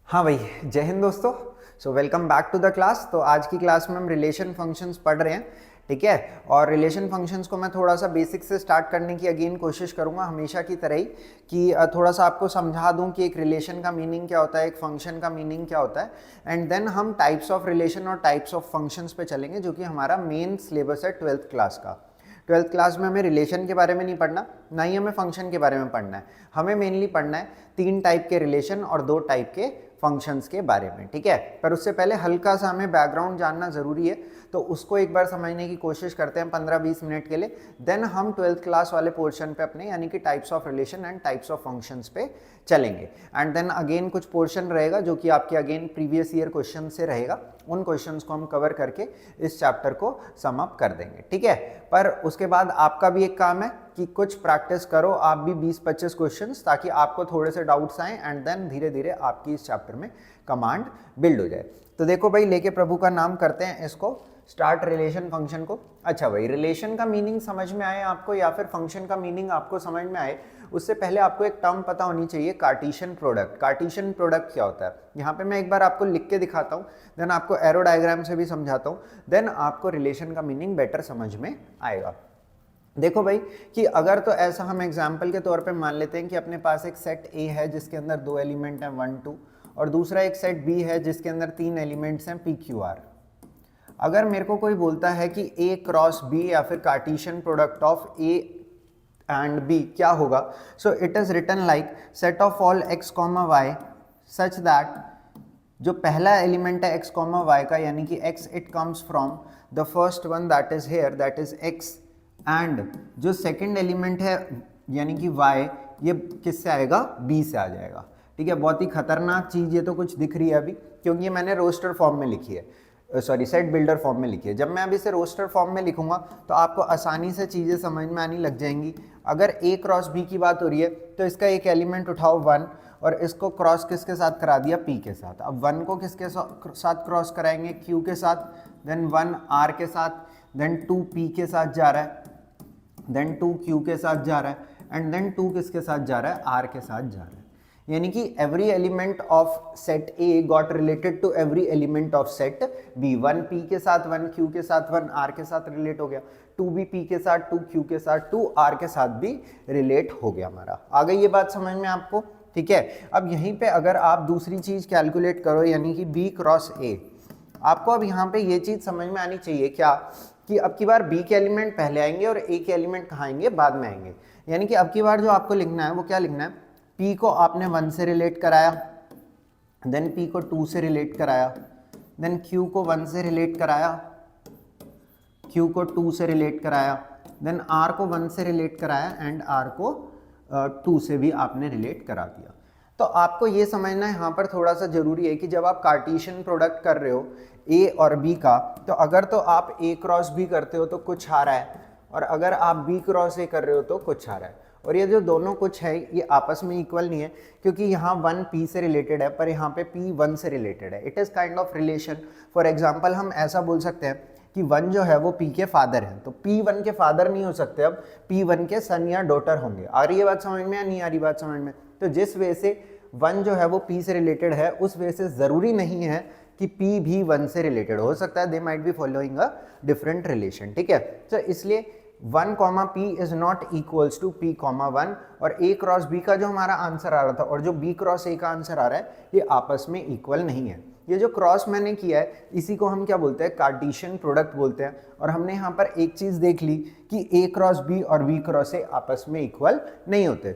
हाँ भाई, जय हिंद दोस्तों। So welcome back to the class. तो आज की क्लास में हम रिलेशन फंक्शंस पढ़ रहे हैं, ठीक है। और रिलेशन फंक्शंस को मैं थोड़ा सा बेसिक से स्टार्ट करने की अगेन कोशिश करूंगा, हमेशा की तरह ही, कि थोड़ा सा आपको समझा दूं कि एक रिलेशन का मीनिंग क्या होता है, एक फंक्शन का मीनिंग क्या होता है। एंड देन हम टाइप्स ऑफ रिलेशन और टाइप्स ऑफ फंक्शंस पे चलेंगे, जो कि हमारा मेन सिलेबस है 12th क्लास का। 12th क्लास में हमें रिलेशन के बारे में नहीं पढ़ना, ना ही हमें फंक्शन के बारे में पढ़ना है। हमें मेनली पढ़ना है 3 टाइप के रिलेशन और 2 टाइप के फंक्शंस के बारे में, ठीक है। पर उससे पहले हल्का सा हमें बैकग्राउंड जानना ज़रूरी है, तो उसको एक बार समझने की कोशिश करते हैं 15-20 मिनट के लिए। देन हम 12th क्लास वाले पोर्शन पे अपने यानी कि types of relation and types of functions पे चलेंगे। एंड देन अगेन कुछ पोर्शन रहेगा जो कि आपके अगेन प्रीवियस ईयर क्वेश्चन से रहेगा, उन क्वेश्चंस को हम कवर करके इस चैप्टर को सम अप कर देंगे, ठीक है। पर उसके बाद आपका भी एक काम है कि कुछ प्रैक्टिस करो आप भी 20-25 क्वेश्चंस, ताकि आपको थोड़े से डाउट्स आए एंड देन धीरे धीरे आपकी इस चैप्टर में कमांड बिल्ड हो जाए। तो देखो भाई, लेके प्रभु का नाम करते हैं इसको स्टार्ट रिलेशन फंक्शन को। अच्छा भाई, रिलेशन का मीनिंग समझ में आए आपको या फिर फंक्शन का मीनिंग आपको समझ में आए, उससे पहले आपको एक टर्म पता होनी चाहिए, कार्टेशियन प्रोडक्ट। कार्टेशियन प्रोडक्ट क्या होता है, यहाँ पे मैं एक बार आपको लिख के दिखाता हूँ, देन आपको एरो डायग्राम से भी समझाता हूँ, देन आपको रिलेशन का मीनिंग बेटर समझ में आएगा। देखो भाई, कि अगर तो ऐसा हम एग्जाम्पल के तौर पे मान लेते हैं कि अपने पास एक सेट ए है जिसके अंदर 2 एलिमेंट हैं 1 2, और दूसरा एक सेट बी है जिसके अंदर 3 एलिमेंट्स हैं पी क्यू आर। अगर मेरे को कोई बोलता है कि ए क्रॉस बी या फिर Cartesian product of A and B क्या होगा, so it is written like set of all X comma Y such that जो पहला एलिमेंट है एक्स कॉमा वाई का, यानी कि x, it comes from the first one that is here that is x, and जो second element है यानी कि y, ये किससे आएगा, b से आ जाएगा, ठीक है। बहुत ही खतरनाक चीज़ ये तो कुछ दिख रही है अभी, क्योंकि ये मैंने रोस्टर फॉर्म में लिखी है, सॉरी सेट बिल्डर फॉर्म में लिखी है। जब मैं अभी इसे रोस्टर फॉर्म में लिखूंगा तो आपको आसानी से चीज़ें समझ में आनी लग जाएंगी। अगर a क्रॉस b की बात हो रही है तो इसका एक एलिमेंट उठाओ 1 और इसको क्रॉस किसके साथ करा दिया, p के साथ। अब 1 को किसके साथ क्रॉस कराएंगे, q के साथ, देन 1 r के साथ, देन 2 p के साथ जा रहा है, देन 2 q के साथ जा रहा है, एंड देन 2 किसके साथ जा रहा है, r के साथ जा रहा है। यानी कि every element of set A got related to every element of set B। 1 p के साथ, 1 q के साथ, 1 r के साथ रिलेट हो गया, 2 भी p के साथ, 2 q के साथ, 2 r के साथ भी रिलेट हो गया हमारा। आ गई ये बात समझ में आपको, ठीक है। अब यहीं पे अगर आप दूसरी चीज कैलकुलेट करो, यानी कि B क्रॉस A, आपको अब यहाँ पे ये चीज समझ में आनी चाहिए क्या, कि अब की बार B के एलिमेंट पहले आएंगे और A के एलिमेंट कहाँ आएंगे, बाद में आएंगे। यानी कि अब की बार जो आपको लिखना है वो क्या लिखना है, P को आपने 1 से रिलेट कराया, देन P को 2 से रिलेट कराया, देन Q को 1 से रिलेट कराया, Q को 2 से रिलेट कराया, देन R को 1 से रिलेट कराया, एंड R को 2 से भी आपने रिलेट करा दिया। तो आपको ये समझना यहाँ पर थोड़ा सा जरूरी है कि जब आप कार्टेशियन प्रोडक्ट कर रहे हो A और B का, तो अगर तो आप A क्रॉस B करते हो तो कुछ आ रहा है, और अगर आप B क्रॉस A कर रहे हो तो कुछ आ रहा है। और ये जो दोनों कुछ है ये आपस में इक्वल नहीं है, क्योंकि यहाँ 1 P से रिलेटेड है पर यहाँ पे P 1 से रिलेटेड है। It is kind of relation. For example हम ऐसा बोल सकते हैं कि 1 जो है वो P के फादर है, तो P 1 के फादर नहीं हो सकते, अब P 1 के सन या डॉटर होंगे। आ रही है बात समझ में या नहीं आ रही बात समझ में? तो जिस वे से 1 जो है वो P से रिलेटेड है, उस वे से ज़रूरी नहीं है कि P भी 1 से रिलेटेड हो सकता है, they might be following a different relation, ठीक है। तो इसलिए 1 comma P is not equals to P comma 1, और A क्रॉस B का जो हमारा आंसर आ रहा था और जो B क्रॉस A का आंसर आ रहा है, ये आपस में इक्वल नहीं है। ये जो क्रॉस मैंने किया है इसी को हम क्या बोलते हैं, कार्टेशियन प्रोडक्ट बोलते हैं। और हमने यहाँ पर एक चीज़ देख ली कि A क्रॉस B और B क्रॉस A आपस में इक्वल नहीं होते,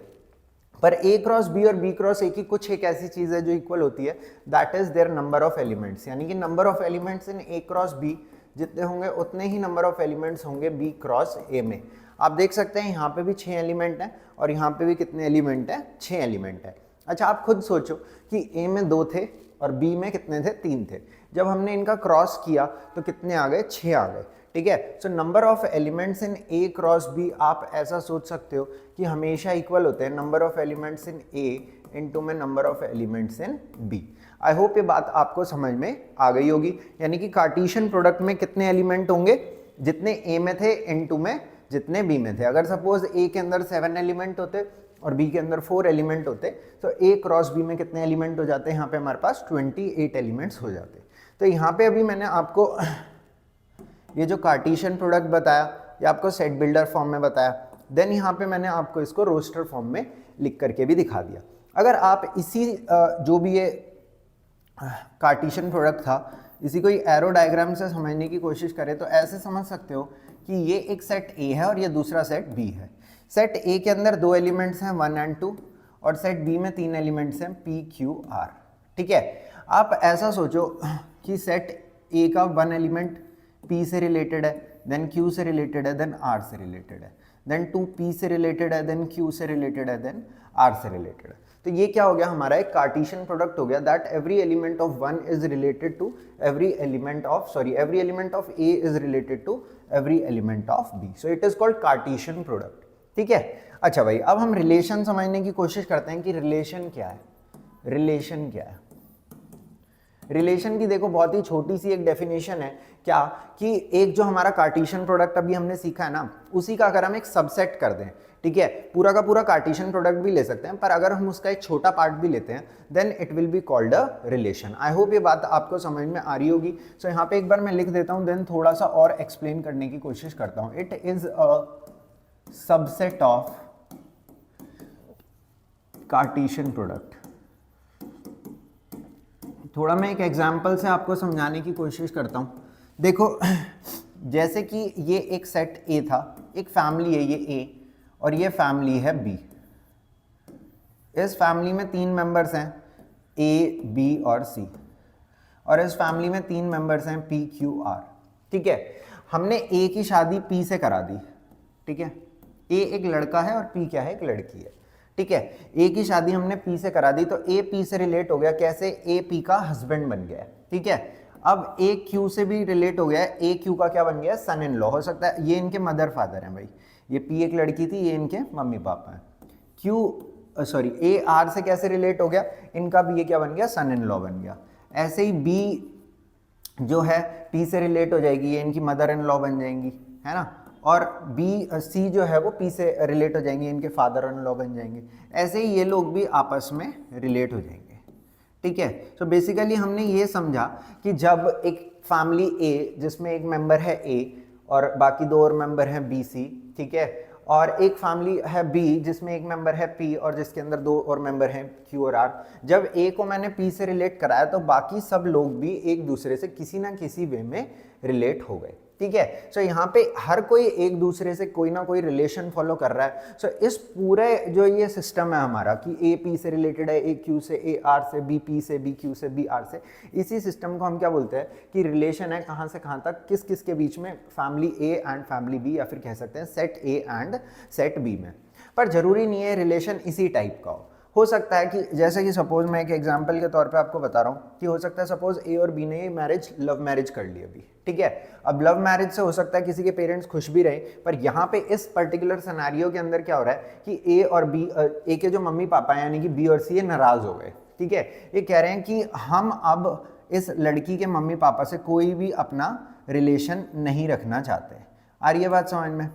पर A क्रॉस B और B क्रॉस A की कुछ एक ऐसी चीज़ है जो इक्वल होती है, that is their number of elements. यानी कि number of elements in A cross B जितने होंगे उतने ही नंबर ऑफ एलिमेंट्स होंगे B क्रॉस A में। आप देख सकते हैं यहाँ पे भी 6 एलिमेंट हैं और यहाँ पे भी कितने एलिमेंट हैं, 6 एलिमेंट हैं। अच्छा, आप खुद सोचो कि A में 2 थे और B में कितने थे, 3 थे। जब हमने इनका क्रॉस किया तो कितने आ गए, 6 आ गए, ठीक है। So number of elements in A cross B आप ऐसा सोच सकते हो कि हमेशा इक्वल होते हैं number of elements in A into में number of elements in B। I hope ये बात आपको समझ में आ गई होगी। यानी कि कार्टेशियन प्रोडक्ट में कितने एलिमेंट होंगे, जितने A में थे इनटू में जितने B में थे। अगर सपोज A के अंदर 7 एलिमेंट होते और बी के अंदर 4 एलिमेंट होते, तो ए क्रॉस बी में कितने एलिमेंट हो जाते हैं, यहाँ पे हमारे पास 28 एलिमेंट्स हो जाते। तो यहाँ पे अभी मैंने आपको ये जो कार्टेशियन प्रोडक्ट बताया, ये आपको सेट बिल्डर फॉर्म में बताया, देन यहाँ पे मैंने आपको इसको रोस्टर फॉर्म में लिख करके भी दिखा दिया। अगर आप इसी जो भी ये कार्टेशियन प्रोडक्ट था, इसी को एरो डायग्राम से समझने की कोशिश करें तो ऐसे समझ सकते हो कि ये एक सेट ए है और ये दूसरा सेट बी है। सेट ए के अंदर 2 एलिमेंट्स हैं 1 और 2, और सेट बी में 3 एलिमेंट्स हैं पी क्यू आर। ठीक है, आप ऐसा सोचो कि सेट ए का 1 एलिमेंट पी से रिलेटेड है, देन क्यू से रिलेटेड है, देन आर से रिलेटेड है, देन 2 पी से रिलेटेड है, देन क्यू से रिलेटेड है, देन आर से रिलेटेड है। तो ये क्या हो गया, हमारा एक कार्टेशियन प्रोडक्ट हो गया, that every element of 1 is related to every element of A is related to every element of B, so it is called Cartesian product. ठीक है, अच्छा भाई, अब हम रिलेशन समझने की कोशिश करते हैं कि रिलेशन क्या है। रिलेशन क्या है? रिलेशन की देखो बहुत ही छोटी सी एक डेफिनेशन है, क्या कि एक जो हमारा कार्टेशियन प्रोडक्ट अभी हमने सीखा है ना, उसी का अगर हम एक सबसेट कर दें, ठीक है, पूरा का पूरा कार्टेशियन प्रोडक्ट भी ले सकते हैं, पर अगर हम उसका एक छोटा पार्ट भी लेते हैं then it will be called a relation. I hope ये बात आपको समझ में आ रही होगी। सो यहाँ पे एक बार मैं लिख देता हूँ, देन थोड़ा सा और एक्सप्लेन करने की कोशिश करता हूँ। It is a subset of Cartesian product. थोड़ा मैं एक एग्जाम्पल से आपको समझाने की कोशिश करता हूँ। देखो, जैसे कि ये एक सेट ए था, एक फैमिली है ये ए, और ये फैमिली है बी। इस फैमिली में 3 मेंबर्स हैं ए, बी और सी, और इस फैमिली में 3 मेंबर्स हैं पी, क्यू, आर। ठीक है, हमने ए की शादी पी से करा दी। ठीक है, ए एक लड़का है और पी क्या है, एक लड़की है। ठीक है, ए की शादी हमने पी से करा दी, तो ए पी से रिलेट हो गया, कैसे, ए पी का हस्बैंड बन गया। ठीक है, अब ए क्यू से भी रिलेट हो गया, ए क्यू का क्या बन गया, सन इन लॉ हो सकता है। ये इनके मदर फादर हैं भाई, ये पी एक लड़की थी, ये इनके मम्मी पापा हैं। ए आर से कैसे रिलेट हो गया, इनका भी ये क्या बन गया, सन इन लॉ बन गया। ऐसे ही बी जो है पी से रिलेट हो जाएगी, ये इनकी मदर इन लॉ बन जाएंगी, है ना, और सी जो है वो पी से रिलेट हो जाएंगे, इनके फादर इन लॉ बन जाएंगे। ऐसे ही ये लोग भी आपस में रिलेट हो जाएंगे। ठीक है, तो बेसिकली हमने ये समझा कि जब एक फैमिली ए जिसमें एक मेंबर है ए और बाकी 2 और मेंबर हैं बी सी, ठीक है, और एक फैमिली है बी जिसमें एक मेंबर है पी और जिसके अंदर 2 और मेंबर हैं क्यू और आर, जब ए को मैंने पी से रिलेट कराया तो बाकी सब लोग भी एक दूसरे से किसी ना किसी वे में रिलेट हो गए। ठीक है, सो यहाँ पे हर कोई एक दूसरे से कोई ना कोई रिलेशन फॉलो कर रहा है। सो इस पूरे जो ये सिस्टम है हमारा कि ए पी से रिलेटेड है, ए क्यू से, ए आर से, बी पी से, बी क्यू से, बी आर से, इसी सिस्टम को हम क्या बोलते हैं कि रिलेशन है, कहाँ से कहाँ तक, किस किस के बीच में, family A and family B, या फिर कह सकते हैं set A and set B में। पर जरूरी नहीं है रिलेशन इसी टाइप का हो सकता है कि जैसे कि सपोज मैं एक एग्जांपल के तौर पे आपको बता रहा हूँ कि हो सकता है सपोज ए और बी ने मैरिज लव मैरिज कर ली अभी। ठीक है, अब लव मैरिज से हो सकता है किसी के पेरेंट्स खुश भी रहे, पर यहाँ पे इस पर्टिकुलर सिनेरियो के अंदर क्या हो रहा है कि ए और बी, ए के जो मम्मी पापा हैं यानी कि बी और सी, ये नाराज हो गए। ठीक है, ये कह रहे हैं कि हम अब इस लड़की के मम्मी पापा से कोई भी अपना रिलेशन नहीं रखना चाहते। आ रही है बात समझ में?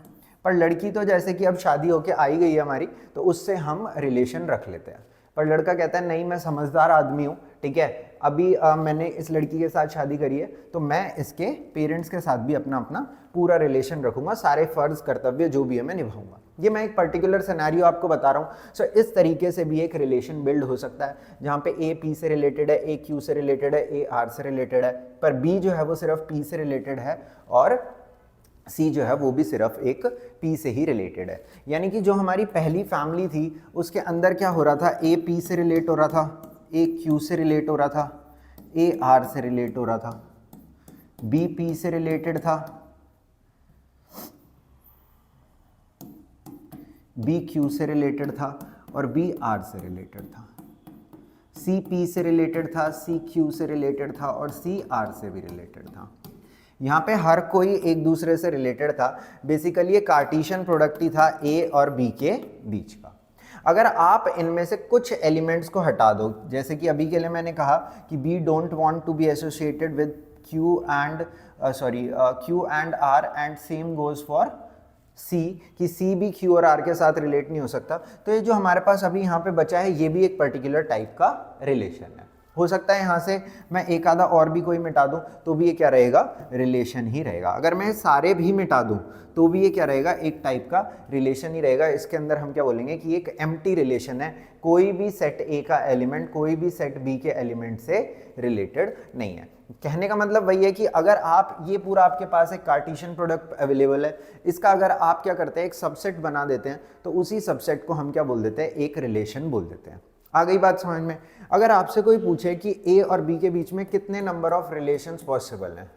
पर लड़की तो जैसे कि अब शादी होके आई गई है हमारी, तो उससे हम रिलेशन रख लेते हैं। पर लड़का कहता है नहीं, मैं समझदार आदमी हूँ, ठीक है, अभी मैंने इस लड़की के साथ शादी करी है, तो मैं इसके पेरेंट्स के साथ भी अपना पूरा रिलेशन रखूंगा, सारे फर्ज कर्तव्य जो भी है मैं निभाऊंगा। ये मैं एक पर्टिकुलर सिनेरियो आपको बता रहा हूँ। सो इस तरीके से भी एक रिलेशन बिल्ड हो सकता है, जहाँ पे ए पी से रिलेटेड है, ए क्यू से रिलेटेड है, ए आर से रिलेटेड है, पर बी जो है वो सिर्फ पी से रिलेटेड है, और सी जो है वो भी सिर्फ एक पी से ही रिलेटेड है। यानी कि जो हमारी पहली फैमिली थी उसके अंदर क्या हो रहा था, ए पी से रिलेट हो रहा था, ए क्यू से रिलेट हो रहा था, ए आर से रिलेट हो रहा था, बी पी से रिलेटेड था, बी क्यू से रिलेटेड था, और बी आर से रिलेटेड था, सी पी से रिलेटेड था, सी क्यू से रिलेटेड था, और सी आर से भी रिलेटेड था। यहाँ पे हर कोई एक दूसरे से रिलेटेड था। बेसिकली ये कार्टेशियन प्रोडक्ट ही था ए और बी के बीच का। अगर आप इनमें से कुछ एलिमेंट्स को हटा दो, जैसे कि अभी के लिए मैंने कहा कि B don't want to be associated with Q and R, and same goes for C कि सी भी क्यू और आर के साथ रिलेट नहीं हो सकता। तो ये जो हमारे पास अभी यहाँ पे बचा है ये भी एक पर्टिकुलर टाइप का रिलेशन है। हो सकता है यहाँ से मैं एक आधा और भी कोई मिटा दूँ तो भी ये क्या रहेगा, रिलेशन ही रहेगा। अगर मैं सारे भी मिटा दूँ तो भी ये क्या रहेगा, एक टाइप का रिलेशन ही रहेगा। इसके अंदर हम क्या बोलेंगे कि एक एम्प्टी रिलेशन है, कोई भी सेट ए का एलिमेंट कोई भी सेट बी के एलिमेंट से रिलेटेड नहीं है। कहने का मतलब वही है कि अगर आप ये पूरा आपके पास एक कार्टेशियन प्रोडक्ट अवेलेबल है, इसका अगर आप क्या करते हैं एक सबसेट बना देते हैं तो उसी सबसेट को हम क्या बोल देते हैं, एक रिलेशन बोल देते हैं। आ गई बात समझ में। अगर आपसे कोई पूछे कि ए और बी के बीच में कितने नंबर ऑफ रिलेशंस पॉसिबल हैं,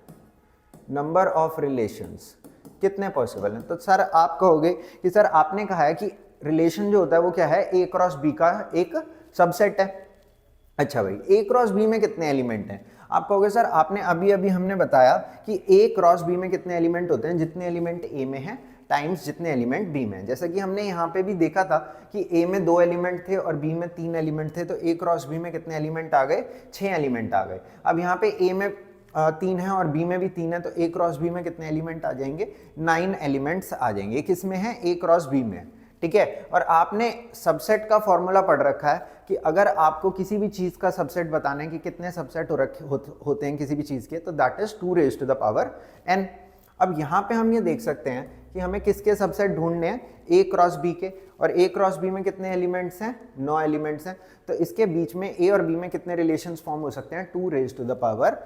नंबर ऑफ रिलेशंस कितने पॉसिबल हैं, तो सर आप कहोगे कि सर आपने कहा है कि रिलेशन जो होता है वो क्या है, ए क्रॉस बी का एक सबसेट है। अच्छा भाई, ए क्रॉस बी में कितने एलिमेंट हैं? आप कहोगे सर आपने अभी अभी हमने बताया कि ए क्रॉस बी में कितने एलिमेंट होते हैं, जितने एलिमेंट ए में हैं टाइम्स जितने एलिमेंट बी में। जैसा कि हमने यहाँ पे भी देखा था कि ए में 2 एलिमेंट थे और बी में 3 एलिमेंट थे, तो ए क्रॉस बी में कितने एलिमेंट आ गए, 6 एलिमेंट आ गए। अब यहाँ पे ए में 3 है और बी में भी 3 है, तो ए क्रॉस बी में कितने एलिमेंट आ जाएंगे, 9 एलिमेंट्स आ जाएंगे। किस में है, ए क्रॉस बी में, ठीक है। और आपने सबसेट का फॉर्मूला पढ़ रखा है कि अगर आपको किसी भी चीज का सबसेट बताना है कि कितने सबसेट होते हैं किसी भी चीज के, तो that is 2 raise to the power n। अब यहाँ पे हम ये देख सकते हैं कि हमें किसके सबसेट ढूंढने हैं, ए क्रॉस बी के, और ए क्रॉस बी में कितने एलिमेंट्स हैं, 9 एलिमेंट्स हैं। तो इसके बीच में ए और बी में कितने रिलेशंस फॉर्म हो सकते हैं, 2 रेज़ टू द पावर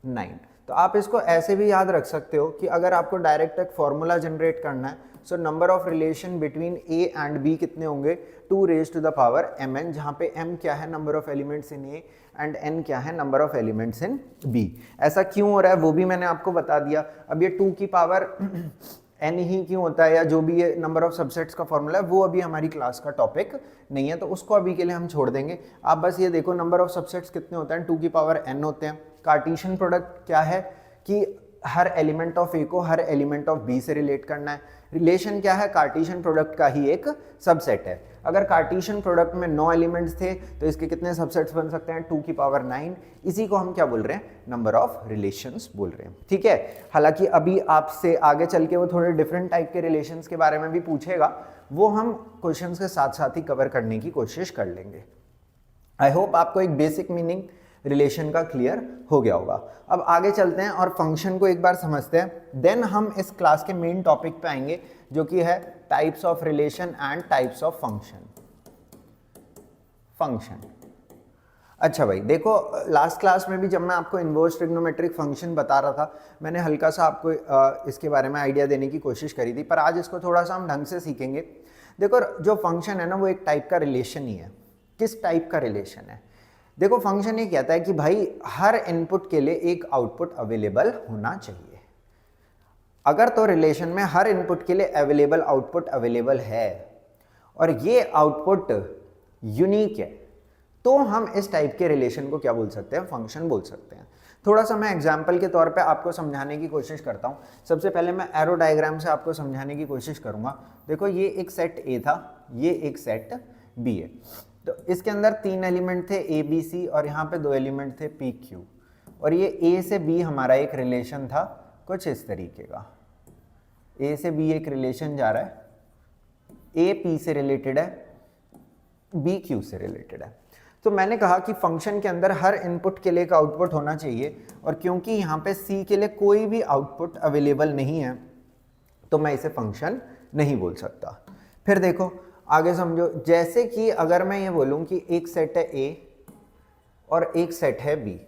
9। तो आप इसको ऐसे भी याद रख सकते हो कि अगर आपको डायरेक्ट एक फॉर्मूला जनरेट करना है, so number of relation between A and B कितने होंगे, 2 raise to the power mn, जहाँ पे m क्या है, number of elements in A, and n क्या है, number of elements in b। ऐसा क्यों हो रहा है वो भी मैंने आपको बता दिया। अब ये 2 की पावर n ही क्यों होता है, या जो भी ये नंबर ऑफ सबसेट्स का फॉर्मूला है वो अभी हमारी क्लास का टॉपिक नहीं है, तो उसको अभी के लिए हम छोड़ देंगे। आप बस ये देखो नंबर ऑफ सबसेट्स कितने होते हैं, 2 की पावर n होते हैं। कार्टेशियन प्रोडक्ट क्या है कि हर एलिमेंट ऑफ ए को हर एलिमेंट ऑफ बी से रिलेट करना है। रिलेशन क्या है, कार्टेशियन प्रोडक्ट का ही एक सबसेट है। अगर कार्टेशियन प्रोडक्ट में 9 एलिमेंट्स थे तो इसके कितने सबसेट्स बन सकते हैं, 2 की पावर 9। इसी को हम क्या बोल रहे हैं, नंबर ऑफ रिलेशंस बोल रहे हैं, ठीक है। हालांकि अभी आपसे आगे चल के वो थोड़े डिफरेंट टाइप के रिलेशंस के बारे में भी पूछेगा, वो हम क्वेश्चंस के साथ साथ ही कवर करने की कोशिश कर लेंगे। आई होप आपको एक बेसिक मीनिंग रिलेशन का क्लियर हो गया होगा। अब आगे चलते हैं और फंक्शन को एक बार समझते हैं, देन हम इस क्लास के मेन टॉपिक पे आएंगे जो कि है types of relation and types of function. अच्छा भाई देखो, लास्ट क्लास में भी जब मैं आपको इनवर्स ट्रिग्नोमेट्रिक फंक्शन बता रहा था, मैंने हल्का सा आपको इसके बारे में आइडिया देने की कोशिश करी थी, पर आज इसको थोड़ा सा हम ढंग से सीखेंगे। देखो जो फंक्शन है ना वो एक टाइप का रिलेशन ही है। किस टाइप का रिलेशन है, देखो फंक्शन ये कहता है कि भाई हर इनपुट के लिए एक आउटपुट अवेलेबल होना चाहिए। अगर तो रिलेशन में हर इनपुट के लिए अवेलेबल आउटपुट अवेलेबल है और ये आउटपुट यूनिक है, तो हम इस टाइप के रिलेशन को क्या बोल सकते हैं, फंक्शन बोल सकते हैं। थोड़ा सा मैं एग्जाम्पल के तौर पे आपको समझाने की कोशिश करता हूँ। सबसे पहले मैं एरो डायग्राम से आपको समझाने की कोशिश करूँगा। देखो ये एक सेट ए था, ये एक सेट बी है, तो इसके अंदर 3 एलिमेंट थे ए बी सी, और यहाँ पे 2 एलिमेंट थे पी क्यू, और ये ए से बी हमारा एक रिलेशन था कुछ इस तरीके का। ए से बी एक रिलेशन जा रहा है, ए पी से रिलेटेड है, बी क्यू से रिलेटेड है। तो मैंने कहा कि फंक्शन के अंदर हर इनपुट के लिए एक आउटपुट होना चाहिए, और क्योंकि यहाँ पे सी के लिए कोई भी आउटपुट अवेलेबल नहीं है तो मैं इसे फंक्शन नहीं बोल सकता। फिर देखो आगे समझो, जैसे कि अगर मैं ये बोलूं कि एक सेट है ए और एक सेट है बी,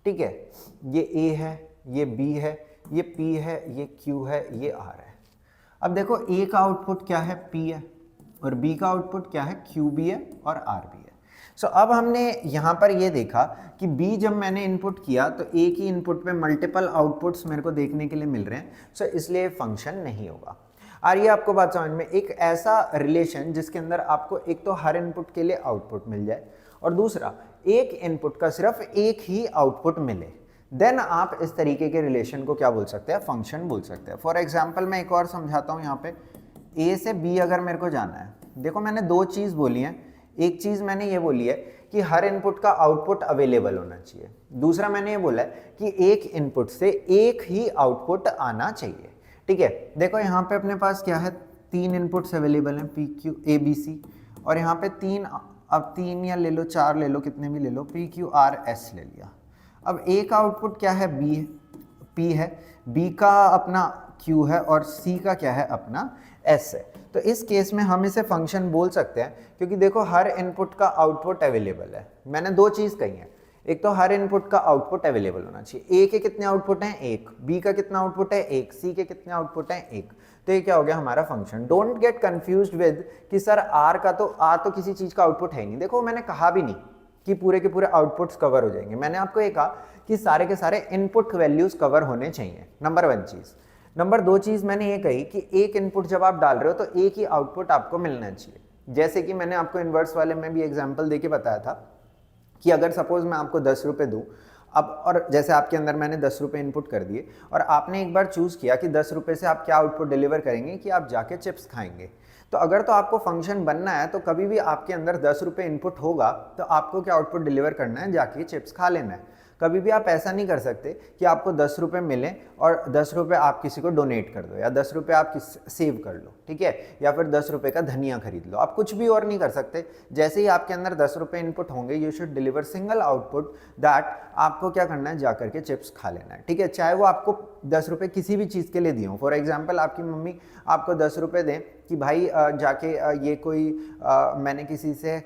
ठीक है, ये ए है, ये बी है, ये पी है, ये क्यू है, ये आर है। अब देखो ए का आउटपुट क्या है, पी है, और बी का आउटपुट क्या है, क्यू बी है और आर बी है। सो अब हमने यहाँ पर ये देखा कि बी जब मैंने इनपुट किया तो ए की इनपुट पे मल्टीपल आउटपुट्स मेरे को देखने के लिए मिल रहे हैं, सो इसलिए फंक्शन नहीं होगा। और ये आपको बात समझ में, एक ऐसा रिलेशन जिसके अंदर आपको एक तो हर इनपुट के लिए आउटपुट मिल जाए और दूसरा एक इनपुट का सिर्फ एक ही आउटपुट मिले, देन आप इस तरीके के रिलेशन को क्या बोल सकते हैं, फंक्शन बोल सकते हैं। फॉर एग्जाम्पल मैं एक और समझाता हूँ। यहाँ पे ए से बी अगर मेरे को जाना है, देखो मैंने 2 चीज़ बोली हैं। एक चीज़ मैंने ये बोली है कि हर इनपुट का आउटपुट अवेलेबल होना चाहिए, दूसरा मैंने ये बोला है कि एक इनपुट से एक ही आउटपुट आना चाहिए, ठीक है। देखो यहाँ पे अपने पास क्या है, 3 इनपुट्स अवेलेबल हैं, P Q A B C, और यहाँ पे 3, अब 3 या ले लो 4 ले लो, कितने भी ले लो, पी क्यू आर एस ले लिया। अब ए का आउटपुट क्या है, बी, पी है, बी का अपना क्यू है और सी का क्या है, अपना एस है। तो इस केस में हम इसे फंक्शन बोल सकते हैं, क्योंकि देखो हर इनपुट का आउटपुट अवेलेबल है। मैंने 2 चीज़ कही हैं, एक तो हर इनपुट का आउटपुट अवेलेबल होना चाहिए। ए के कितने आउटपुट हैं, 1, बी का कितना आउटपुट है, 1, सी के कितने आउटपुट हैं, 1। तो ये क्या हो गया हमारा function. Don't get confused with कि सर आर का तो तो किसी चीज़ का आउटपुट है ही नहीं। देखो मैंने कहा भी नहीं कि पूरे के पूरे आउटपुट्स कवर हो जाएंगे, मैंने आपको ये कहा कि सारे के सारे इनपुट वैल्यूज कवर होने चाहिए, नंबर 1 चीज़। नंबर 2 चीज़ मैंने ये कही कि एक इनपुट जब आप डाल रहे हो तो एक ही आउटपुट आपको मिलना चाहिए। जैसे कि मैंने आपको इन्वर्स वाले में भी एग्जाम्पल देके बताया था कि अगर सपोज मैं आपको 10 रुपये दूँ अब, और जैसे आपके अंदर मैंने 10 रुपये इनपुट कर दिए और आपने एक बार चूज़ किया कि 10 रुपये से आप क्या आउटपुट डिलीवर करेंगे कि आप जाके चिप्स खाएंगे, तो अगर तो आपको फंक्शन बनना है तो कभी भी आपके अंदर 10 रुपये इनपुट होगा तो आपको क्या आउटपुट डिलीवर करना है, जाके चिप्स खा लेना है। कभी भी आप ऐसा नहीं कर सकते कि आपको 10 रुपये मिले और 10 रुपये आप किसी को डोनेट कर दो या 10 रुपये आप सेव कर लो, ठीक है, या फिर 10 रुपये का धनिया खरीद लो। आप कुछ भी और नहीं कर सकते। जैसे ही आपके अंदर 10 रुपये इनपुट होंगे, you should deliver single output that आपको क्या करना है, जा करके चिप्स खा लेना है, ठीक है। चाहे वो आपको 10 रुपये किसी भी चीज़ के लिए दिए हों। फॉर एग्जाम्पल आपकी मम्मी आपको 10 रुपये दें कि भाई जाके ये कोई मैंने किसी से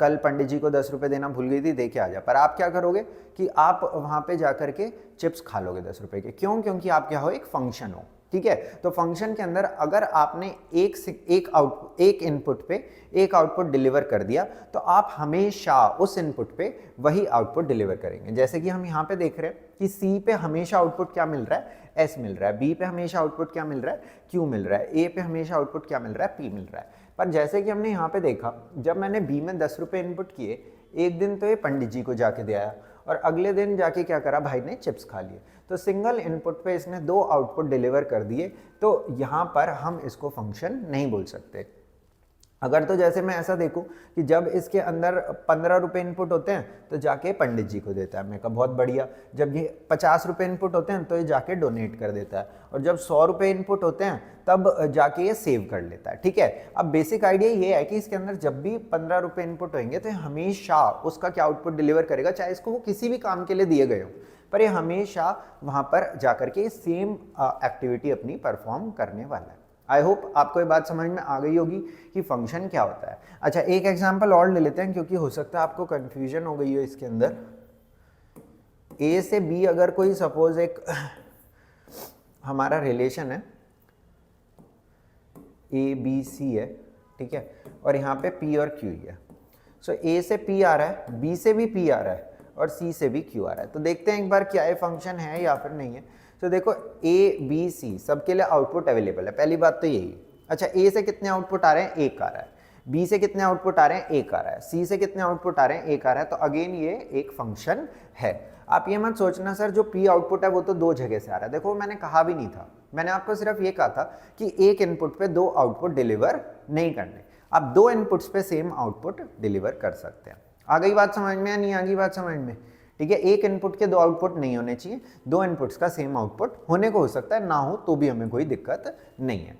कल पंडित जी को 10 रुपये देना भूल गई थी, दे के आ जा, पर आप क्या करोगे कि आप वहाँ पे जा करके चिप्स खा लोगे 10 रुपये के। क्यों? क्योंकि आप क्या हो, एक फंक्शन हो, ठीक है। तो फंक्शन के अंदर अगर आपने एक इनपुट पे एक आउटपुट डिलीवर कर दिया तो आप हमेशा उस इनपुट पे वही आउटपुट डिलीवर करेंगे। जैसे कि हम यहाँ पे देख रहे हैं कि सी पे हमेशा आउटपुट क्या मिल रहा है, एस मिल रहा है, बी पे हमेशा आउटपुट क्या मिल रहा है, क्यू मिल रहा है, ए पे हमेशा आउटपुट क्या मिल रहा है, पी मिल रहा है। पर जैसे कि हमने यहाँ पे देखा, जब मैंने बी में 10 रुपये इनपुट किए, एक दिन तो ये पंडित जी को जाके दे आया और अगले दिन जाके क्या करा, भाई ने चिप्स खा लिए। तो सिंगल इनपुट पे इसने 2 आउटपुट डिलीवर कर दिए, तो यहाँ पर हम इसको फंक्शन नहीं बोल सकते। अगर तो जैसे मैं ऐसा देखूं कि जब इसके अंदर 15 रुपये इनपुट होते हैं तो जाके पंडित जी को देता है, मैं कहा बहुत बढ़िया। जब ये 50 रुपये इनपुट होते हैं तो ये जाके डोनेट कर देता है, और जब 100 रुपये इनपुट होते हैं तब जाके ये सेव कर लेता है, ठीक है। अब बेसिक आइडिया ये है कि इसके अंदर जब भी 15 रुपये इनपुट होंगे तो हमेशा उसका क्या आउटपुट डिलीवर करेगा, चाहे इसको वो किसी भी काम के लिए दिए गए हो, पर ये हमेशा वहाँ पर जाकर के सेम एक्टिविटी अपनी परफॉर्म करने वाला है। आई होप आपको ये बात समझ में आ गई होगी कि फंक्शन क्या होता है। अच्छा, एक एग्जांपल और ले लेते हैं, क्योंकि हो सकता है आपको कंफ्यूजन हो गई हो इसके अंदर। ए से बी अगर कोई सपोज एक हमारा रिलेशन है, ए बी सी है, ठीक है, और यहाँ पे पी और क्यू है। सो ए से पी आ रहा है, बी से भी पी आ रहा है और सी से भी क्यू आ रहा है। तो देखते हैं एक बार क्या ये फंक्शन है या फिर नहीं है। तो देखो ए बी सी सबके लिए आउटपुट अवेलेबल है, पहली बात तो यही। अच्छा, ए से कितने आउटपुट आ रहे हैं, 1 आ रहा है, बी से कितने आउटपुट आ रहे हैं, 1 आ रहा है, सी से कितने आउटपुट आ रहे हैं, 1 आ रहा है। तो अगेन ये एक फंक्शन है। आप ये मत सोचना सर जो पी आउटपुट है वो तो 2 जगह से आ रहा है। देखो मैंने कहा भी नहीं था, मैंने आपको सिर्फ ये कहा था कि एक इनपुट पे 2 आउटपुट डिलीवर नहीं करने। आप 2 इनपुट्स पे सेम आउटपुट डिलीवर कर सकते हैं। आ गई बात समझ में या नहीं आ गई बात समझ में, ठीक है। एक इनपुट के 2 आउटपुट नहीं होने चाहिए, 2 इनपुट्स का सेम आउटपुट होने को हो सकता है, ना हो तो भी हमें कोई दिक्कत नहीं है।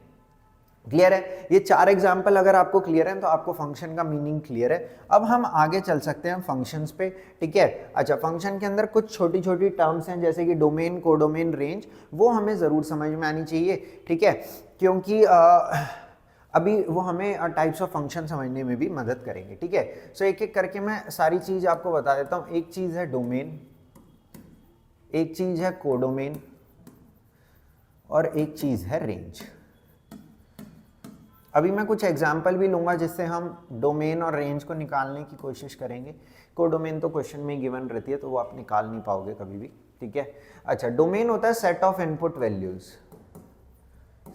क्लियर है? ये 4 एग्जाम्पल अगर आपको क्लियर है तो आपको फंक्शन का मीनिंग क्लियर है। अब हम आगे चल सकते हैं फंक्शंस पे, ठीक है। अच्छा, फंक्शन के अंदर कुछ छोटी छोटी टर्म्स हैं जैसे कि डोमेन, कोडोमेन, रेंज, वो हमें ज़रूर समझ में आनी चाहिए, ठीक है, क्योंकि अभी वो हमें टाइप्स ऑफ फंक्शन समझने में भी मदद करेंगे, ठीक है। सो एक एक करके मैं सारी चीज़ आपको बता देता हूँ। एक चीज़ है डोमेन, एक चीज़ है कोडोमेन और एक चीज़ है रेंज। अभी मैं कुछ एग्जाम्पल भी लूँगा जिससे हम डोमेन और रेंज को निकालने की कोशिश करेंगे। कोडोमेन तो क्वेश्चन में गिवन रहती है तो वो आप निकाल नहीं पाओगे कभी भी, ठीक है। अच्छा, डोमेन होता है set of input values,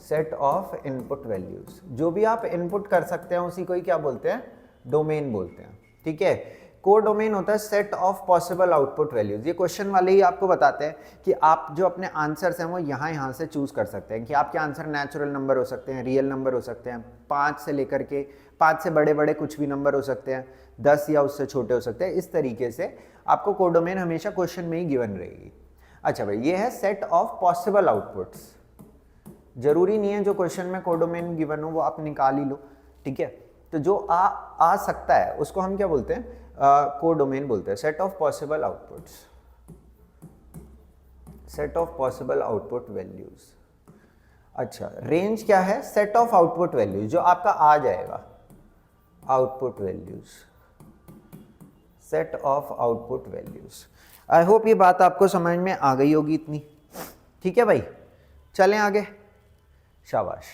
set of input values. जो भी आप इनपुट कर सकते हैं उसी को ही क्या बोलते हैं, डोमेन बोलते हैं, ठीक है। कोडोमेन होता है set of possible output values. ये क्वेश्चन वाले ही आपको बताते हैं कि आप जो अपने आंसर्स हैं वो यहाँ से चूज कर सकते हैं कि आपके आंसर नेचुरल नंबर हो सकते हैं, रियल नंबर हो सकते हैं, 5 से लेकर के 5 से बड़े बड़े कुछ भी नंबर हो सकते हैं, 10 या उससे छोटे हो सकते हैं। इस तरीके से आपको कोडोमेन हमेशा क्वेश्चन में ही गिवन रहेगी। अच्छा भाई, ये है सेट ऑफ पॉसिबल आउटपुट्स, जरूरी नहीं है जो क्वेश्चन में कोडोमेन गिवन हो वो आप निकाल ही लो, ठीक है। तो जो आ सकता है उसको हम क्या बोलते हैं, कोडोमेन बोलते हैं। Set of possible outputs, set of possible output values. अच्छा, रेंज क्या है, सेट ऑफ आउटपुट वैल्यूज जो आपका आ जाएगा, output values, set of output values. I hope ये बात आपको समझ में आ गई होगी इतनी, ठीक है भाई। चलें आगे, शाबाश।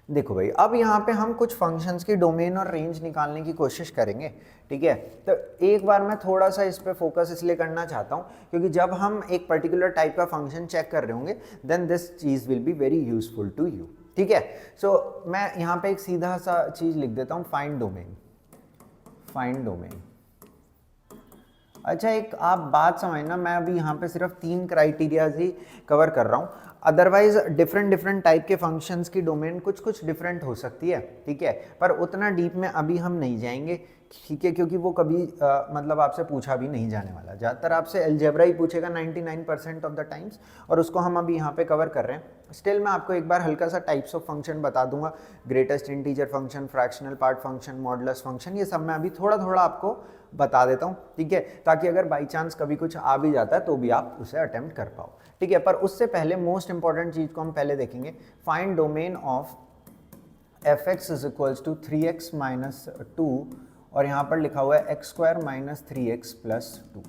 देखो भाई, अब यहाँ पे हम कुछ फंक्शंस की डोमेन और रेंज निकालने की कोशिश करेंगे, ठीक है। तो एक बार मैं थोड़ा सा इस पे फोकस इसलिए करना चाहता हूँ क्योंकि जब हम एक पर्टिकुलर टाइप का फंक्शन चेक कर रहे होंगे देन दिस चीज़ will be very useful to you, ठीक है। सो मैं यहाँ पे एक सीधा सा चीज़ लिख देता हूँ, फाइंड डोमेन, फाइंड डोमेन। अच्छा, एक आप बात समझना, मैं अभी यहाँ पे सिर्फ 3 क्राइटेरियाज ही कवर कर रहा हूँ, अदरवाइज डिफरेंट टाइप के फंक्शंस की डोमेन कुछ डिफरेंट हो सकती है, ठीक है। पर उतना डीप में अभी हम नहीं जाएंगे, ठीक है, क्योंकि वो कभी मतलब आपसे पूछा भी नहीं जाने वाला। ज़्यादातर आपसे अलजेब्रा ही पूछेगा 99% ऑफ द टाइम्स, और उसको हम अभी यहाँ पे कवर कर रहे हैं। स्टिल मैं आपको एक बार हल्का सा टाइप्स ऑफ फंक्शन बता दूंगा, greatest integer function, fractional part function, modulus function, ये सब मैं अभी थोड़ा आपको बता देता हूँ, ठीक है, ताकि अगर बाई चांस कभी कुछ आ भी जाता है तो भी आप उसे अटेम्प्ट कर पाओ, ठीक है। पर उससे पहले मोस्ट इंपॉर्टेंट चीज़ को हम पहले देखेंगे, find domain of fx is equals to 3x minus 2 और यहाँ पर लिखा हुआ है x square minus 3x plus 2,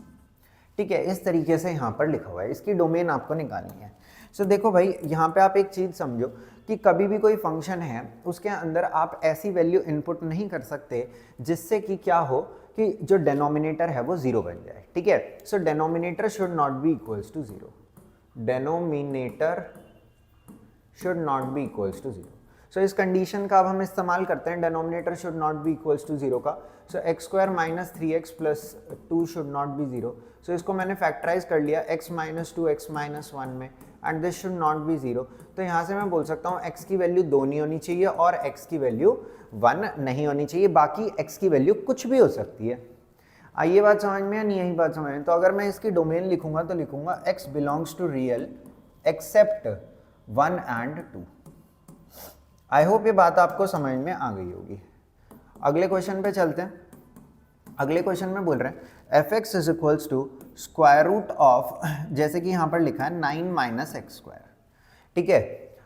ठीक है। इस तरीके से यहाँ पर लिखा हुआ है, इसकी डोमेन आपको निकालनी है। सो देखो भाई, यहाँ पे आप एक चीज़ समझो कि कभी भी कोई फंक्शन है उसके अंदर आप ऐसी वैल्यू इनपुट नहीं कर सकते जिससे कि क्या हो कि जो डेनोमिनेटर है वो 0 बन जाए, ठीक है। So denominator should not be equals to 0, denominator should not be equals to 0। So इस कंडीशन का अब हम इस्तेमाल करते हैं, denominator should not be equals to 0 का। So X square minus 3x plus 2 should not be 0। So इसको मैंने फैक्टराइज कर लिया x माइनस 2 x माइनस 1 में, and this should not be 0। तो यहाँ से मैं बोल सकता हूँ x की वैल्यू 2 नहीं होनी चाहिए और x की वैल्यू 1 नहीं होनी चाहिए, बाकी x की वैल्यू कुछ भी हो सकती है। आइए बात समझ में या नहीं, यही बात समझ में। तो अगर मैं इसकी डोमेन लिखूंगा तो लिखूंगा x belongs to real except 1 and 2। I hope ये बात आपको समझ में आ गई होगी। अगले क्वेश्चन पे चलते हैं। अगले क्वेश्चन में बोल रहे हैं fx is equals to square root of, जैसे कि यहाँ पर लिखा है 9 माइनस एक्स स्क्वायर, ठीक है।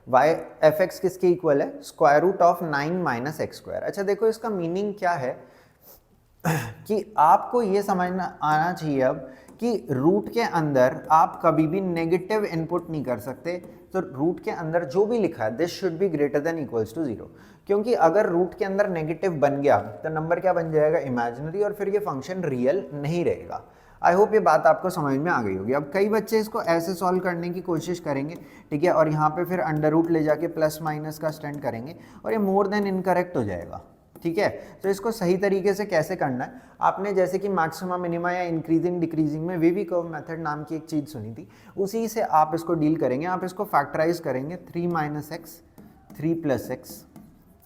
वाई fx किसके इक्वल है, square root of 9 minus X square. अच्छा देखो, इसका मीनिंग क्या है कि आपको ये समझना आना चाहिए अब कि रूट के अंदर आप कभी भी नेगेटिव इनपुट नहीं कर सकते। तो रूट के अंदर जो भी लिखा है this should be greater than equals to 0, क्योंकि अगर रूट के अंदर नेगेटिव बन गया तो नंबर क्या बन जाएगा, इमेजिनरी, और फिर ये फंक्शन रियल नहीं रहेगा। आई होप ये बात आपको समझ में आ गई होगी। अब कई बच्चे इसको ऐसे सॉल्व करने की कोशिश करेंगे, ठीक है, और यहाँ पे फिर अंडर रूट ले जाके प्लस माइनस का स्टैंड करेंगे और ये मोर देन इनकरेक्ट हो जाएगा, ठीक है। तो इसको सही तरीके से कैसे करना है, आपने जैसे कि मैक्सिमा मिनिमा या इंक्रीजिंग डिक्रीजिंग में वेवी कर्व मेथड नाम की एक चीज़ सुनी थी, उसी से आप इसको डील करेंगे। आप इसको फैक्टराइज करेंगे 3 minus X 3 plus X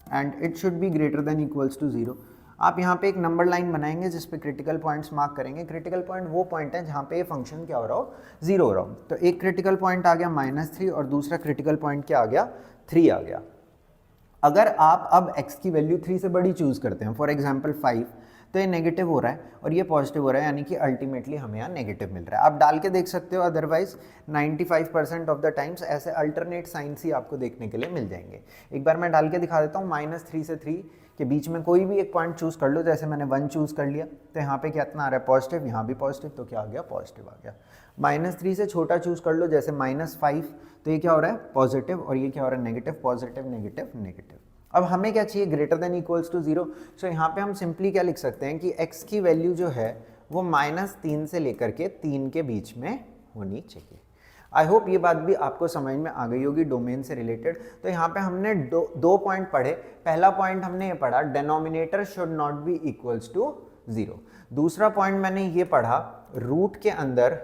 and it should be greater than equals to 0। आप यहाँ पे एक नंबर लाइन बनाएंगे जिस पे क्रिटिकल पॉइंट्स मार्क करेंगे। क्रिटिकल पॉइंट वो पॉइंट है जहाँ पे ये फंक्शन क्या हो रहा हो, 0 हो रहा हो। तो एक क्रिटिकल पॉइंट आ गया -3 और दूसरा क्रिटिकल पॉइंट क्या आ गया, 3 आ गया। अगर आप अब x की वैल्यू 3 से बड़ी चूज़ करते हैं, फॉर एग्जांपल 5, तो ये नेगेटिव हो रहा है और ये पॉजिटिव हो रहा है, यानी कि अल्टीमेटली हमें यहाँ नेगेटिव मिल रहा है। आप डाल के देख सकते हो, अदरवाइज 95% ऑफ द टाइम्स ऐसे अल्टरनेट साइंस ही आपको देखने के लिए मिल जाएंगे। एक बार मैं डाल के दिखा देता हूँ, -3 से 3 के बीच में कोई भी एक पॉइंट चूज़ कर लो। जैसे मैंने 1 चूज़ कर लिया तो यहाँ पे कितना आ रहा है, पॉजिटिव, यहाँ भी पॉजिटिव, तो क्या आ गया, पॉजिटिव आ गया। -3 से छोटा चूज़ कर लो, जैसे -5, तो ये क्या हो रहा है, पॉजिटिव, और ये क्या हो रहा है, नेगेटिव, पॉजिटिव, नेगेटिव, नेगेटिव। अब हमें क्या चाहिए, greater than equals to 0। So यहाँ पे हम सिंपली क्या लिख सकते हैं कि x की वैल्यू जो है वो -3 से लेकर के 3 के बीच में होनी चाहिए। आई होप ये बात भी आपको समझ में आ गई होगी डोमेन से रिलेटेड। तो यहाँ पे हमने दो पॉइंट पढ़े। पहला पॉइंट हमने ये पढ़ा, denominator should not be equals to 0। दूसरा पॉइंट मैंने ये पढ़ा, रूट के अंदर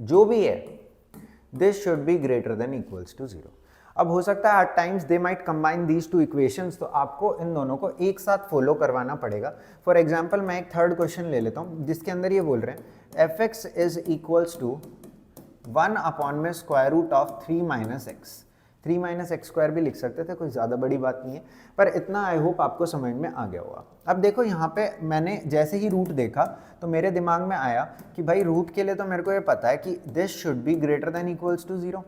जो भी है this should be greater than equals to 0। अब हो सकता है at times they might combine these two equations, तो आपको इन दोनों को एक साथ फॉलो करवाना पड़ेगा। फॉर एग्जांपल मैं एक थर्ड क्वेश्चन ले लेता हूं जिसके अंदर ये बोल रहे हैं fx is equals to 1 upon में square root of 3 minus X. 3 minus X square भी लिख सकते थे, कोई ज़्यादा बड़ी बात नहीं है, पर इतना आई होप आपको समझ में आ गया होगा। अब देखो यहाँ पे मैंने जैसे ही रूट देखा तो मेरे दिमाग में आया कि भाई रूट के लिए तो मेरे को ये पता है कि this should be greater than equals to 0,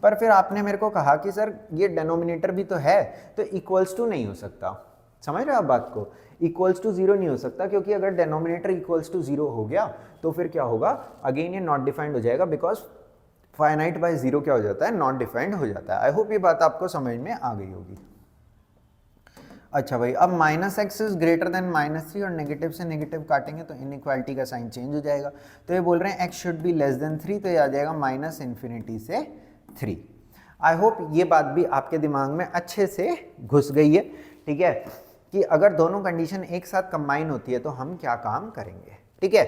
पर फिर आपने मेरे को कहा कि सर ये डेनोमिनेटर भी तो है, तो इक्वल्स टू नहीं हो सकता। समझ रहे हो आप बात को? इक्वल्स टू 0 नहीं हो सकता, क्योंकि अगर डेनोमिनेटर इक्वल्स टू 0 हो गया तो फिर क्या होगा, अगेन ये नॉट डिफाइंड हो जाएगा, बिकॉज फाइनाइट बाय 0 क्या हो जाता है, नॉट डिफाइंड हो जाता है। आई होप ये बात आपको समझ में आ गई होगी। अच्छा भाई, अब minus x is greater then -3 और नेगेटिव से नेगेटिव काटेंगे तो इनइक्वालिटी का साइन चेंज हो जाएगा। तो ये बोल रहे हैं x should be less than 3, तो ये आ जाएगा -∞ से 3। आई होप ये बात भी आपके दिमाग में अच्छे से घुस गई है, ठीक है, कि अगर दोनों कंडीशन एक साथ कंबाइन होती है तो हम क्या काम करेंगे। ठीक है,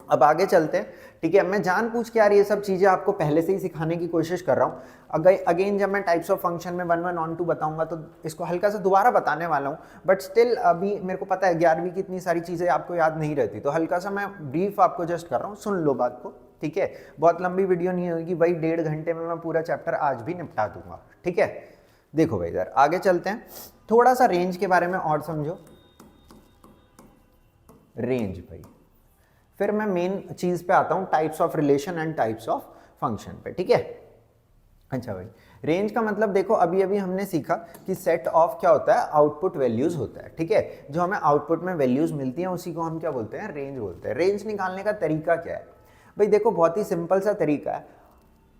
अब आगे चलते हैं। ठीक है, मैं जानबूझ के यार ये सब चीज़ें आपको पहले से ही सिखाने की कोशिश कर रहा हूँ। अगेन जब मैं टाइप्स ऑफ फंक्शन में 1 1 ऑन 2 बताऊंगा तो इसको हल्का सा दोबारा बताने वाला हूँ, बट स्टिल अभी मेरे को पता है 11वीं की इतनी सारी चीज़ें आपको याद नहीं रहती, तो हल्का सा मैं ब्रीफ आपको जस्ट कर रहा हूँ, सुन लो बात को। ठीक है, बहुत लंबी वीडियो नहीं होगी भाई, 1.5 घंटे में मैं पूरा चैप्टर आज भी निपटा दूंगा। ठीक है, देखो भाई इधर आगे चलते हैं, थोड़ा सा रेंज के बारे में और समझो। रेंज भाई, फिर मैं मेन चीज पे आता हूं, types of relation and types of function पे। ठीक है, अच्छा भाई, रेंज का मतलब देखो अभी अभी हमने सीखा कि सेट ऑफ क्या होता है, आउटपुट वैल्यूज होता है। ठीक है, जो हमें आउटपुट में वैल्यूज मिलती हैं उसी को हम क्या बोलते हैं, रेंज बोलते हैं। रेंज निकालने का तरीका क्या है भाई, देखो बहुत ही सिंपल सा तरीका है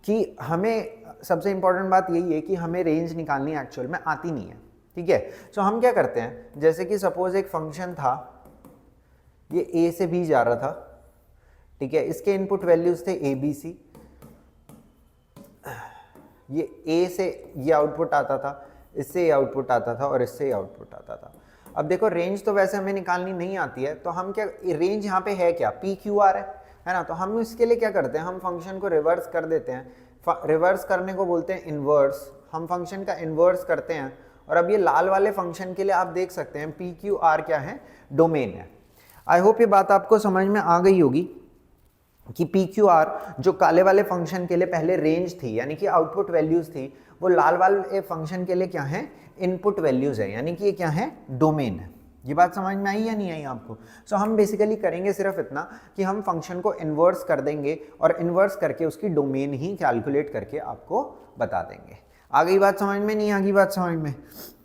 कि हमें सबसे इंपॉर्टेंट बात यही है कि हमें रेंज निकालनी एक्चुअल में आती नहीं है। ठीक है, सो हम क्या करते हैं, जैसे कि सपोज एक फंक्शन था, ये ए से बी जा रहा था, ठीक है, इसके इनपुट वैल्यूज थे ए बी सी, ये ए से ये आउटपुट आता था, इससे ये आउटपुट आता था और इससे ये आउटपुट आता था। अब देखो रेंज तो वैसे हमें निकालनी नहीं आती है, तो हम क्या, रेंज यहाँ पे है क्या, पी क्यू आर है ना, तो हम इसके लिए क्या करते हैं, हम फंक्शन को रिवर्स कर देते हैं। रिवर्स करने को बोलते हैं इन्वर्स, हम फंक्शन का इन्वर्स करते हैं। और अब ये लाल वाले फंक्शन के लिए आप देख सकते हैं पी क्यू आर क्या है, डोमेन है। आई होप ये बात आपको समझ में आ गई होगी कि पी क्यू आर जो काले वाले फंक्शन के लिए पहले रेंज थी, यानी कि आउटपुट वैल्यूज थी, वो लाल वाले फंक्शन के लिए क्या है, इनपुट वैल्यूज है, यानी कि ये क्या है, डोमेन है। ये बात समझ में आई या नहीं आई आपको? सो हम बेसिकली करेंगे सिर्फ इतना कि हम फंक्शन को इन्वर्स कर देंगे और इन्वर्स करके उसकी डोमेन ही कैलकुलेट करके आपको बता देंगे। आ गई बात समझ में, नहीं आ गई बात समझ में?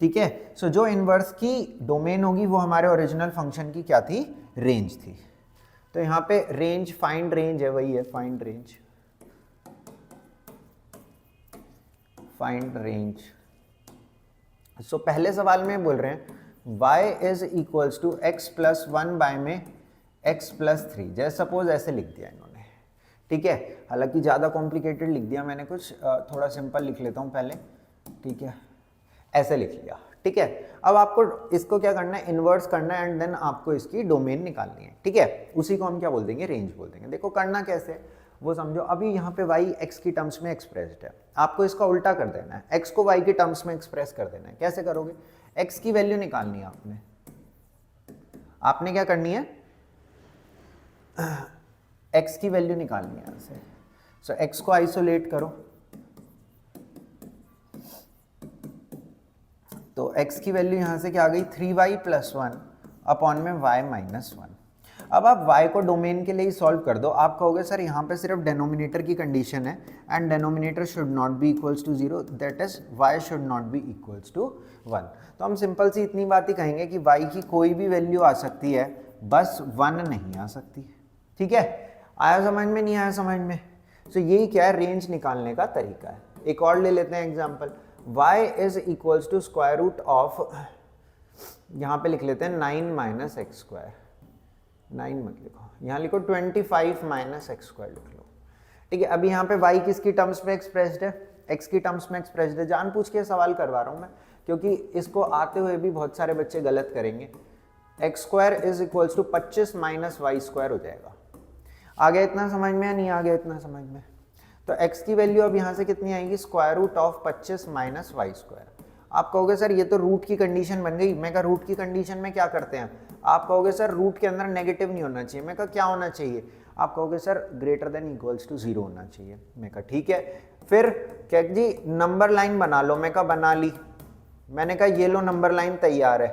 ठीक है, सो जो इन्वर्स की डोमेन होगी वो हमारे ओरिजिनल फंक्शन की क्या थी, रेंज थी। तो यहाँ पे रेंज, फाइंड रेंज है, वही है find range, find range. So पहले सवाल में बोल रहे हैं y is equals to x plus 1 by में x प्लस 3, जैसे सपोज ऐसे लिख दिया इन्होंने। ठीक है, हालांकि ज़्यादा कॉम्प्लिकेटेड लिख दिया मैंने, कुछ थोड़ा सिंपल लिख लेता हूँ पहले। ठीक है, ऐसे लिख लिया। ठीक है, अब आपको इसको क्या करना है, इन्वर्स करना है एंड देन आपको इसकी डोमेन निकालनी है। ठीक है, उसी को हम क्या बोल देंगे, रेंज बोल देंगे। देखो करना कैसे वो समझो। अभी यहाँ पे y x की टर्म्स में एक्सप्रेस्ड है, आपको इसका उल्टा कर देना है, x को y के टर्म्स में एक्सप्रेस कर देना है। कैसे करोगे, x की वैल्यू निकालनी है आपने क्या करनी है, x की वैल्यू निकालनी है यहाँ से। सो x को आइसोलेट करो, तो x की वैल्यू यहाँ से क्या आ गई, 3y प्लस 1 अपॉन में y माइनस 1। अब आप y को डोमेन के लिए ही सॉल्व कर दो। आप कहोगे सर यहाँ पे सिर्फ डेनोमिनेटर की कंडीशन है and denominator should not be equals to 0, that is y should not be equals to 1। तो हम सिंपल सी इतनी बात ही कहेंगे कि y की कोई भी वैल्यू आ सकती है, बस 1 नहीं आ सकती। ठीक है, आया समझ में, नहीं आया समझ में? तो यही क्या है, रेंज निकालने का तरीका है। एक और ले लेते हैं example, y is equals to square root of, यहाँ पे लिख लेते हैं 9 माइनस एक्स स्क्वायर। 9 मत लिखो, यहाँ लिखो 25 माइनस एक्स स्क्वायर लिख लो। ठीक है, अभी यहाँ पे y किसकी टर्म्स में एक्सप्रेस्ड है, x की टर्म्स में एक्सप्रेस्ड है। जानबूझ के सवाल करवा रहा हूँ मैं, क्योंकि इसको आते हुए भी बहुत सारे बच्चे गलत करेंगे। X square is equals to 25 minus Y square हो जाएगा। आ गया इतना समझ में या नहीं आ गया इतना समझ में? तो x की वैल्यू अब यहाँ से कितनी आएगी, square root of 25 minus Y square. आप कहोगे सर ये तो रूट की कंडीशन बन गई। मैं कहा रूट की कंडीशन में क्या करते हैं, आप कहोगे सर रूट के अंदर नेगेटिव नहीं होना चाहिए। मैं कहा क्या होना चाहिए, आप कहोगे sir greater than equals to 0 होना चाहिए। मैं कहा ठीक है, फिर क्या जी नंबर लाइन बना लो। मैं कहा बना ली। मैंने कहा ये लो नंबर लाइन तैयार है,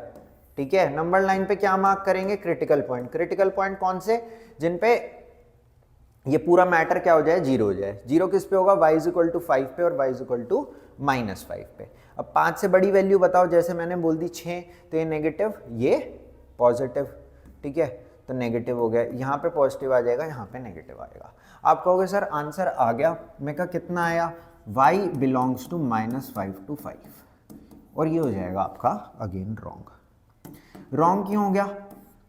ठीक है। नंबर लाइन पे क्या मार्क करेंगे? Critical point. क्रिटिकल पॉइंट कौन से? जिन पे ये पूरा मैटर क्या हो जाए? 0 हो जाए। 0 किस पे होगा? y इक्वल टू 5 पे और y इक्वल टू -5 पे। अब 5 से बड़ी वैल्यू बताओ, जैसे मैंने बोल दी 6, तो ये नेगेटिव, ये पॉजिटिव, ठीक है। तो नेगेटिव हो गया, यहाँ पे पॉजिटिव आ जाएगा, यहाँ पे नेगेटिव आएगा। आप कहोगे सर आंसर आ गया। मैं कहा कितना आया? y बिलोंग्स टू -5 to 5, और ये हो जाएगा आपका अगेन रॉन्ग। रॉन्ग क्यों हो गया?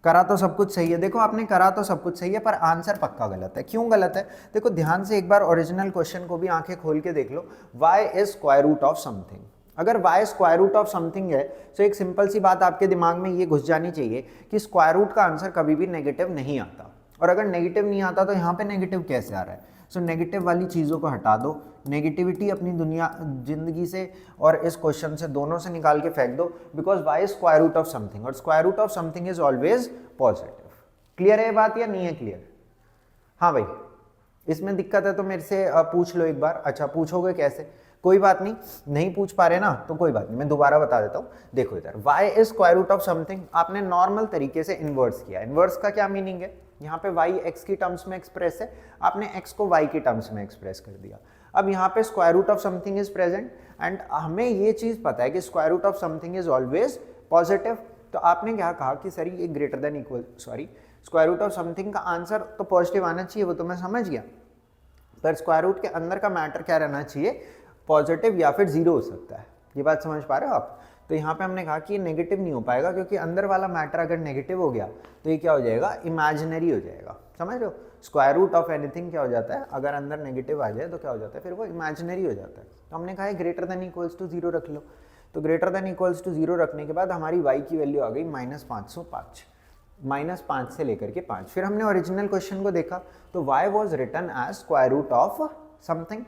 करा तो सब कुछ सही है, देखो आपने करा तो सब कुछ सही है, पर आंसर पक्का गलत है। क्यों गलत है? देखो ध्यान से एक बार ओरिजिनल क्वेश्चन को भी आंखें खोल के देख लो। y is square root of something. अगर y square root of something है तो एक सिंपल सी बात आपके दिमाग में ये घुस जानी चाहिए कि स्क्वायर रूट का आंसर कभी भी नेगेटिव नहीं आता, और अगर नेगेटिव नहीं आता तो यहाँ पे नेगेटिव कैसे आ रहा है? सो नेगेटिव वाली चीज़ों को हटा दो, नेगेटिविटी अपनी जिंदगी से और इस क्वेश्चन से दोनों से निकाल के फेंक दो, because y is square root of something, और square root of something is always positive. Clear है ये बात या नहीं है क्लियर? हाँ भाई, इसमें दिक्कत है तो मेरे से पूछ लो एक बार। अच्छा पूछोगे कैसे? कोई बात नहीं, नहीं पूछ पा रहे ना तो कोई बात नहीं, मैं दोबारा बता देता हूँ। देखो इधर y is square root of something, आपने नॉर्मल तरीके से इन्वर्स किया। इन्वर्स का क्या मीनिंग है? यहाँ पे y x की टर्म्स में एक्सप्रेस है, आपने x को y की टर्म्स में एक्सप्रेस कर दिया। अब यहाँ पे square root of something is present, and हमें ये चीज पता है कि square root of something is always positive. तो आपने क्या कहा कि सर ये greater than equal, sorry square root of something का आंसर तो पॉजिटिव आना चाहिए, वो तो मैं समझ गया, पर स्क्वायर रूट के अंदर का मैटर क्या रहना चाहिए? पॉजिटिव या फिर 0 हो सकता है। ये बात समझ पा रहे हो आप? तो यहाँ पे हमने कहा कि ये नेगेटिव नहीं हो पाएगा, क्योंकि अंदर वाला मैटर अगर नेगेटिव हो गया तो ये क्या हो जाएगा? इमेजिनरी हो जाएगा। समझ रहे हो? स्क्वायर रूट ऑफ एनीथिंग क्या हो जाता है? अगर अंदर नेगेटिव आ जाए तो क्या हो जाता है? फिर वो इमेजिनरी हो जाता है। तो हमने कहा है ग्रेटर देन इक्वल्स टू 0 रख लो। तो ग्रेटर देन इक्वल्स टू 0 रखने के बाद हमारी y की वैल्यू आ गई -505, -5 से लेकर के 5। फिर हमने ओरिजिनल क्वेश्चन को देखा तो y was written as square root of something,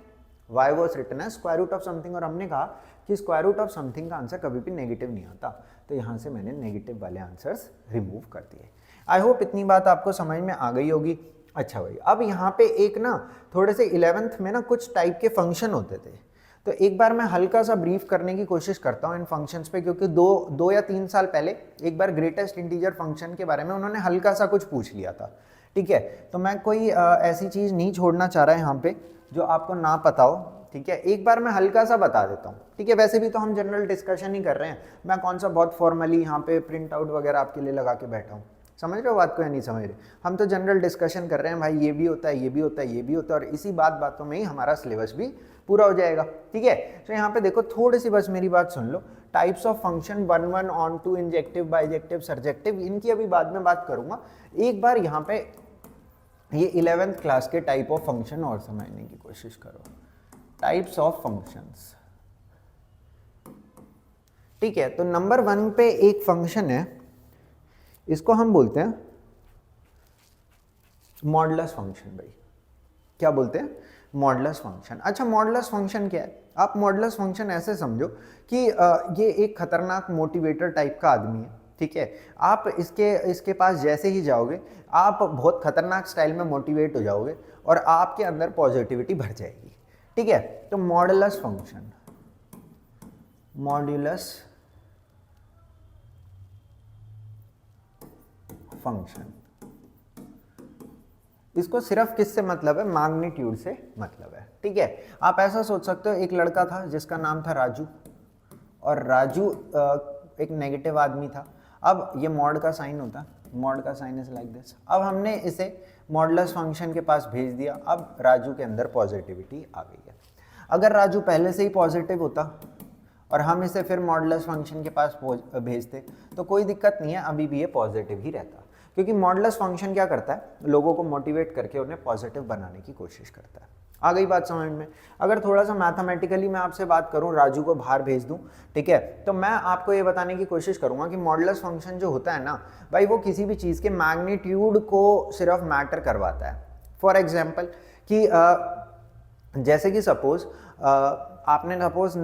y was written as square root of something, और हमने कहा कि स्क्वायर रूट ऑफ समथिंग का आंसर कभी भी नेगेटिव नहीं आता। तो यहाँ से मैंने नेगेटिव वाले आंसर्स रिमूव कर दिए। आई होप इतनी बात आपको समझ में आ गई होगी। अच्छा भाई, अब यहाँ पे एक ना थोड़े से 11th में ना कुछ टाइप के फंक्शन होते थे, तो एक बार मैं हल्का सा ब्रीफ करने की कोशिश करता हूँ इन फंक्शंस पे, क्योंकि दो या 3 साल पहले एक बार ग्रेटेस्ट इंटीजर फंक्शन के बारे में उन्होंने हल्का सा कुछ पूछ लिया था। ठीक है, तो मैं कोई ऐसी चीज़ नहीं छोड़ना चाह रहा है यहाँ पे जो आपको ना पता हो। ठीक है, एक बार मैं हल्का सा बता देता हूँ। ठीक है, वैसे भी तो हम जनरल डिस्कशन ही कर रहे हैं, मैं कौन सा बहुत फॉर्मली यहाँ पे प्रिंट आउट वगैरह आपके लिए लगा के बैठा हूँ। समझ रहे हो बात को या नहीं समझ रहे? हम तो जनरल डिस्कशन कर रहे हैं भाई, ये भी होता है, ये भी होता है, ये भी होता है, और इसी बातों में ही हमारा सिलेबस भी पूरा हो जाएगा। ठीक है, तो यहाँ पे देखो थोड़ी सी बस मेरी बात सुन लो। Types of function 1 1 onto, injective, bijective, surjective, इनकी अभी बाद में बात करूंगा। एक बार यहाँ पे ये 11th क्लास के टाइप ऑफ फंक्शन और समझने की कोशिश करो। टाइप्स ऑफ फंक्शंस, ठीक है। तो नंबर 1 पे एक फंक्शन है, इसको हम बोलते हैं मॉडुलस फंक्शन। भाई क्या बोलते हैं? Modulus function. अच्छा, मॉडुलस फंक्शन क्या है? आप मॉडुलस फंक्शन ऐसे समझो कि ये एक खतरनाक मोटिवेटर टाइप का आदमी है। ठीक है, आप इसके पास जैसे ही जाओगे आप बहुत खतरनाक स्टाइल में मोटिवेट हो जाओगे और आपके अंदर पॉजिटिविटी भर जाएगी। ठीक है, तो मॉडुलस फंक्शन, मॉडुलस फंक्शन, इसको सिर्फ किससे मतलब है? मैग्नीट्यूड से मतलब है। ठीक है, आप ऐसा सोच सकते हो, एक लड़का था जिसका नाम था राजू, और राजू एक नेगेटिव आदमी था। अब ये मॉड का साइन होता, मॉड का साइन इज लाइक दिस। अब हमने इसे मॉडुलस फंक्शन के पास भेज दिया, अब राजू के अंदर पॉजिटिविटी आ गई है। अगर राजू पहले से ही पॉजिटिव होता और हम इसे फिर मॉडुलस फंक्शन के पास भेजते तो कोई दिक्कत नहीं है, अभी भी ये पॉजिटिव ही रहता, क्योंकि मॉडुलस फंक्शन क्या करता है? लोगों को मोटिवेट करके उन्हें पॉजिटिव बनाने की कोशिश करता है। आ गई बात समझ में? अगर थोड़ा सा मैथमेटिकली मैं आपसे बात करूं, राजू को बाहर भेज दूं, ठीक है, तो मैं आपको ये बताने की कोशिश करूंगा कि मॉडुलस फंक्शन जो होता है ना भाई, वो किसी भी चीज़ के मैग्नीट्यूड को सिर्फ मैटर करवाता है। फॉर एग्जाम्पल कि जैसे कि सपोज आपने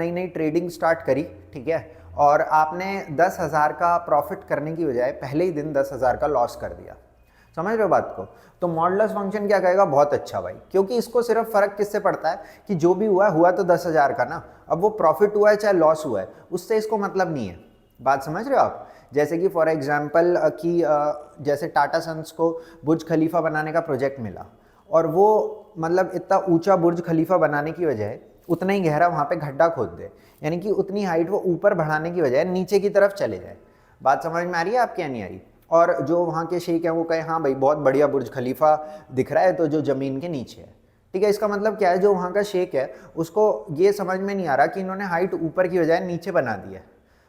नई ट्रेडिंग स्टार्ट करी, ठीक है, और आपने 10,000 का प्रॉफिट करने की बजाय पहले ही दिन 10,000 का लॉस कर दिया, समझ रहे हो बात को? तो मॉडुलस फंक्शन क्या कहेगा, बहुत अच्छा भाई, क्योंकि इसको सिर्फ फर्क किससे पड़ता है कि जो भी हुआ तो 10,000 का ना, अब वो प्रॉफिट हुआ है चाहे लॉस हुआ है उससे इसको मतलब नहीं है। बात समझ रहे हो आप? जैसे कि फॉर एग्जाम्पल कि जैसे टाटा सन्स को बुर्ज खलीफा बनाने का प्रोजेक्ट मिला और वो मतलब इतना ऊंचा बुर्ज खलीफा बनाने की बजाय उतना ही गहरा वहाँ पे गड्ढा खोद दे, यानी कि उतनी हाइट वो ऊपर बढ़ाने की बजाय नीचे की तरफ चले जाए। बात समझ में आ रही है आपके या नहीं आ रही? और जो वहाँ के शेख हैं वो कहे हाँ भाई बहुत बढ़िया बुर्ज खलीफा दिख रहा है, तो जो ज़मीन के नीचे है, ठीक है। इसका मतलब क्या है, जो वहाँ का शेख है उसको ये समझ में नहीं आ रहा कि इन्होंने हाइट ऊपर की बजाय नीचे बना दी है।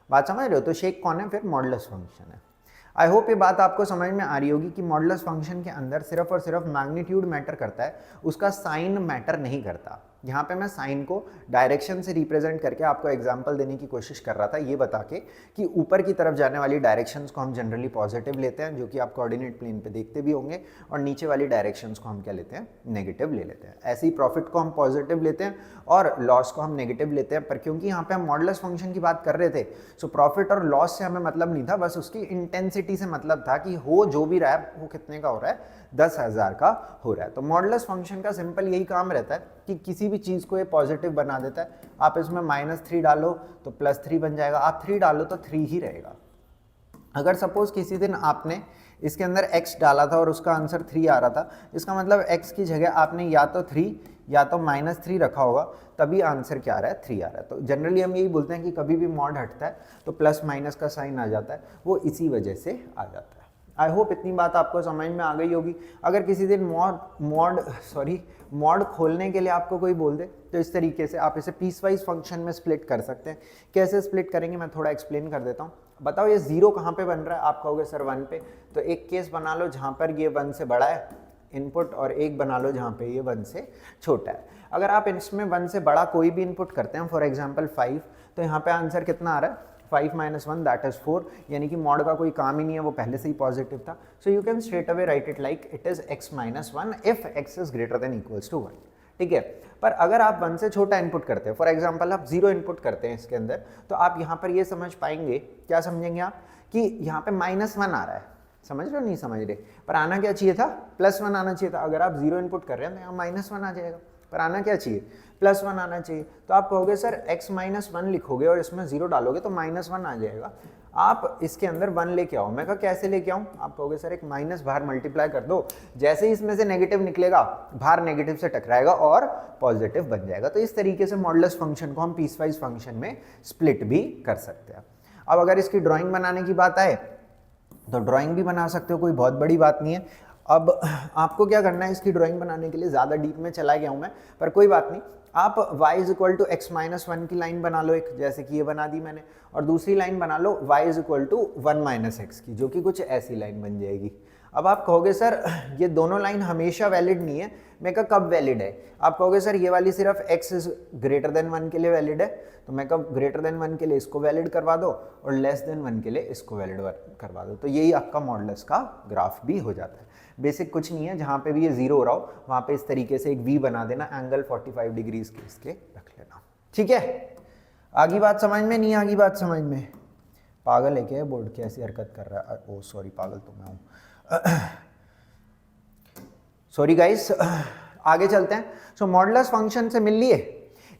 बात समझ रहे हो? तो शेख कौन है फिर? मॉडुलस फंक्शन है। आई होप ये बात आपको समझ में आ रही होगी कि मॉडुलस फंक्शन के अंदर सिर्फ और सिर्फ मैग्नीट्यूड मैटर करता है, उसका साइन मैटर नहीं करता। यहाँ पे मैं साइन को डायरेक्शन से रिप्रेजेंट करके आपको एग्जांपल देने की कोशिश कर रहा था, ये बता के कि ऊपर की तरफ जाने वाली डायरेक्शंस को हम जनरली पॉजिटिव लेते हैं, जो कि आप कोऑर्डिनेट प्लेन पे देखते भी होंगे, और नीचे वाली डायरेक्शंस को हम क्या लेते हैं, नेगेटिव ले लेते हैं। ऐसे ही प्रॉफिट को हम पॉजिटिव लेते हैं और लॉस को हम नेगेटिव लेते हैं। पर क्योंकि यहाँ पे हम मॉडुलस फंक्शन की बात कर रहे थे, सो प्रॉफिट और लॉस से हमें मतलब नहीं था, बस उसकी इंटेंसिटी से मतलब था कि हो जो भी रहा है वो कितने का हो रहा है, 10,000 का हो रहा है। तो मॉडुलस फंक्शन का सिंपल यही काम रहता है कि किसी भी चीज़ को ये पॉजिटिव बना देता है। आप इसमें -3 डालो तो +3 बन जाएगा, आप 3 डालो तो 3 ही रहेगा। अगर सपोज किसी दिन आपने इसके अंदर x डाला था और उसका आंसर 3 आ रहा था, इसका मतलब x की जगह आपने या तो 3 या तो -3 रखा होगा, तभी आंसर क्या आ रहा है, 3 आ रहा है। तो जनरली हम यही बोलते हैं कि कभी भी मॉड हटता है तो प्लस माइनस का साइन आ जाता है, वो इसी वजह से आ जाता है। आई होप इतनी बात आपको समझ में आ गई होगी। अगर किसी दिन मॉड खोलने के लिए आपको कोई बोल दे तो इस तरीके से आप इसे पीस वाइज फंक्शन में स्प्लिट कर सकते हैं। कैसे स्प्लिट करेंगे मैं थोड़ा एक्सप्लेन कर देता हूँ। बताओ ये 0 कहाँ पे बन रहा है? आप कहोगे सर 1 पे, तो एक केस बना लो जहाँ पर ये 1 से बड़ा है इनपुट, और एक बना लो जहाँ पे ये 1 से छोटा है। अगर आप इसमें 1 से बड़ा कोई भी इनपुट करते हैं, फॉर एग्जाम्पल 5, तो यहाँ पे आंसर कितना आ रहा है, 5 - 1 दैट इज 4, यानी कि मॉड का कोई काम ही नहीं है, वो पहले से ही पॉजिटिव था। So you can straight away write it like it is x - 1 if x is greater than equals to 1, ठीक है। पर अगर आप 1 से छोटा इनपुट करते हैं, फॉर एग्जाम्पल आप 0 इनपुट करते हैं इसके अंदर, तो आप यहाँ पर ये समझ पाएंगे, क्या समझेंगे आप, कि यहाँ पे -1 आ रहा है। समझ रहे हो नहीं समझ रहे? पर आना क्या चाहिए था, +1 आना चाहिए था। अगर आप 0 इनपुट कर रहे हैं तो यहाँ -1 आ जाएगा, पर आना क्या चाहिए, +1 आना चाहिए। तो आप कहोगे सर x - 1 लिखोगे और इसमें 0 डालोगे तो -1 आ जाएगा, आप इसके अंदर 1 लेके आओ। मैं कहा कैसे लेके आऊँ? आप कहोगे सर एक माइनस बाहर मल्टीप्लाई कर दो, जैसे ही इसमें से नेगेटिव निकलेगा बाहर नेगेटिव से टकराएगा और पॉजिटिव बन जाएगा। तो इस तरीके से मॉडुलस फंक्शन को हम पीसवाइज फंक्शन में स्प्लिट भी कर सकते हैं। अब अगर इसकी ड्राइंग बनाने की बात आए तो ड्राइंग भी बना सकते हो, कोई बहुत बड़ी बात नहीं है। अब आपको क्या करना है, इसकी ड्राइंग बनाने के लिए ज़्यादा डीप में चला गया हूँ मैं, पर कोई बात नहीं। आप y = x - 1 की लाइन बना लो एक, जैसे कि ये बना दी मैंने, और दूसरी लाइन बना लो y = 1 - x की, जो कि कुछ ऐसी लाइन बन जाएगी। अब आप कहोगे सर ये दोनों लाइन हमेशा वैलिड नहीं है। मैं कहा कब वैलिड है? आप कहोगे सर ये वाली सिर्फ x इज ग्रेटर देन 1 के लिए वैलिड है, तो मैं कब ग्रेटर देन 1 के लिए इसको वैलिड करवा दो और लेस देन 1 के लिए इसको वैलिड करवा दो। तो यही आपका मॉडुलस का ग्राफ भी हो जाता है। बेसिक कुछ नहीं है, जहाँ पे भी ये 0 हो रहा हो वहाँ पे इस तरीके से एक V बना देना, एंगल 45 डिग्रीज के इसके रख लेना, ठीक है। आगे बात समझ में? नहीं आगे बात समझ में? पागल है क्या बोर्ड, कैसी हरकत कर रहा है? ओ सॉरी, पागल तो मैं हूँ, सॉरी गाइस। आगे चलते हैं। सो मॉडुलस फंक्शन से मिल लिए,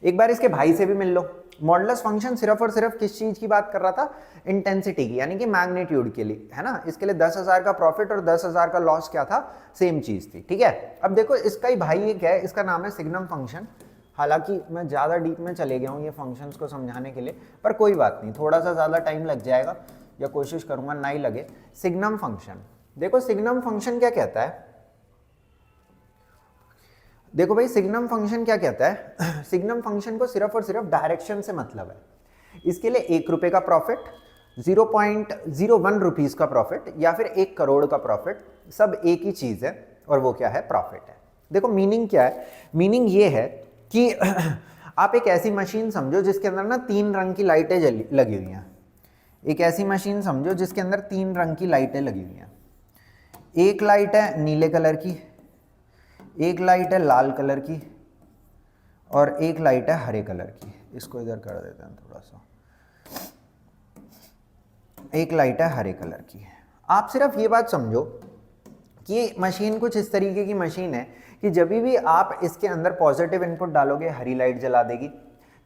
एक बार इसके भाई से भी मिल लो। मॉडुलस फंक्शन सिर्फ और सिर्फ किस चीज की बात कर रहा था, इंटेंसिटी की, यानी कि मैग्नीट्यूड के लिए, है ना। इसके लिए 10,000 का प्रॉफिट और 10,000 का लॉस क्या था, सेम चीज थी, ठीक है। अब देखो इसका ही भाई ये क्या है, इसका नाम है सिग्नम फंक्शन। हालांकि मैं ज़्यादा डीप में चले गया हूँ ये फंक्शंस को समझाने के लिए, पर कोई बात नहीं, थोड़ा सा ज़्यादा टाइम लग जाएगा, या कोशिश करूँगा ना ही लगे। सिग्नम फंक्शन, देखो सिग्नम फंक्शन क्या कहता है, देखो भाई सिग्नम फंक्शन क्या कहता है, सिग्नम फंक्शन को सिर्फ और सिर्फ डायरेक्शन से मतलब है। इसके लिए 1 रुपये का प्रॉफिट, 0.01 रुपीज़ का प्रॉफिट, या फिर 1 करोड़ का प्रॉफिट, सब एक ही चीज़ है, और वो क्या है, प्रॉफिट है। देखो मीनिंग क्या है, मीनिंग ये है कि आप एक ऐसी मशीन समझो जिसके अंदर ना 3 रंग की लाइटें लगी हुई हैं। एक ऐसी मशीन समझो जिसके अंदर 3 रंग की लाइटें लगी हुई हैं। एक लाइट है नीले कलर की, एक लाइट है लाल कलर की, और एक लाइट है हरे कलर की। इसको इधर कर देते हैं थोड़ा सा, एक लाइट है हरे कलर की। आप सिर्फ ये बात समझो कि मशीन कुछ इस तरीके की मशीन है कि जब भी आप इसके अंदर पॉजिटिव इनपुट डालोगे हरी लाइट जला देगी,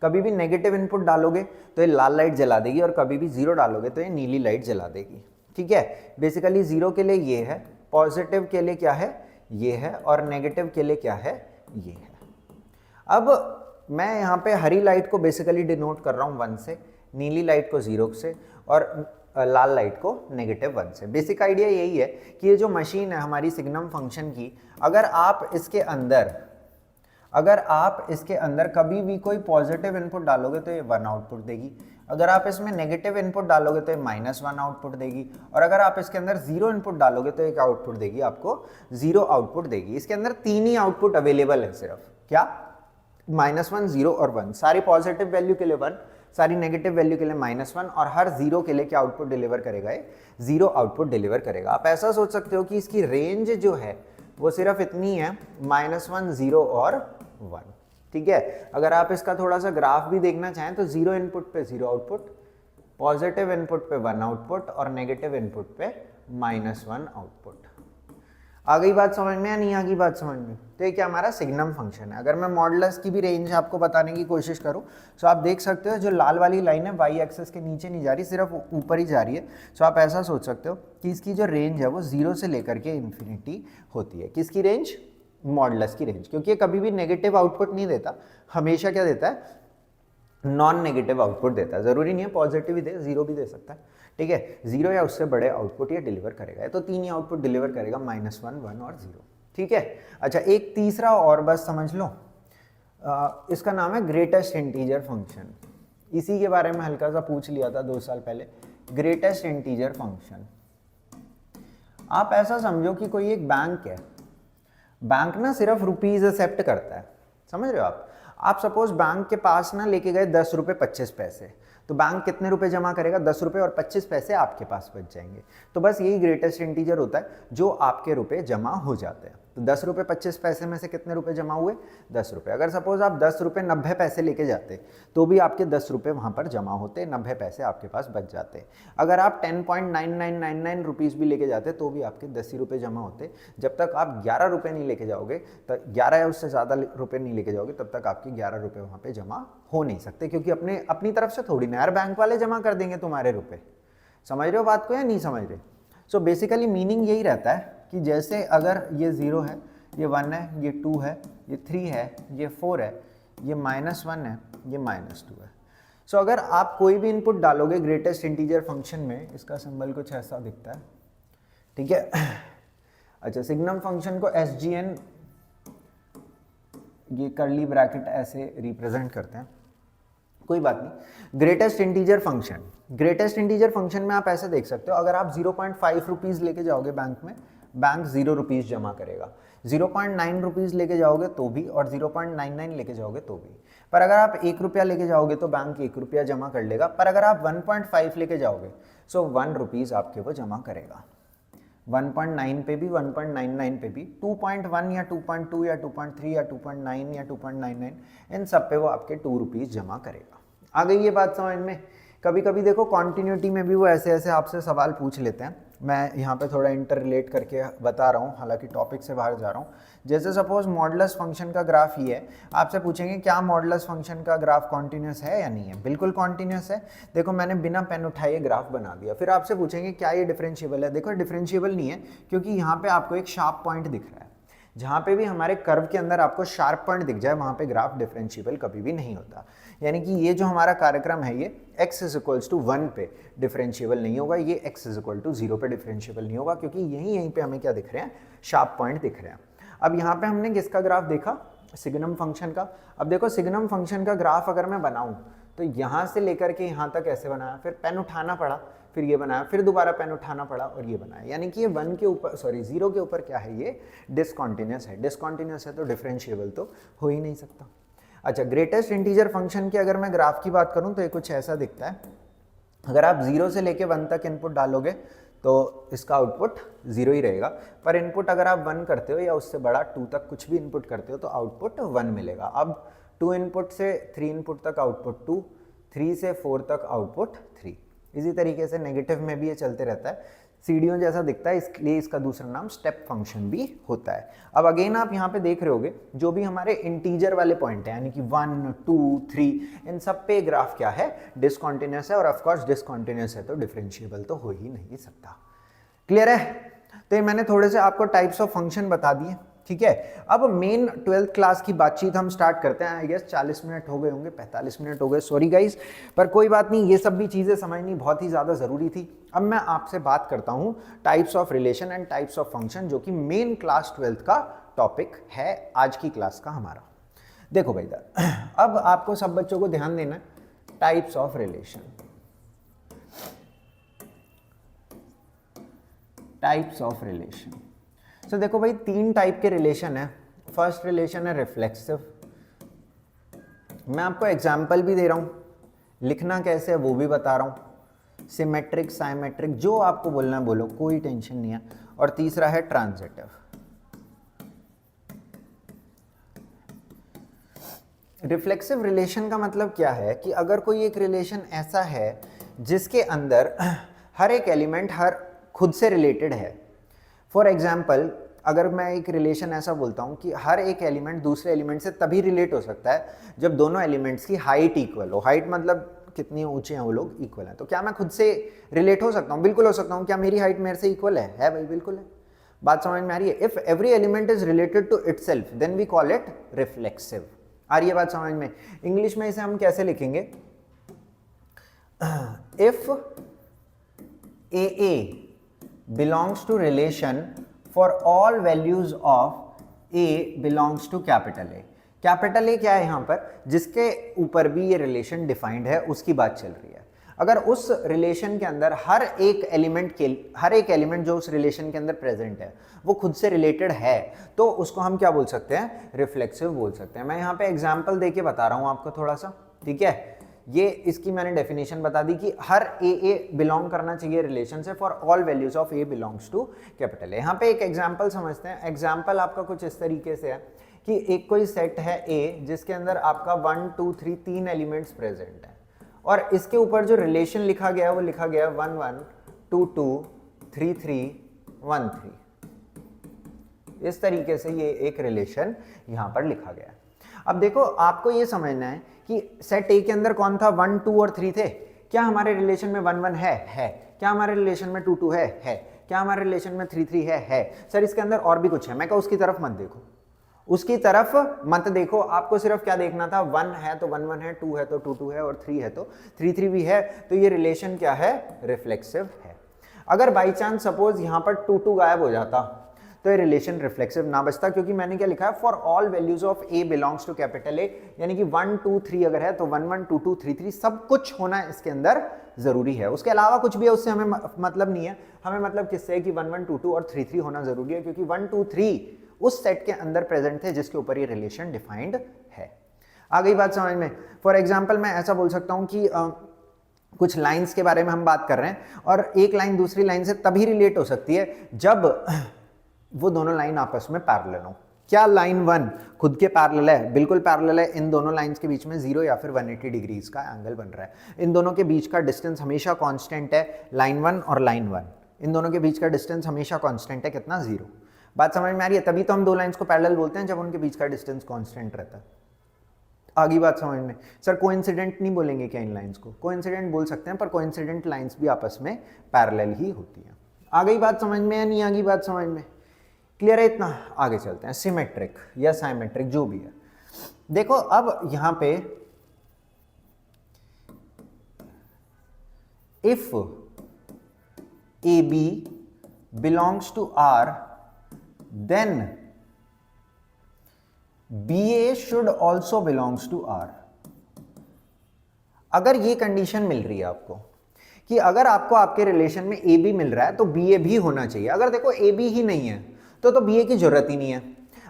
कभी भी नेगेटिव इनपुट डालोगे तो ये लाल लाइट जला देगी, और कभी भी जीरो डालोगे तो ये नीली लाइट जला देगी। ठीक है, बेसिकली जीरो के लिए ये है, पॉजिटिव के लिए क्या है ये है, और नेगेटिव के लिए क्या है ये है। अब मैं यहाँ पे हरी लाइट को बेसिकली डिनोट कर रहा हूँ 1 से, नीली लाइट को 0 से, और लाल लाइट को -1 से। बेसिक आइडिया यही है कि ये जो मशीन है हमारी सिग्नम फंक्शन की, अगर आप इसके अंदर कभी भी कोई पॉजिटिव इनपुट डालोगे तो ये 1 आउटपुट देगी, अगर आप इसमें नेगेटिव इनपुट डालोगे तो ये -1 आउटपुट देगी, और अगर आप इसके अंदर 0 इनपुट डालोगे तो एक आउटपुट देगी, आपको 0 आउटपुट देगी। इसके अंदर 3 ही आउटपुट अवेलेबल है सिर्फ, क्या -1, 0 और 1। सारी पॉजिटिव वैल्यू के लिए 1, सारी नेगेटिव वैल्यू के लिए -1, और हर 0 के लिए क्या आउटपुट डिलीवर करेगा ये 0 आउटपुट डिलीवर करेगा। आप ऐसा सोच सकते हो कि इसकी रेंज जो है वो सिर्फ इतनी है, -1, 0 और 1। ठीक है, अगर आप इसका थोड़ा सा ग्राफ भी देखना चाहें तो 0 इनपुट पे 0 आउटपुट, पॉजिटिव इनपुट पे 1 आउटपुट, और नेगेटिव इनपुट पे -1 आउटपुट। आ गई बात समझ में या नहीं आ गई बात समझ में? तो ये क्या हमारा सिग्नम फंक्शन है। अगर मैं मॉडुलस की भी रेंज आपको बताने की कोशिश करूं तो आप देख सकते हो जो लाल वाली लाइन है वाई एक्सिस के नीचे नहीं जा रही, सिर्फ ऊपर ही जा रही है। सो आप ऐसा सोच सकते हो कि इसकी जो रेंज है वो 0 से लेकर के इन्फिनिटी होती है। किसकी रेंज? मॉडुलस की रेंज, क्योंकि ये कभी भी नेगेटिव आउटपुट नहीं देता, हमेशा क्या देता है? नॉन नेगेटिव आउटपुट देता है। जरूरी नहीं है पॉजिटिव ही दे, 0 भी दे सकता है। ठीक है, 0 या उससे बड़े आउटपुट ये डिलीवर करेगा, तो 3 ही आउटपुट डिलीवर करेगा, -1, 1 और 0। ठीक है, अच्छा एक तीसरा और बस समझ लो, इसका नाम है ग्रेटेस्ट इंटीजर फंक्शन। इसी के बारे में हल्का सा पूछ लिया था 2 साल पहले, ग्रेटेस्ट इंटीजर फंक्शन। आप ऐसा समझो कि कोई एक बैंक है, बैंक ना सिर्फ रुपीज एक्सेप्ट करता है, समझ रहे हो आप सपोज बैंक के पास ना लेके गए 10 रुपये 25 पैसे, तो बैंक कितने रुपए जमा करेगा? 10 रुपये, और 25 पैसे आपके पास बच जाएंगे। तो बस यही ग्रेटेस्ट इंटीजर होता है जो आपके रुपए जमा हो जाते हैं। तो 10 रुपये 25 पैसे में से कितने रुपए जमा हुए? 10 रुपये। अगर सपोज आप 10 रुपये 90 पैसे लेके जाते तो भी आपके 10 रुपये वहाँ पर जमा होते, 90 पैसे आपके पास बच जाते। अगर आप 10.9999 रुपीज़ भी लेके जाते तो भी आपके 10 ही रुपये जमा होते। जब तक आप 11 रुपये नहीं लेके जाओगे, तो 11 या उससे ज़्यादा रुपये नहीं लेके जाओगे, तब तक आपके 11 रुपये वहाँ पर जमा हो नहीं सकते, क्योंकि अपनी तरफ से थोड़ी ना यार बैंक वाले जमा कर देंगे तुम्हारे रुपये। समझ रहे हो बात को या नहीं समझ रहे? सो बेसिकली मीनिंग यही रहता है कि जैसे अगर ये 0 है, ये 1 है, ये 2 है, ये 3 है, ये 4 है, ये -1 है, ये -2 है। सो अगर आप कोई भी इनपुट डालोगे ग्रेटेस्ट इंटीजर फंक्शन में, इसका सिंबल कुछ ऐसा दिखता है। ठीक है, अच्छा सिग्नम फंक्शन को SGN, ये कर्ली ब्रैकेट ऐसे रिप्रेजेंट करते हैं, कोई बात नहीं। Greatest integer function, greatest integer function में आप ऐसे देख सकते हो, अगर आप 0.5 रुपीज़ लेके जाओगे बैंक में, बैंक 0 रुपीज़ जमा करेगा। 0.9 रुपीज़ लेके जाओगे तो भी, और 0.99 लेके जाओगे तो भी। पर अगर आप 1 रुपया लेके जाओगे तो बैंक 1 रुपया जमा कर लेगा। पर अगर आप 1.5 लेके जाओगे सो 1 रुपीज़ आपके वो जमा करेगा। 1.9 पे भी, 1.99 पे भी, 2.1 या 2.2 या 2.3 या 2.9 या 2.99, इन सब पे वो आपके 2 रुपीज़ जमा करेगा। आ गई ये बात समझ में? कभी कभी देखो कॉन्टिन्यूटी में भी वो ऐसे ऐसे आपसे सवाल पूछ लेते हैं। मैं यहाँ पे थोड़ा इंटर रिलेट करके बता रहा हूँ, हालांकि टॉपिक से बाहर जा रहा हूँ। जैसे सपोज मॉडुलस फंक्शन का ग्राफ ये है, आपसे पूछेंगे क्या मॉडुलस फंक्शन का ग्राफ कॉन्टिन्यूस है या नहीं है? बिल्कुल कॉन्टिन्यूस है। देखो मैंने बिना पेन उठाए ग्राफ बना दिया। फिर आपसे पूछेंगे क्या ये डिफरेंशिएबल है? देखो डिफरेंशिएबल नहीं है, क्योंकि यहाँ पे आपको एक शार्प पॉइंट दिख रहा है। जहाँ पे भी हमारे कर्व के अंदर आपको शार्प पॉइंट दिख जाए, वहाँ पे ग्राफ डिफरेंशिएबल कभी भी नहीं होता। यानी कि ये जो हमारा कार्यक्रम है, ये x = 1 पे डिफरेंशिएबल नहीं होगा, ये x = 0 पे डिफरेंशिएबल नहीं होगा, क्योंकि यहीं पे हमें क्या दिख रहे हैं? शार्प पॉइंट दिख रहे हैं। अब यहाँ पे हमने किसका ग्राफ देखा? सिग्नम फंक्शन का। अब देखो सिग्नम फंक्शन का ग्राफ अगर मैं बनाऊँ तो यहाँ से लेकर के यहाँ तक ऐसे बनाया, फिर पेन उठाना पड़ा, फिर ये बनाया, फिर दोबारा पेन उठाना पड़ा और ये बनाया। यानी कि ये 0 के ऊपर क्या है? ये डिसकॉन्टिन्यूस है। डिसकॉन्टिन्यूस है तो डिफरेंशिएबल तो हो ही नहीं सकता। अच्छा, ग्रेटेस्ट इंटीजर फंक्शन की अगर मैं ग्राफ की बात करूं तो ये कुछ ऐसा दिखता है। अगर आप 0 से लेके 1 तक इनपुट डालोगे तो इसका आउटपुट 0 ही रहेगा। पर इनपुट अगर आप 1 करते हो या उससे बड़ा 2 तक कुछ भी इनपुट करते हो तो आउटपुट 1 मिलेगा। अब 2 इनपुट से 3 इनपुट तक आउटपुट 2, 3 से 4 तक आउटपुट 3। इसी तरीके से नेगेटिव में भी ये चलते रहता है। सीढ़ियों जैसा दिखता है, इसलिए इसका दूसरा नाम स्टेप फंक्शन भी होता है। अब अगेन आप यहाँ पे देख रहे होगे जो भी हमारे इंटीजर वाले पॉइंट है यानी कि 1, 2, 3 इन सब पे ग्राफ क्या है, डिसकंटिन्यूअस है, और ऑफ कोर्स डिसकंटिन्यूअस है तो डिफरेंशिएबल तो हो ही नहीं सकता। क्लियर है? तो ये मैंने थोड़े से आपको टाइप्स ऑफ फंक्शन बता दिए, ठीक है। अब मेन 12th क्लास की बातचीत हम स्टार्ट करते हैं। आई गेस 40 मिनट हो गए होंगे, 45 मिनट हो गए, सॉरी गाइस, पर कोई बात नहीं, ये सब भी चीज़ें समझनी बहुत ही ज़्यादा ज़रूरी थी। अब मैं आपसे बात करता हूँ types of relation and types of function, जो कि मेन क्लास 12th का टॉपिक है आज की क्लास का हमारा। देखो भाई अब आपको सब बच्चों को ध्यान देना है, types of relation, types of relation. तो देखो भाई 3 टाइप के रिलेशन है। फर्स्ट रिलेशन है रिफ्लेक्सिव, मैं आपको एग्जाम्पल भी दे रहा हूं, लिखना कैसे है वो भी बता रहा हूं। सिमेट्रिक, साइमेट्रिक, जो आपको बोलना है बोलो, कोई टेंशन नहीं है। और तीसरा है ट्रांजिटिव। रिफ्लेक्सिव रिलेशन का मतलब क्या है कि अगर कोई एक रिलेशन ऐसा है जिसके अंदर हर एक एलिमेंट हर खुद से रिलेटेड है। फॉर एग्जाम्पल, अगर मैं एक रिलेशन ऐसा बोलता हूँ कि हर एक एलिमेंट दूसरे एलिमेंट से तभी रिलेट हो सकता है जब दोनों एलिमेंट्स की हाइट इक्वल हो। हाइट मतलब कितनी ऊंचे हैं वो लोग, इक्वल हैं। तो क्या मैं खुद से रिलेट हो सकता हूँ? बिल्कुल हो सकता हूँ। क्या मेरी हाइट मेरे से इक्वल है भाई, बिल्कुल है। बात समझ में आ रही है? If every element is related to itself then we call it reflexive. आ रही है बात समझ में? इंग्लिश में इसे हम कैसे लिखेंगे? If A belongs to relation for all values of A belongs to capital A। Capital A क्या है यहाँ पर? जिसके ऊपर भी ये रिलेशन डिफाइंड है उसकी बात चल रही है। अगर उस रिलेशन के अंदर हर एक एलिमेंट जो उस रिलेशन के अंदर प्रेजेंट है वो खुद से रिलेटेड है तो उसको हम क्या बोल सकते हैं? रिफ्लेक्सिव बोल सकते हैं। मैं यहाँ पे एग्जाम्पल देके बता रहा हूँ आपको थोड़ा सा, ठीक है। ये इसकी मैंने डेफिनेशन बता दी कि हर ए बिलोंग करना चाहिए रिलेशन से for all values of A belongs to capital A. यहाँ पे एक एग्जांपल समझते हैं। एग्जांपल आपका कुछ इस तरीके से है कि एक कोई सेट है ए जिसके अंदर आपका 1, 2, 3 3 एलिमेंट्स प्रेजेंट है और इसके ऊपर जो रिलेशन लिखा गया है वो लिखा गया 1, 1, 2, 2, 3, 3, 1, 3। इस तरीके से ये एक रिलेशन यहाँ पर लिखा गया है। अब देखो आपको ये समझना है कि सेट ए के अंदर कौन था? 1, 2 और 3 थे। क्या हमारे रिलेशन में 1, 1 है? क्या हमारे रिलेशन में 2, 2 है? क्या हमारे रिलेशन में 3, 3 है? सर इसके अंदर और भी कुछ है। मैं कहूँ उसकी तरफ मत देखो, उसकी तरफ मत देखो, आपको सिर्फ क्या देखना था? 1 है तो 1, 1 है, 2 है तो 2, 2 है और 3 है तो 3, 3 भी है। तो ये रिलेशन क्या है? रिफ्लेक्सिव है। अगर बाई चांस सपोज यहाँ पर 2, 2 गायब हो जाता तो ये रिलेशन रिफ्लेक्सिव ना बचता, क्योंकि मैंने क्या लिखा है? For all values of A belongs to capital A, यानी कि 1, 2, 3 अगर है तो 1, 1, 2, 2, 3, 3 सब कुछ होना इसके अंदर जरूरी है। उसके अलावा कुछ भी है उससे हमें मतलब नहीं है। हमें मतलब किससे है कि 1, 1, 2, 2 और 3, 3 होना जरूरी है, क्योंकि 1, 2, 3 उस सेट के अंदर प्रेजेंट थे जिसके ऊपर ये रिलेशन डिफाइंड है। आ गई बात समझ में? फॉर एग्जाम्पल मैं ऐसा बोल सकता हूँ कि कुछ लाइन्स के बारे में हम बात कर रहे हैं और एक लाइन दूसरी लाइन से तभी रिलेट हो सकती है जब वो दोनों लाइन आपस में पैरेलल हो। क्या लाइन 1 खुद के पैरेलल है? बिल्कुल पैरेलल है। इन दोनों लाइंस के बीच में 0 या फिर 180 डिग्रीज का एंगल बन रहा है। इन दोनों के बीच का डिस्टेंस हमेशा कांस्टेंट है, लाइन 1 और लाइन 1। इन दोनों के बीच का डिस्टेंस हमेशा कांस्टेंट है, कितना? 0। बात समझ में आ रही है? तभी तो हम दो लाइंस को पैरेलल बोलते हैं जब उनके बीच का डिस्टेंस कांस्टेंट रहता है। आगे बात समझ में? सर कोइंसिडेंट नहीं बोलेंगे क्या इन लाइंस को? कोइंसिडेंट बोल सकते हैं, पर कोइंसिडेंट लाइंस भी आपस में पैरेलल ही होती हैं। आ गई बात समझ में या नहीं आ गई बात समझ में? क्लियर है इतना? आगे चलते हैं। सिमेट्रिक या साइमेट्रिक जो भी है। देखो अब यहां पे if A B belongs to R then B A should also belongs to R. अगर ये कंडीशन मिल रही है आपको कि अगर आपको आपके रिलेशन में ए बी मिल रहा है तो बी ए भी होना चाहिए। अगर देखो ए बी ही नहीं है तो बी ए की जरूरत ही नहीं है।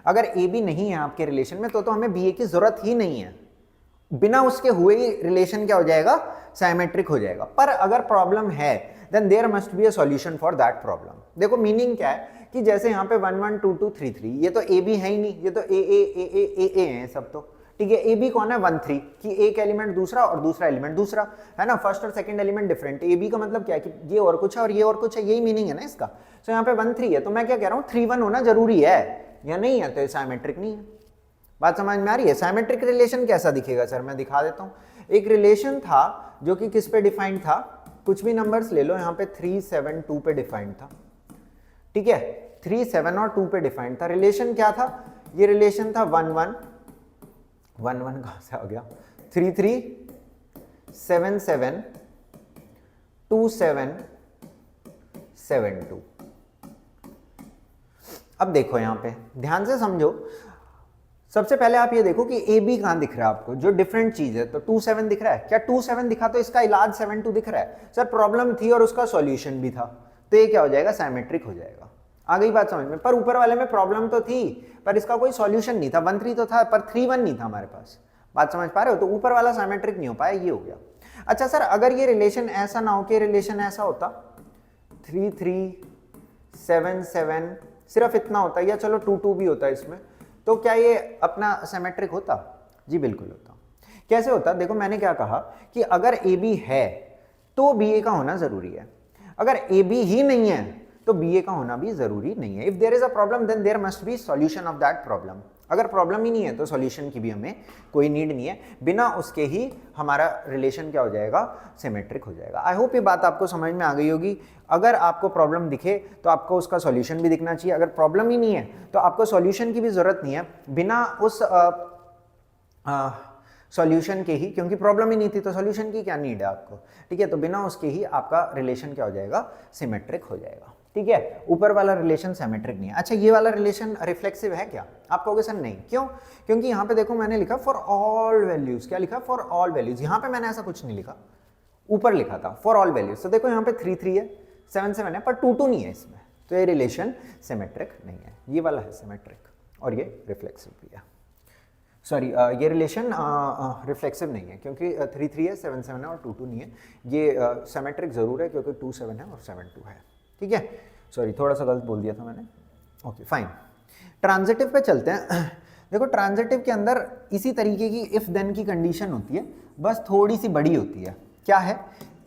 अगर ए बी नहीं है आपके रिलेशन में तो हमें बी ए की जरूरत ही नहीं है। बिना उसके हुए ही रिलेशन क्या हो जाएगा? साइमेट्रिक हो जाएगा। पर अगर प्रॉब्लम है then there must be a solution for that problem. देखो मीनिंग क्या है कि जैसे यहाँ पे 1, 1, 2, 2, 3, 3 ये तो ए बी है ही नहीं, ये तो ए है सब तो, ठीक है। ए बी कौन है 1 3 कि एक एलिमेंट दूसरा और दूसरा एलिमेंट दूसरा, है ना, फर्स्ट और second element different. A B का मतलब क्या है कि ये और कुछ है और ये और कुछ है, यही मीनिंग है ना इसका। सो यहाँ पे 1 3 है, तो मैं क्या कह रहा हूँ 3 1 होना जरूरी है या नहीं है, तो साइमेट्रिक नहीं है। बात समझ में आ रही है? साइमेट्रिक रिलेशन कैसा दिखेगा सर, मैं दिखा देता हूँ। एक रिलेशन था जो कि किस पे डिफाइंड था, कुछ भी नंबर्स ले लो, यहाँ पे 3 7 2 पे डिफाइंड था, ठीक है, 3 7 और 2 पे डिफाइंड था। रिलेशन क्या था, ये रिलेशन था 1 1 1 1 कहां से आ गया, 3 3 7 7 2 7 7 2। अब देखो यहां पे ध्यान से समझो, सबसे पहले आप ये देखो कि ए बी कहां दिख रहा है आपको, जो डिफरेंट चीज है, तो 2 7 दिख रहा है क्या, 2 7 दिखा तो इसका इलाज 7 2 दिख रहा है। सर प्रॉब्लम थी और उसका सॉल्यूशन भी था, तो ये क्या हो जाएगा, साइमेट्रिक हो जाएगा। आ गई बात समझ में? पर ऊपर वाले में प्रॉब्लम तो थी पर इसका कोई सॉल्यूशन नहीं था, 1 3 तो था पर 3 1 नहीं था हमारे पास। बात समझ पा रहे हो? तो ऊपर वाला साइमेट्रिक नहीं हो पाया, ये हो गया। अच्छा सर अगर ये रिलेशन ऐसा ना हो कि रिलेशन ऐसा होता 3 3 7 7 सिर्फ इतना होता, या चलो 2 2 भी होता इसमें, तो क्या ये अपना सिमेट्रिक होता? जी बिल्कुल होता। कैसे होता? देखो मैंने क्या कहा कि अगर ए बी है तो बी ए का होना जरूरी है, अगर ए बी ही नहीं है तो बी ए का होना भी जरूरी नहीं है। If there is a problem then there must be solution of that problem. अगर प्रॉब्लम ही नहीं है तो सॉल्यूशन की भी हमें कोई नीड नहीं है, बिना उसके ही हमारा रिलेशन क्या हो जाएगा, सिमेट्रिक हो जाएगा। आई होप ये बात आपको समझ में आ गई होगी। अगर आपको प्रॉब्लम दिखे तो आपको उसका सॉल्यूशन भी दिखना चाहिए, अगर प्रॉब्लम ही नहीं है तो आपको सॉल्यूशन की भी जरूरत नहीं है, बिना उस सॉल्यूशन के ही, क्योंकि प्रॉब्लम ही नहीं थी तो सॉल्यूशन की क्या नीड है आपको, ठीक है, तो बिना उसके ही आपका रिलेशन क्या हो जाएगा, सिमेट्रिक हो जाएगा, ठीक है। ऊपर वाला रिलेशन सिमेट्रिक नहीं है। अच्छा ये वाला रिलेशन रिफ्लेक्सिव है क्या, आप कहोगे सर नहीं, क्यों? क्योंकि यहाँ पे देखो मैंने लिखा फॉर ऑल वैल्यूज, क्या लिखा, फॉर ऑल वैल्यूज। यहाँ पे मैंने ऐसा कुछ नहीं लिखा, ऊपर लिखा था फॉर ऑल वैल्यूज। तो देखो यहाँ पे 3 3 है, 7 7 है, पर 2 2 नहीं है इसमें, तो ये रिलेशन सिमेट्रिक नहीं है। ये वाला है सिमेट्रिक और ये रिफ्लेक्सिव भी है। सॉरी ये रिलेशन रिफ्लेक्सिव नहीं है क्योंकि 3 3 है, 7 7 है और 2 2 नहीं है। ये सिमेट्रिक जरूर है क्योंकि 2 7 है और 7 2 है, ठीक है। सॉरी थोड़ा सा गलत बोल दिया था मैंने, ओके फाइन। ट्रांजिटिव पे चलते हैं। देखो ट्रांजिटिव के अंदर इसी तरीके की इफ देन की कंडीशन होती है, बस थोड़ी सी बड़ी होती है। क्या है,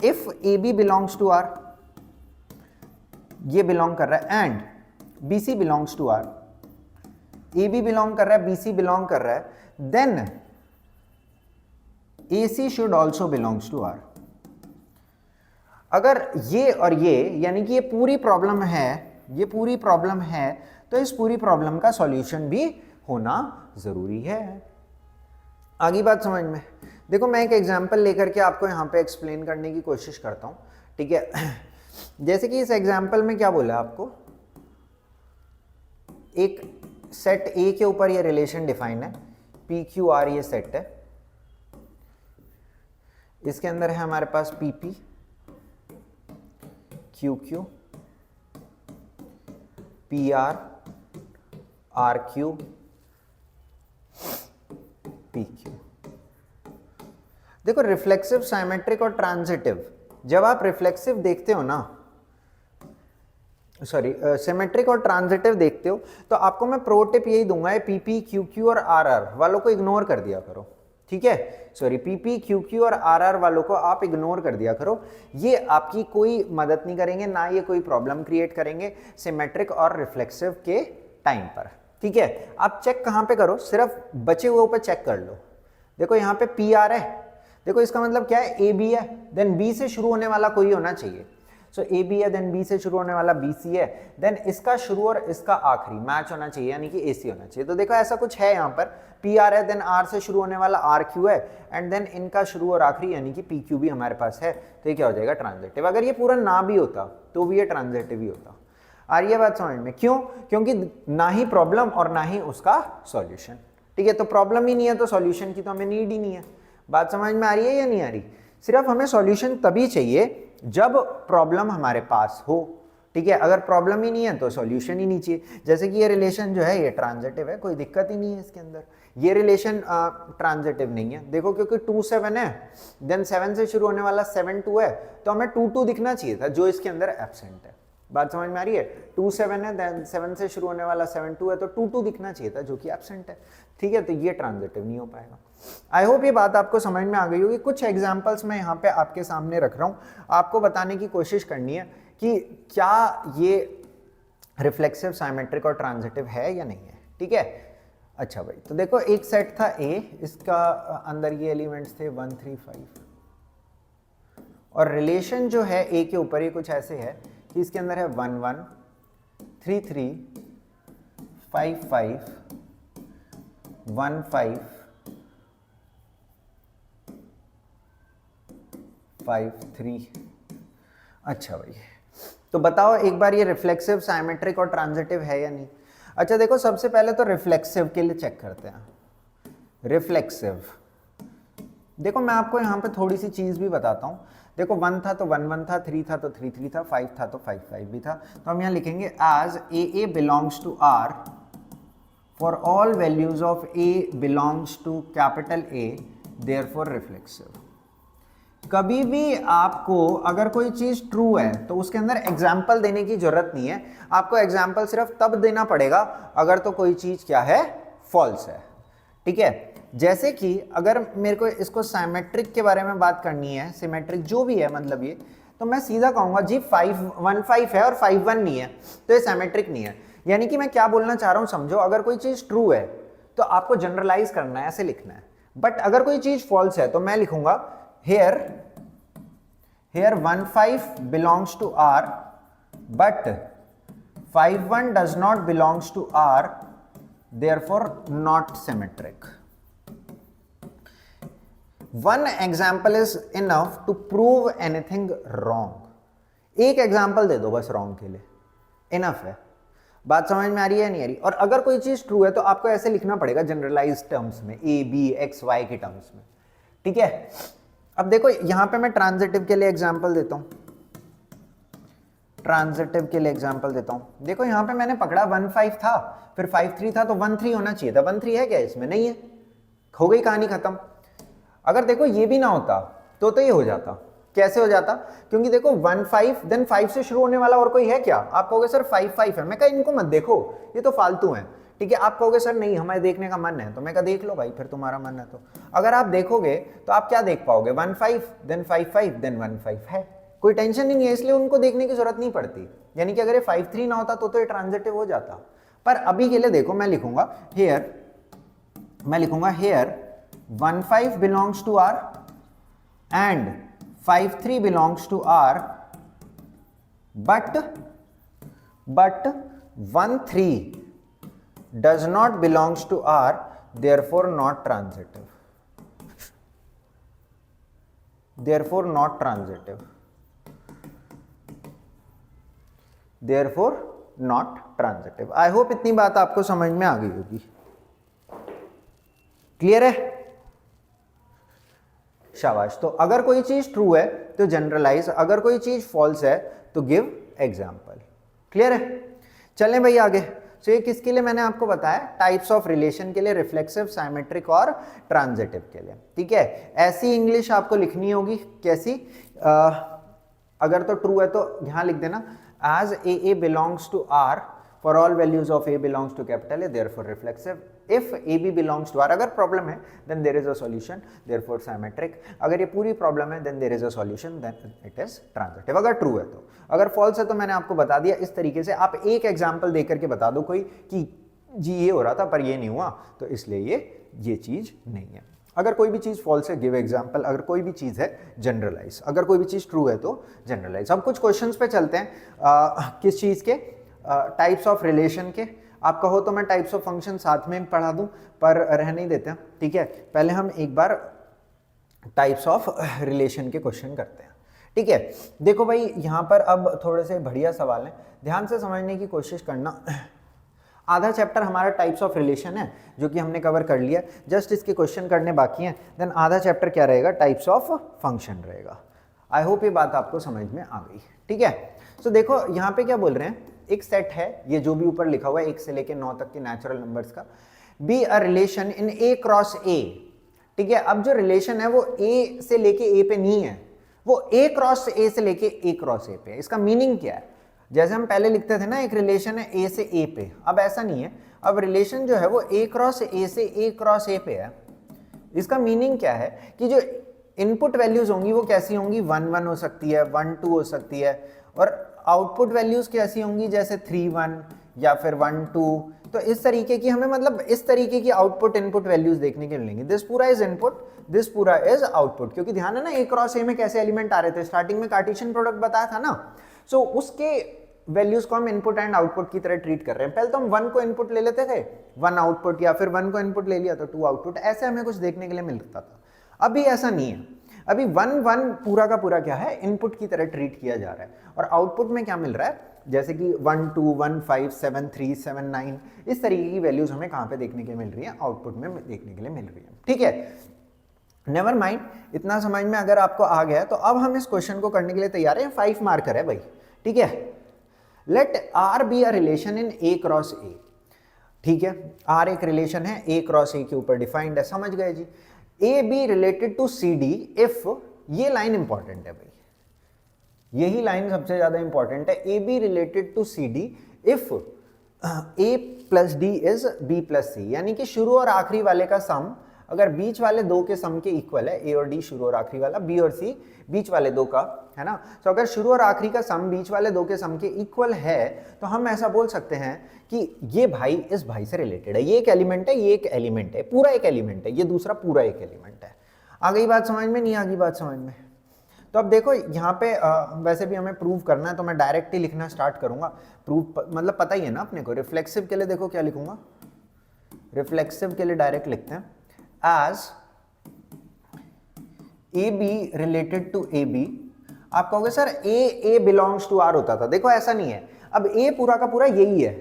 if A B belongs to R, ये बिलोंग कर रहा है, and B C belongs to R, A B belong कर रहा है, बी सी बिलोंग कर रहा है, then A C should also belongs to R. अगर ये और ये यानी कि ये पूरी प्रॉब्लम है, ये पूरी प्रॉब्लम है, तो इस पूरी प्रॉब्लम का सॉल्यूशन भी होना जरूरी है। आगे बात समझ में? देखो मैं एक एग्जांपल लेकर के आपको यहाँ पे एक्सप्लेन करने की कोशिश करता हूँ, ठीक है। जैसे कि इस एग्जांपल में क्या बोला आपको, एक सेट ए के ऊपर ये रिलेशन डिफाइन है, पी क्यू आर ये सेट है, इसके अंदर है हमारे पास P P Q Q P R R Q P Q. देखो रिफ्लेक्सिव, साइमेट्रिक और ट्रांजिटिव, जब आप रिफ्लेक्सिव देखते हो ना, सॉरी सिमेट्रिक और ट्रांजिटिव देखते हो, तो आपको मैं प्रो टिप यही दूंगा, पी पी क्यू क्यू और आर आर वालों को इग्नोर कर दिया करो, ठीक है। Sorry P P Q Q और आर आर वालों को आप इग्नोर कर दिया करो, ये आपकी कोई मदद नहीं करेंगे, ना ये कोई प्रॉब्लम क्रिएट करेंगे सिमेट्रिक और रिफ्लेक्सिव के टाइम पर, ठीक है। आप चेक कहाँ पे करो, सिर्फ बचे हुए पे चेक कर लो। देखो यहाँ पे पी आर है, देखो इसका मतलब क्या है, ए बी है, देन बी से शुरू होने वाला कोई होना चाहिए। सो ए बी है, देन बी से शुरू होने वाला बी सी है, देन इसका शुरू और इसका आखिरी मैच होना चाहिए, यानी कि ए सी होना चाहिए। तो देखो ऐसा कुछ है यहाँ पर, पी आर है, देन आर से शुरू होने वाला आर क्यू है, एंड देन इनका शुरू और आखिरी यानी कि पी क्यू भी हमारे पास है, तो ये क्या हो जाएगा, ट्रांजिटिव। अगर ये पूरा ना भी होता तो भी ये ट्रांजिटिव ही होता। आ रही है बात समझ में? क्यों? क्योंकि ना ही प्रॉब्लम और ना ही उसका सॉल्यूशन, ठीक है। तो प्रॉब्लम ही नहीं है तो सॉल्यूशन की तो हमें नीड ही नहीं है। बात समझ में आ रही है या नहीं आ रही? सिर्फ हमें सॉल्यूशन तभी चाहिए जब प्रॉब्लम हमारे पास हो, ठीक है। अगर प्रॉब्लम ही नहीं है तो सॉल्यूशन ही नहीं चाहिए। जैसे कि ये रिलेशन जो है ये ट्रांजिटिव है, कोई दिक्कत ही नहीं है इसके अंदर। ये रिलेशन ट्रांजिटिव नहीं है, देखो क्योंकि 2 7 है, देन 7 से शुरू होने वाला 7 2 है, तो हमें 2 2 दिखना चाहिए था जो इसके अंदर एब्सेंट है। बात समझ में आ रही है? 2 7 है, देन 7 से शुरू होने वाला 7 2 है, तो 2 2 दिखना चाहिए था जो कि एब्सेंट है। ठीक है, तो ये ट्रांजिटिव नहीं हो पाएगा। आई होप ये बात आपको समझ में आ गई होगी। कुछ एग्जांपल्स मैं यहाँ पे आपके सामने रख रहा हूँ, आपको बताने की कोशिश करनी है कि क्या ये रिफ्लेक्सिव, साइमेट्रिक और ट्रांजिटिव है या नहीं है। ठीक है, अच्छा भाई, तो देखो एक सेट था ए, इसका अंदर ये एलिमेंट्स थे 1 3 5, और रिलेशन जो है ए के ऊपर ये कुछ ऐसे है कि इसके अंदर है 1 1 3 3 5 5 1 5 5 3। अच्छा भाई, तो बताओ एक बार ये रिफ्लेक्सिव, साइमेट्रिक और ट्रांजिटिव है या नहीं। अच्छा देखो, सबसे पहले तो रिफ्लेक्सिव के लिए चेक करते हैं। रिफ्लेक्सिव, देखो मैं आपको यहाँ पे थोड़ी सी चीज भी बताता हूँ। देखो 1 था तो 1 1 था, 3 था तो 3 3 था, 5 था तो 5 5 भी था। तो हम यहाँ लिखेंगे as A belongs to R for all values of A belongs to capital A, therefore reflexive. कभी भी आपको अगर कोई चीज ट्रू है तो उसके अंदर एग्जाम्पल देने की जरूरत नहीं है। आपको एग्जाम्पल सिर्फ तब देना पड़ेगा अगर तो कोई चीज क्या है, फॉल्स है। ठीक है, जैसे कि अगर मेरे को इसको साइमेट्रिक के बारे में बात करनी है, सिमेट्रिक जो भी है मतलब ये, तो मैं सीधा कहूंगा जी 5 1 5 है और 5 1 नहीं है, तो ये साइमेट्रिक नहीं है। यानी कि मैं क्या बोलना चाह रहा हूं समझो, अगर कोई चीज ट्रू है तो आपको जनरलाइज करना है, ऐसे लिखना है। बट अगर कोई चीज फॉल्स है तो मैं लिखूंगा here 1 5 belongs to R but 5 1 does not belongs to R, therefore not symmetric. One example is enough to prove anything wrong. एक एग्जाम्पल दे दो बस wrong के लिए, इनफ है। बात समझ में आ रही है नहीं आ रही? और अगर कोई चीज ट्रू है तो आपको ऐसे लिखना पड़ेगा जनरलाइज्ड टर्म्स में, ए बी एक्स वाई के टर्म्स में। ठीक है, अब देखो यहां पे मैं ट्रांजिटिव के लिए एग्जांपल देता हूं, ट्रांजिटिव के लिए एग्जांपल देता हूं। देखो यहां पे मैंने पकड़ा 1 5 था, फिर 5 3 था, तो 1 3 होना चाहिए था। 1 3 है क्या इसमें? नहीं है, हो गई कहानी खत्म। अगर देखो ये भी ना होता तो ये हो जाता। कैसे हो जाता? क्योंकि देखो 1 5 देन 5 से शुरू होने वाला और कोई है क्या? आप कहोगे सर 5 5 है। मैं कहा इनको मत देखो, ये तो फालतू है। ठीक है, आप कहोगे सर नहीं हमें देखने का मन है, तो मैं कहा देख लो भाई, फिर तुम्हारा मन है तो। अगर आप देखोगे तो आप क्या देख पाओगे? 1 5 देन 5 5 देन 1 5 है, कोई टेंशन ही नहीं है, इसलिए उनको देखने की जरूरत नहीं पड़ती। यानी कि अगर ये 5 3 ना होता तो ये ट्रांजिटिव हो जाता। पर अभी के लिए देखो मैं लिखूंगा हेयर, मैं लिखूंगा here 1 5 belongs to R and 5 3 belongs to R, but 1 3 does not belongs to R, therefore not transitive. Therefore not transitive. Therefore not transitive. I hope इतनी बात आपको समझ में आ गई होगी। क्लियर है? शाबाश। तो अगर कोई चीज ट्रू है तो जनरलाइज, अगर कोई चीज फॉल्स है तो गिव एग्जाम्पल। क्लियर है? चलें भाई आगे। तो ये किसके लिए मैंने आपको बताया? टाइप्स ऑफ रिलेशन के लिए, रिफ्लेक्सिव, साइमेट्रिक और ट्रांजिटिव के लिए। ठीक है, ऐसी इंग्लिश आपको लिखनी होगी। कैसी? अगर तो ट्रू है तो यहां लिख देना as A belongs to R for all values of A belongs to capital A, therefore reflexive. If A B belongs to R, अगर प्रॉब्लम है then there is a solution, therefore symmetric. अगर ये पूरी प्रॉब्लम है then there is a solution, then it is transitive. अगर true है तो, अगर फॉल्स है तो मैंने आपको बता दिया इस तरीके से। आप एक एग्जांपल देकर के बता दो कोई कि जी ये हो रहा था पर ये नहीं हुआ, तो इसलिए ये चीज नहीं है। अगर कोई भी चीज फॉल्स है गिव एग्जांपल, अगर कोई भी चीज है जनरलाइज, अगर कोई भी चीज ट्रू है तो जनरलाइज। अब कुछ क्वेश्चंस पे चलते हैं। किस चीज के? टाइप्स ऑफ रिलेशन के। आप कहो तो मैं टाइप्स ऑफ फंक्शन साथ में पढ़ा दूं, पर रह नहीं देते हैं। ठीक है, पहले हम एक बार टाइप्स ऑफ रिलेशन के क्वेश्चन करते हैं। ठीक है, देखो भाई यहां पर अब थोड़े से बढ़िया सवाल हैं, ध्यान से समझने की कोशिश करना। आधा चैप्टर हमारा टाइप्स ऑफ रिलेशन है जो कि हमने कवर कर लिया, जस्ट इसके क्वेश्चन करने बाकी हैं। देन आधा चैप्टर क्या रहेगा? टाइप्स ऑफ फंक्शन रहेगा। आई होप ये बात आपको समझ में आ गई। ठीक है, तो देखो यहाँ पे क्या बोल रहे हैं, एक सेट है, ये जो भी ऊपर लिखा हुआ है 1 से लेके 9 तक के नेचुरल नंबर्स का, B a relation in A cross A. ठीक है, अब जो रिलेशन है वो ए से लेके ए पे नहीं है, वो ए क्रॉस ए से लेके ए क्रॉस ए पे है। इसका मीनिंग क्या है? जैसे हम पहले लिखते थे ना एक रिलेशन है ए से ए पे, अब ऐसा नहीं है, अब रिलेशन जो है वो ए क्रॉस ए से ए क्रॉस ए पे है। इसका मीनिंग क्या है कि जो इनपुट वैल्यूज होंगी वो कैसी होंगी, 1 1 हो सकती है, 1 2 हो सकती है, और आउटपुट वैल्यूज कैसी होंगी, जैसे 3 1 या फिर 1 2। तो इस तरीके की हमें मतलब इस तरीके की आउटपुट इनपुट वैल्यूज देखने के मिलेंगी। दिस पूरा इज इनपुट, दिस पूरा इज आउटपुट, क्योंकि ध्यान है ना ए क्रॉस ए में कैसे एलिमेंट आ रहे थे, स्टार्टिंग में कार्टेशियन प्रोडक्ट बताया था ना। सो उसके वैल्यूज को हम इनपुट एंड आउटपुट की तरह ट्रीट कर रहे हैं। पहले तो हम 1 को इनपुट ले लेते थे, 1 आउटपुट, या फिर 1 को इनपुट ले लिया तो 2 आउटपुट, ऐसे हमें कुछ देखने के लिए मिलता था। अभी ऐसा नहीं है, अभी 1 1 पूरा का पूरा क्या है, इनपुट की तरह ट्रीट किया जा रहा है, और आउटपुट में क्या मिल रहा है, जैसे कि 1 2 1 5 7 3 7 9, इस तरीके की वैल्यूज हमें कहां पे देखने के लिए मिल रही है, आउटपुट में देखने के लिए मिल रही है। ठीक है, नेवर माइंड, इतना समझ में अगर आपको आ गया तो अब हम इस क्वेश्चन को करने के लिए तैयार हैं। 5 मार्कर है भाई, ठीक है। Let R be a relation in A cross A, ठीक है, आर एक रिलेशन है ए क्रॉस ए के ऊपर डिफाइंड है, समझ गए जी। A B related to C D if, ये लाइन इंपॉर्टेंट है भाई, यही लाइन सबसे ज्यादा इंपॉर्टेंट है। A B related to C D if A plus D is B plus C, यानी कि शुरू और आखिरी वाले का सम अगर बीच वाले दो के सम के इक्वल है, ए और डी शुरू और आखिरी वाला, बी और सी बीच वाले दो का, है ना। तो अगर शुरू और आखिरी का सम बीच वाले दो के सम के इक्वल है तो हम ऐसा बोल सकते हैं कि ये भाई इस भाई से रिलेटेड है, ये एक एलिमेंट है, ये एक एलिमेंट है, पूरा एक एलिमेंट है, ये दूसरा पूरा एक एलिमेंट है। आ गई बात समझ में, नहीं आ गई बात समझ में? तो अब देखो यहाँ पे वैसे भी हमें प्रूव करना है तो मैं डायरेक्ट ही लिखना स्टार्ट करूंगा। प्रूफ मतलब पता ही है ना अपने को। रिफ्लेक्सिव के लिए देखो क्या लिखूंगा, रिफ्लेक्सिव के लिए डायरेक्ट लिखते हैं, as A B related to A B. आप कहोगे sir A belongs to R होता था, देखो ऐसा नहीं है, अब ए पूरा का पूरा यही है,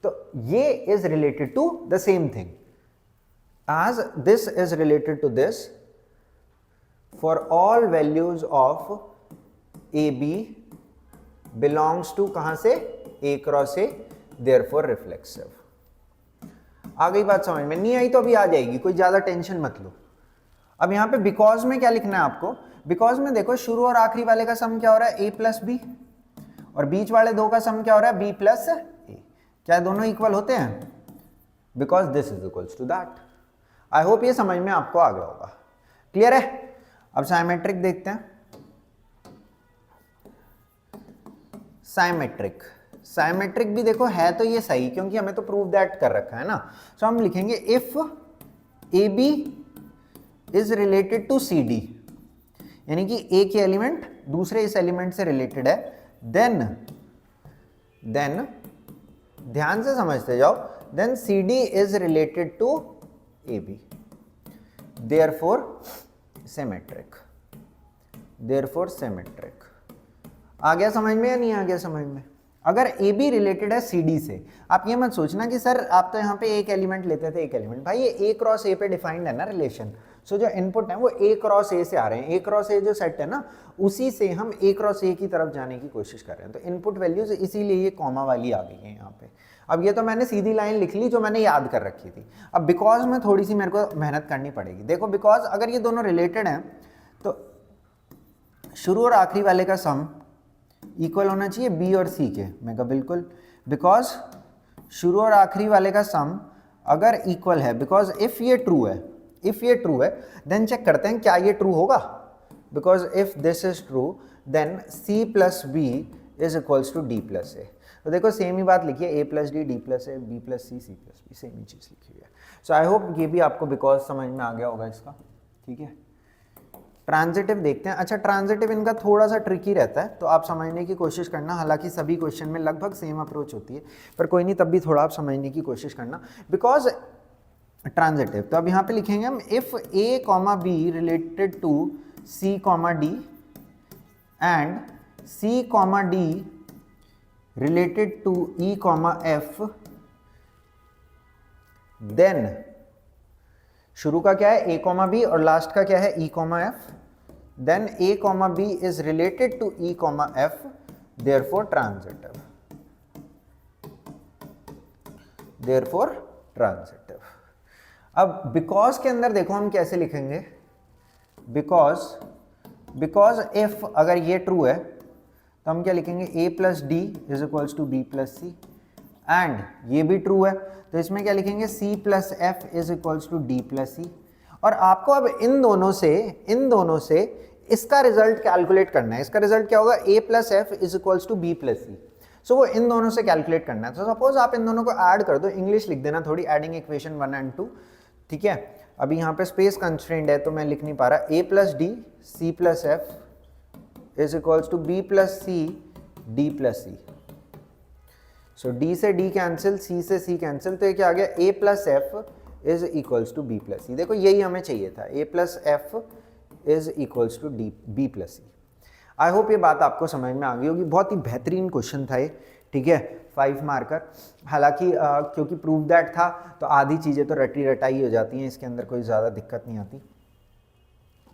तो ये is related to the same thing, as this is related to this for all values of AB belongs to कहां से, A cross A, therefore reflexive। आ गई बात समझ में? नहीं आई तो अभी आ जाएगी, कोई ज्यादा टेंशन मत लो। अब यहां पे बिकॉज में क्या लिखना है आपको, बिकॉज में देखो शुरू और आखिरी वाले का सम क्या हो रहा है, A प्लस बी, और बीच वाले दो का सम क्या हो रहा है, B प्लस A। क्या दोनों इक्वल होते हैं? Because this is equals to that. I hope ये समझ में आपको आ गया होगा, क्लियर है। अब साइमेट्रिक देखते हैं। साइमेट्रिक, साइमेट्रिक भी देखो है तो ये सही, क्योंकि हमें तो प्रूव दैट कर रखा है ना। सो हम लिखेंगे if A B is related to C D, यानी कि ए के एलिमेंट दूसरे इस एलिमेंट से रिलेटेड है, देन ध्यान से समझते जाओ, then C D is related to A B, therefore symmetric, therefore symmetric. आ गया समझ में या नहीं आ गया समझ में? अगर ए बी रिलेटेड है सी डी से, आप ये मत सोचना कि सर आप तो यहाँ पे एक एलिमेंट लेते थे, एक एलिमेंट, भाई ये ए क्रॉस ए पे डिफाइंड है ना रिलेशन। सो जो इनपुट है वो ए क्रॉस ए से आ रहे हैं, ए क्रॉस ए जो सेट है ना उसी से हम ए क्रॉस ए की तरफ जाने की कोशिश कर रहे हैं। तो इनपुट वैल्यूज इसीलिए ये कॉमा वाली आ गई है यहाँ पे। अब ये तो मैंने सीधी लाइन लिख ली जो मैंने याद कर रखी थी। अब बिकॉज में थोड़ी सी मेरे को मेहनत करनी पड़ेगी। देखो बिकॉज अगर ये दोनों रिलेटेड हैं तो शुरू और आखिरी वाले का सम इक्वल होना चाहिए बी और सी के। मैं कहा बिल्कुल, बिकॉज शुरू और आखिरी वाले का सम अगर इक्वल है, बिकॉज इफ ये ट्रू है, इफ ये ट्रू है देन चेक करते हैं क्या ये ट्रू होगा। Because if this is true then C plus B is equals to D plus A. तो देखो सेम ही बात लिखी है, A plus D, D plus A, B plus C, C plus B, same ही चीज़ लिखी हुई है। सो आई होप ये भी आपको बिकॉज समझ में आ गया होगा इसका, ठीक है। ट्रांजिटिव देखते हैं। अच्छा ट्रांजिटिव इनका थोड़ा सा ट्रिकी रहता है तो आप समझने की कोशिश करना, हालांकि सभी क्वेश्चन में लगभग सेम अप्रोच होती है, पर कोई नहीं तब भी थोड़ा आप समझने की कोशिश करना। बिकॉज ट्रांजिटिव, तो अब यहाँ पे लिखेंगे हम if A comma B related to C comma D and C comma D related to E comma F, then शुरू का क्या है ए कॉमा बी और लास्ट का क्या है E comma F, then A comma B is related to E comma F, therefore transitive, therefore transitive. अब because के अंदर देखो हम कैसे लिखेंगे, बिकॉज इफ अगर ये ट्रू है तो हम क्या लिखेंगे a plus D is equals to B plus C, and ये भी ट्रू है तो इसमें क्या लिखेंगे c plus F is equals to D plus C. और आपको अब इन दोनों से इसका रिजल्ट कैलकुलेट करना है। इसका रिजल्ट क्या होगा, a plus F is equals to B plus C. So वो इन दोनों से कैलकुलेट करना है। तो सपोज आप इन दोनों को ऐड कर दो, इंग्लिश लिख देना थोड़ी, एडिंग इक्वेशन 1 एंड 2, ठीक है। अभी यहाँ पे स्पेस कंस्ट्रेंट है तो मैं लिख नहीं पा रहा, a plus D C plus F is equals to B plus C D plus C. So d से d कैंसिल, c से c कैंसिल, तो ये क्या आ गया, a plus F is equals to B plus C. देखो यही हमें चाहिए था, a plus F is equals to B plus C. I hope ये बात आपको समझ में आ गई होगी। बहुत ही बेहतरीन क्वेश्चन था ये, ठीक है, 5 मार्कर। हालांकि क्योंकि प्रूव दैट था तो आधी चीज़ें तो रटी रटाई हो जाती हैं, इसके अंदर कोई ज़्यादा दिक्कत नहीं आती।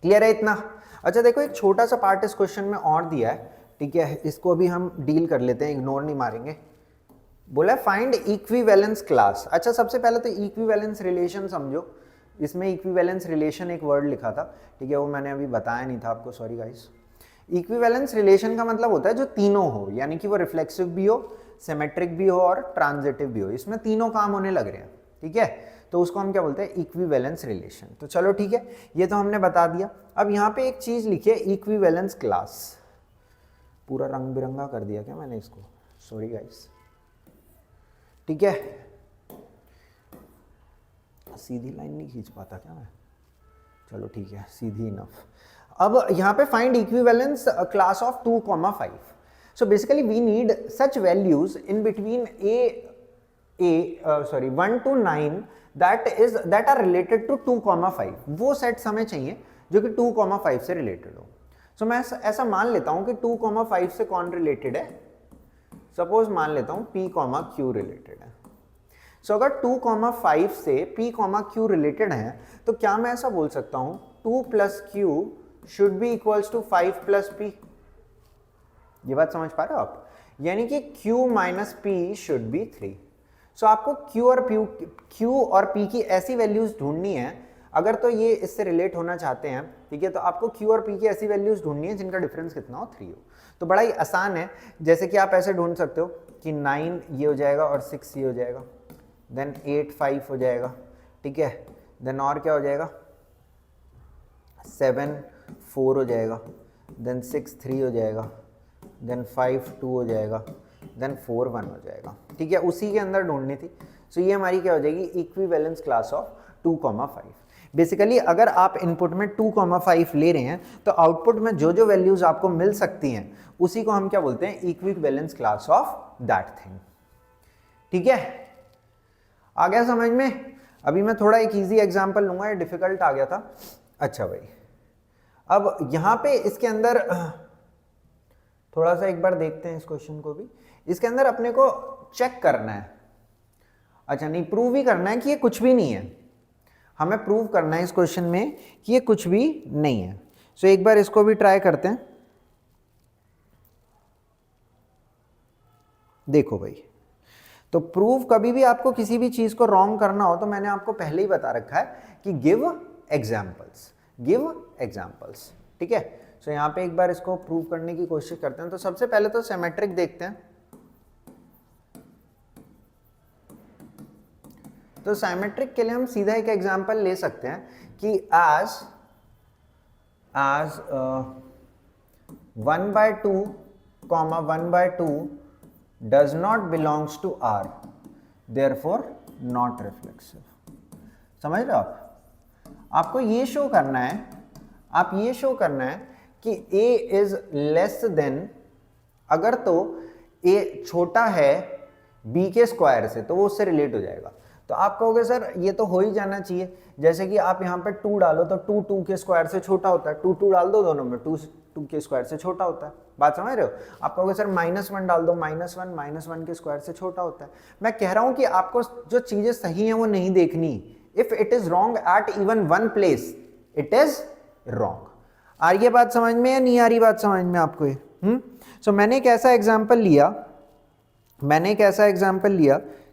क्लियर है इतना? अच्छा देखो एक छोटा सा पार्ट इस क्वेश्चन में और दिया है, ठीक है, इसको भी हम डील कर लेते हैं, इग्नोर नहीं मारेंगे। बोला फाइंड इक्विवेलेंस क्लास। अच्छा सबसे पहले तो इक्विवेलेंस रिलेशन समझो। इसमें इक्विवेलेंस रिलेशन एक वर्ड लिखा था, ठीक है, वो मैंने अभी बताया नहीं था आपको, सॉरी गाइस। इक्विवेलेंस रिलेशन का मतलब होता है जो तीनों हो, यानी कि वो रिफ्लेक्सिव भी हो, सिमेट्रिक भी हो और ट्रांजिटिव भी हो, इसमें तीनों काम होने लग रहे हैं, ठीक है, तो उसको हम क्या बोलते हैं, इक्विवेलेंस रिलेशन। तो चलो ठीक है, ये तो हमने बता दिया। अब यहाँ पे एक चीज लिखिए, इक्विवेलेंस क्लास। पूरा रंग बिरंगा कर दिया क्या मैंने इसको, सॉरी गाइस, ठीक है, सीधी लाइन नहीं खींच पाता क्या मैं, चलो ठीक है, सीधी इनफ। अब यहाँ पे find equivalence class of 2,5। So basically we need such values in between 1 to 9 that are related to 2,5। वो सेट्स हमें चाहिए जो कि 2,5 से रिलेटेड हो। सो मैं ऐसा मान लेता हूँ कि 2,5 से कौन रिलेटेड है, सपोज मान लेता हूँ p, q रिलेटेड है। सो अगर 2,5 से p, q रिलेटेड है तो क्या मैं ऐसा बोल सकता हूँ 2 plus q should be equals to 5 plus p। ये बात समझ पा रहे हो आप, यानी कि q minus p should be 3। सो आपको q और p की ऐसी वैल्यूज ढूंढनी है, अगर तो ये इससे रिलेट होना चाहते हैं, ठीक है, तो आपको q और p की ऐसी वैल्यूज ढूंढनी है जिनका डिफरेंस कितना हो, 3 हो। तो बड़ा ही आसान है, जैसे कि आप ऐसे ढूंढ सकते हो कि 9 ये हो जाएगा और 6 ये हो जाएगा, देन 8 5 हो जाएगा, ठीक है, देन और क्या हो जाएगा, 7 4 हो जाएगा, देन 6 3 हो जाएगा, देन 5 2 हो जाएगा, देन 4 1 हो जाएगा, ठीक है, उसी के अंदर ढूंढनी थी। सो ये हमारी क्या हो जाएगी, इक्विवेलेंस क्लास ऑफ 2,5। बेसिकली अगर आप इनपुट में 2,5 ले रहे हैं तो आउटपुट में जो जो वैल्यूज आपको मिल सकती हैं उसी को हम क्या बोलते हैं, equivalence class of that thing, ठीक है, आ गया समझ में? अभी मैं थोड़ा एक इजी एग्जांपल लूंगा, ये डिफिकल्ट आ गया था। अच्छा भाई, अब यहाँ पे इसके अंदर थोड़ा सा एक बार देखते हैं इस क्वेश्चन को भी। इसके अंदर अपने को चेक करना है, अच्छा नहीं, प्रूव ही करना है कि ये कुछ भी नहीं है। हमें प्रूव करना है इस क्वेश्चन में कि ये कुछ भी नहीं है। सो एक बार इसको भी ट्राई करते हैं। देखो भाई, तो प्रूव कभी भी आपको किसी भी चीज को रॉन्ग करना हो तो मैंने आपको पहले ही बता रखा है कि गिव एग्जाम्पल्स, ठीक है। सो यहाँ पे एक बार इसको प्रूव करने की कोशिश करते हैं। तो सबसे पहले तो सिमेट्रिक देखते हैं। तो सिमेट्रिक के लिए हम सीधा एक एग्जांपल ले सकते हैं कि as 1/2, 1/2 does not belongs to R, therefore not reflexive। समझ रहे हो आप? आपको ये शो करना है, कि A is less than, अगर तो A छोटा है B के स्क्वायर से तो वो उससे रिलेट हो जाएगा। तो आप कहोगे सर ये तो हो ही जाना चाहिए, जैसे कि आप यहाँ पे 2 डालो तो 2 2 के स्क्वायर से छोटा होता है, 2 2 डाल दो दोनों में, 2 2 के स्क्वायर से छोटा होता है। बात समझ रहे हो? आप कहोगे सर -1 डाल दो, -1 के स्क्वायर से छोटा होता है। मैं कह रहा हूँ कि आपको जो चीजें सही हैं वो नहीं देखनी। If it is wrong at even one place, it is wrong. आ रही है बात समझ में या नहीं आ रही बात समझ में आपको ये? सो मैंने एक ऐसा एग्जाम्पल लिया,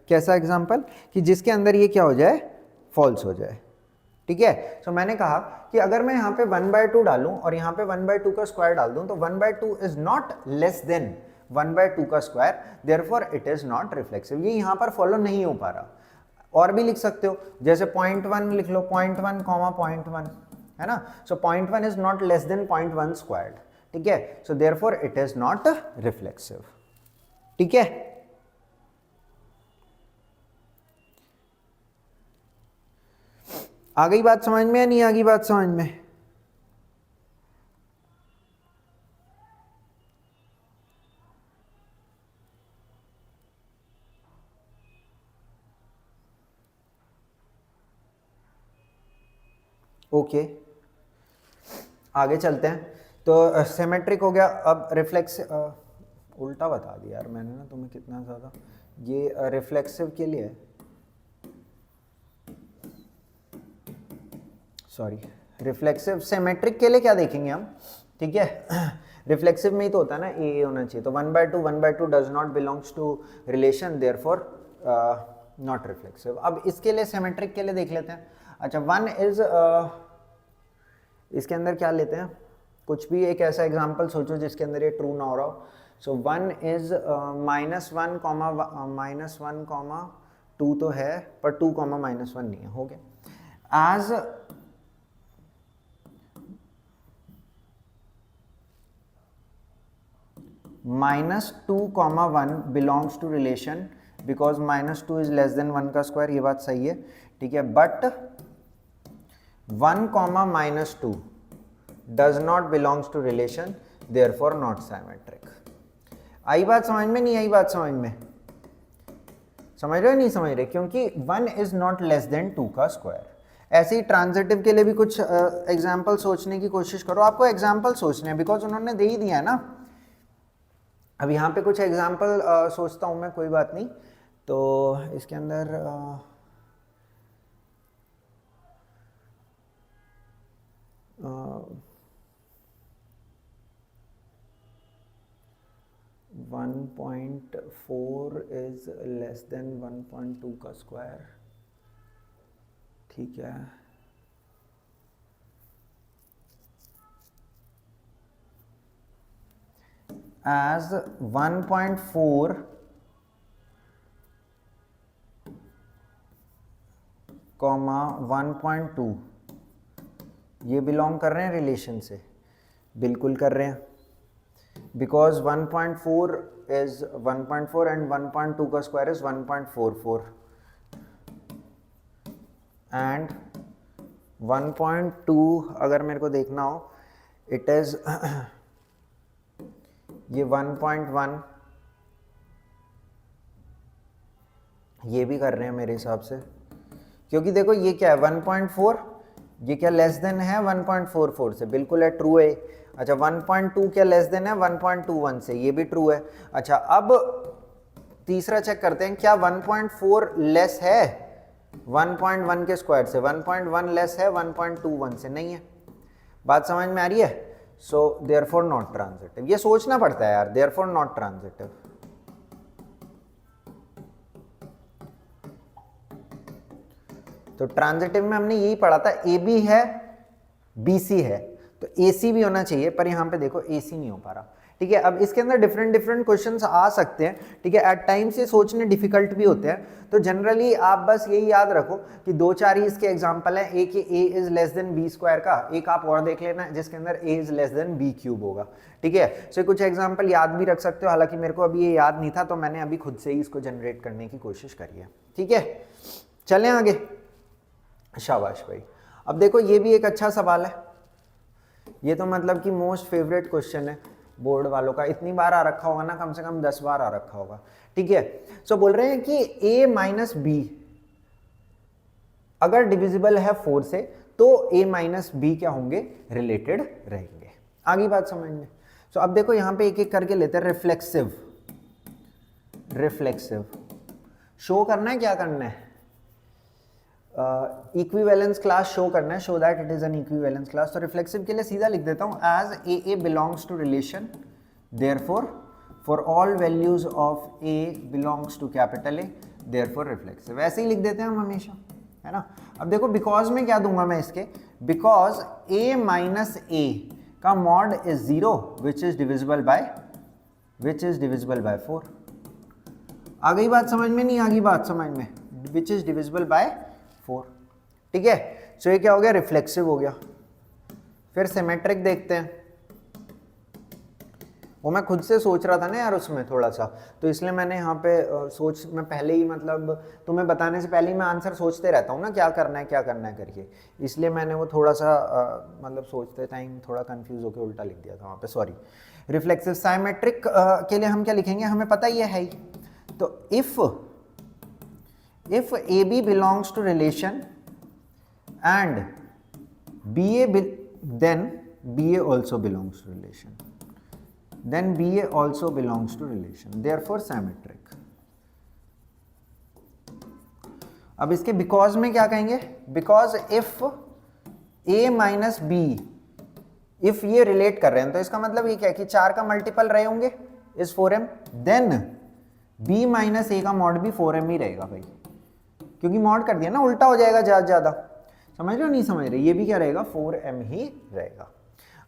कैसा एग्जाम्पल कि जिसके अंदर ये क्या हो जाए, फॉल्स हो जाए। ठीक है। सो मैंने कहा कि अगर मैं यहाँ पे 1/2 डालूं और यहाँ पे 1/2 का स्क्वायर डाल दूं तो 1/2 इज नॉट लेस देन 1/2 का square, therefore it is not reflexive. ये यहाँ पर फॉलो नहीं हो पा रहा। और भी लिख सकते हो, जैसे 0.1 लिख लो, 0.1 कॉमा 0.1, है ना। सो 0.1 is not less than 0.1 squared, ठीक है। So therefore it is not reflexive, ठीक है। आ गई बात समझ में या नहीं आ गई बात समझ में? ओके आगे चलते हैं। तो सिमेट्रिक हो गया। अब रिफ्लेक्स उल्टा बता दिया यार मैंने ना तुम्हें कितना ज़्यादा। ये रिफ्लेक्सिव के लिए, सॉरी, रिफ्लेक्सिव सिमेट्रिक के लिए क्या देखेंगे हम, ठीक है। रिफ्लेक्सिव में ही तो होता है ना ए होना चाहिए। तो 1/2 does not belongs to relation, therefore not reflexive. अब इसके लिए सिमेट्रिक के लिए देख लेते हैं। अच्छा 1 इज, इसके अंदर क्या लेते हैं, कुछ भी एक ऐसा एग्जांपल सोचो जिसके अंदर ये ट्रू ना हो रहा हो। सो 1 इज -1 कॉमा 2 तो है, पर 2 -1 नहीं है, हो गया। As -2, 1 belongs to relation because -2 is less than 1 का स्क्वायर, ये बात सही है, ठीक है। But 1, -2 does not belongs to relation, therefore not symmetric. आई बात समझ में? नहीं आई बात समझ में? समझ रहे हो नहीं समझ रहे? क्योंकि 1 इज नॉट लेस देन 2 का स्क्वायर। ऐसे ही ट्रांजिटिव के लिए भी कुछ एग्जाम्पल सोचने की कोशिश करो। आपको एग्जाम्पल सोचने हैं बिकॉज उन्होंने दे ही दिया है ना। अब यहाँ पे कुछ एग्जाम्पल सोचता हूँ मैं, कोई बात नहीं। तो इसके अंदर 1.4 इज लेस देन 1.2 का स्क्वायर, ठीक है। as 1.4 कॉमा 1.2 ये बिलोंग कर रहे हैं रिलेशन से, बिल्कुल कर रहे हैं, बिकॉज 1.4 इज 1.4 एंड 1.2 का स्क्वायर इज 1.44 एंड 1.2 अगर मेरे को देखना हो इट इज ये 1.1 ये भी कर रहे हैं मेरे हिसाब से, क्योंकि देखो ये क्या है 1.4, ये क्या लेस देन है 1.44 से, बिल्कुल है, ट्रू है। अच्छा 1.2 क्या लेस देन है 1.21 से, ये भी ट्रू है। अच्छा अब तीसरा चेक करते हैं, क्या 1.4 लेस है 1.1 के स्क्वायर से? 1.1 लेस है 1.21 से, नहीं है। बात समझ में आ रही है? So therefore not transitive. ये सोचना पड़ता है यार, देयरफॉर नॉट ट्रांजिटिव। तो ट्रांजिटिव में हमने यही पढ़ा था, ए बी है बी सी है तो ए सी भी होना चाहिए, पर यहां पे देखो ए सी नहीं हो पा रहा, ठीक है। अब इसके अंदर डिफरेंट क्वेश्चंस आ सकते हैं, ठीक है। एट टाइम्स ये सोचने डिफिकल्ट भी होते हैं। तो जनरली आप बस यही याद रखो कि 2-4 ही इसके एग्जांपल हैं। एक A is less than B square का, एक आप और देख लेना जिसके अंदर A is less than B cube होगा, ठीक है। सो कुछ एग्जाम्पल याद भी रख सकते हो, हालांकि मेरे को अभी ये याद नहीं था तो मैंने अभी खुद से ही इसको जनरेट करने की कोशिश करी है, ठीक है। चलें आगे, शाबाश भाई। अब देखो ये भी एक अच्छा सवाल है, ये तो मतलब कि मोस्ट फेवरेट क्वेश्चन है बोर्ड वालों का, इतनी बार आ रखा होगा ना, कम से कम 10 बार आ रखा होगा, ठीक है। सो बोल रहे हैं कि a माइनस बी अगर डिविजिबल है 4 से तो a माइनस बी क्या होंगे, रिलेटेड रहेंगे। आगे बात समझ में। सो अब देखो यहां पे एक एक करके लेते हैं। रिफ्लेक्सिव, रिफ्लेक्सिव शो करना है, क्या करना है, इक्विवेलेंस क्लास शो करना है, show that it is an equivalence class. तो रिफ्लेक्सिव के लिए सीधा लिख देता हूं, as A belongs to relation, therefore for all values of A belongs to capital A, therefore reflexive. ऐसे ही लिख देते हैं हम हमेशा, है ना। अब देखो बिकॉज में क्या दूंगा मैं इसके, बिकॉज a माइनस ए का mod is 0 which is divisible by 4। आ गई बात समझ में, नहीं आ गई बात समझ में, विच इज डिविजिबल बाय 4, ठीक है। सो ये क्या हो गया, रिफ्लेक्सिव हो गया। फिर सिमेट्रिक देखते हैं, वो मैं खुद से सोच रहा था ना यार उसमें थोड़ा सा, तो इसलिए मैंने यहाँ पे मैं पहले ही मतलब तुम्हें बताने से पहले ही मैं आंसर सोचते रहता हूँ ना क्या करना है करके, इसलिए मैंने वो थोड़ा सा मतलब सोचते टाइम थोड़ा कंफ्यूज होकर उल्टा लिख दिया था वहाँ पे, सॉरी। रिफ्लेक्सिव साइमेट्रिक के लिए हम क्या लिखेंगे, हमें पता ही है ही, तो if A B belongs to relation and then BA also belongs to relation, then BA also belongs to relation, therefore symmetric। अब इसके बिकॉज में क्या कहेंगे, because if A minus B, if ये रिलेट कर रहे हैं तो इसका मतलब ये क्या है कि 4 का मल्टीपल रहे होंगे इस 4m, देन B माइनस ए का मॉड भी 4m ही रहेगा भाई, क्योंकि मॉड कर दिया ना, उल्टा हो जाएगा ज्यादा, समझ रहे हो नहीं समझ रहे, ये भी क्या रहेगा 4m ही रहेगा।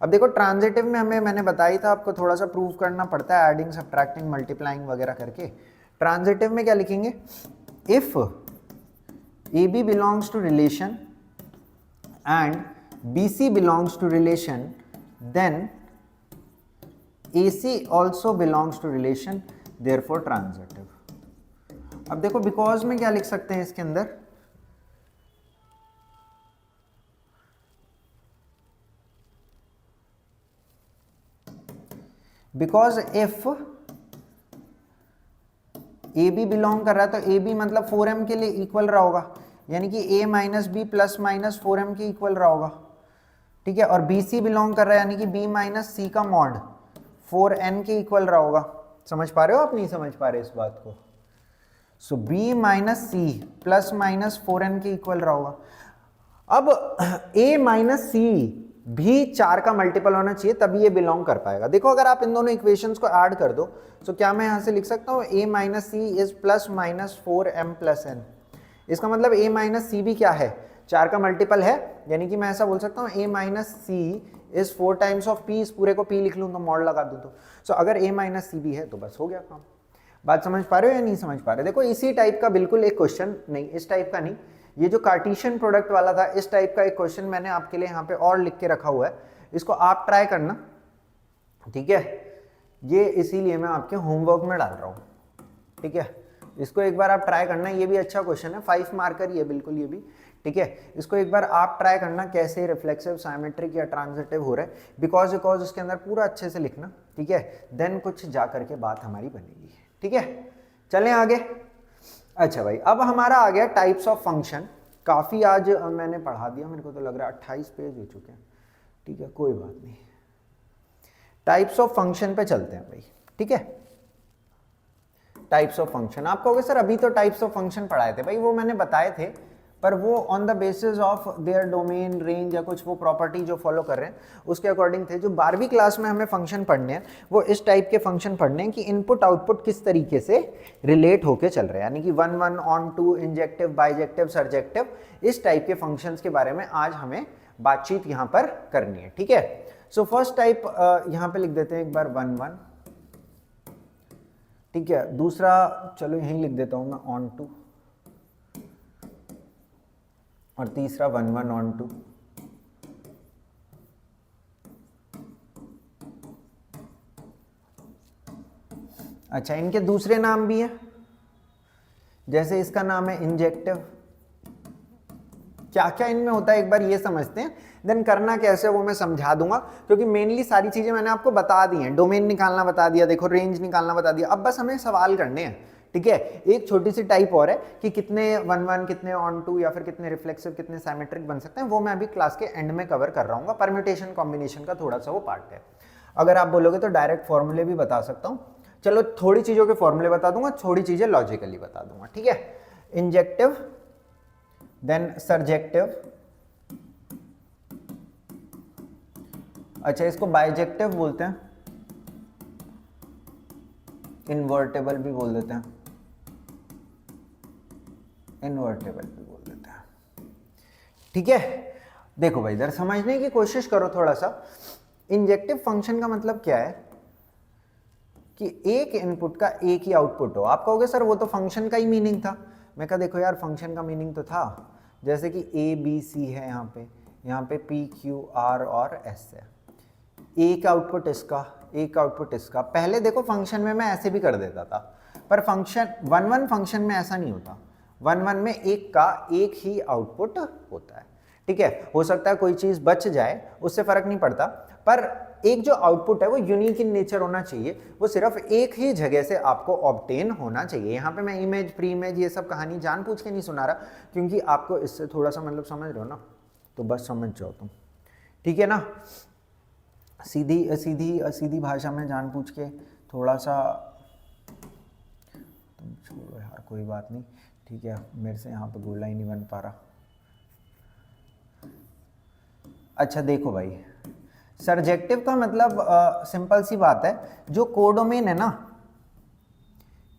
अब देखो ट्रांजिटिव में मैंने बताया था आपको, थोड़ा सा प्रूव करना पड़ता है एडिंग सब्ट्रैक्टिंग मल्टीप्लाइंग वगैरह करके। ट्रांजिटिव में क्या लिखेंगे, if A B belongs to relation and B C belongs to relation then A C also belongs to relation, therefore transitive. अब देखो बिकॉज में क्या लिख सकते हैं इसके अंदर, because if A B belong कर रहा है तो ए बी मतलब 4m के लिए इक्वल रहा होगा, यानी कि a minus B plus minus 4m के इक्वल रहा होगा, ठीक है। और बी सी बिलोंग कर रहा है यानी कि b माइनस सी का मॉड 4n के इक्वल रहा होगा। समझ पा रहे हो आप, नहीं समझ पा रहे इस बात को। So b minus C plus minus 4n के इक्वल रहा होगा। अब a माइनस सी भी 4 का मल्टीपल होना चाहिए तभी ये बिलोंग कर पाएगा। देखो अगर आप इन दोनों इक्वेशंस को ऐड कर दो तो क्या मैं यहां से लिख सकता हूं a minus C is plus minus 4m plus n। इसका मतलब a माइनस सी भी क्या है, 4 का मल्टीपल है, यानी कि मैं ऐसा बोल सकता हूं a minus C is 4 times of p, इस पूरे को p लिख लूं तो मॉड लगा दूं तो। सो अगर a माइनस सी भी है तो बस हो गया काम। बात समझ पा रहे हो या नहीं समझ पा रहे? देखो इसी टाइप का बिल्कुल एक क्वेश्चन, नहीं इस टाइप का नहीं, ये जो कार्टेशियन प्रोडक्ट वाला था इस टाइप का एक क्वेश्चन मैंने आपके लिए यहाँ पे और लिख के रखा हुआ है, इसको आप ट्राई करना, ठीक है। ये इसीलिए मैं आपके होमवर्क में डाल रहा हूँ, ठीक है। इसको एक बार आप ट्राई करना, ये भी अच्छा क्वेश्चन है, 5 मार्कर ही है बिल्कुल ये भी, ठीक है। इसको एक बार आप ट्राई करना कैसे रिफ्लेक्सिव साइमेट्रिक या ट्रांजिटिव हो रहा है, बिकॉज इसके अंदर पूरा अच्छे से लिखना, ठीक है। देन कुछ जा करके बात हमारी बनेगी, ठीक है। चलें आगे। अच्छा भाई अब हमारा आ गया टाइप्स ऑफ फंक्शन। काफ़ी आज मैंने पढ़ा दिया, मेरे को तो लग रहा है 28 पेज हो चुके हैं, ठीक है कोई बात नहीं। टाइप्स ऑफ फंक्शन पे चलते हैं भाई, ठीक है। टाइप्स ऑफ फंक्शन, आप कहोगे सर अभी तो टाइप्स ऑफ फंक्शन पढ़ाए थे, भाई वो मैंने बताए थे पर वो on the basis of their domain range या कुछ वो प्रॉपर्टी जो फॉलो कर रहे हैं उसके अकॉर्डिंग थे। जो 12वीं क्लास में हमें फंक्शन पढ़ने हैं वो इस टाइप के फंक्शन पढ़ने हैं कि इनपुट आउटपुट किस तरीके से रिलेट होके चल रहे हैं, यानी कि 1 1 ऑन 2, इंजेक्टिव, बाइजेक्टिव, सरजेक्टिव, इस टाइप के फंक्शंस के बारे में आज हमें बातचीत यहाँ पर करनी है, ठीक है। सो फर्स्ट टाइप यहाँ पे लिख देते हैं एक बार 1 1, ठीक है। दूसरा चलो यहीं लिख देता हूँ मैं ऑन 2, और तीसरा 1 1 ऑन 2। अच्छा इनके दूसरे नाम भी हैं, जैसे इसका नाम है इंजेक्टिव। क्या क्या इनमें होता है एक बार ये समझते हैं, देन करना कैसे वो मैं समझा दूंगा, क्योंकि मेनली सारी चीजें मैंने आपको बता दी हैं। डोमेन निकालना बता दिया, देखो रेंज निकालना बता दिया, अब बस हमें सवाल करने हैं, ठीक है। एक छोटी सी टाइप और है कि कितने 1 1, कितने ऑन 2, या फिर कितने रिफ्लेक्सिव, कितने साइमेट्रिक बन सकते हैं, वो मैं अभी क्लास के एंड में कवर कर रहा हूँ। परम्यूटेशन कॉम्बिनेशन का थोड़ा सा वो पार्ट है। अगर आप बोलोगे तो डायरेक्ट फॉर्मूले भी बता सकता हूँ, चलो थोड़ी चीज़ों के फॉर्मूले बता दूंगा, थोड़ी चीज़ें लॉजिकली बता दूंगा, ठीक है। इंजेक्टिव, देन सरजेक्टिव, अच्छा इसको बाइजेक्टिव बोलते हैं, इन्वर्टेबल भी बोल देते हैं, इन्वर्टेबल भी बोल देते हैं, ठीक है, देखो भाई इधर समझने की कोशिश करो थोड़ा सा। इंजेक्टिव फंक्शन का मतलब क्या है कि एक इनपुट का एक ही आउटपुट हो। आप कहोगे सर वो तो फंक्शन का ही मीनिंग था। मैं कहा देखो यार फंक्शन का मीनिंग तो था, जैसे कि ए बी सी है, यहाँ पे पी क्यू आर और एस है। एक आउटपुट इसका, एक आउटपुट इसका। पहले देखो फंक्शन में मैं ऐसे भी कर देता था, पर फंक्शन वन फंक्शन में ऐसा नहीं होता। वन में एक का एक ही आउटपुट होता है। ठीक है, हो सकता है कोई चीज़ बच जाए, उससे फर्क नहीं पड़ता, पर एक जो आउटपुट है वो यूनिक इन नेचर होना चाहिए। वो सिर्फ एक ही जगह से आपको ऑब्टेन होना चाहिए। यहाँ पे मैं इमेज, प्री इमेज, ये सब कहानी जानबूझ के नहीं सुना रहा, क्योंकि आपको इससे थोड़ा सा मतलब समझ रहे हो ना, तो बस समझ जाओ तुम। ठीक है ना, सीधी सीधी सीधी भाषा में जानबूझ के थोड़ा सा, तुम छोड़ो यार कोई बात नहीं। ठीक है, मेरे से यहाँ पे गोला ही नहीं बन पा रहा। अच्छा देखो भाई, सर्जेक्टिव का मतलब सिंपल सी बात है, जो कोडोमेन है ना,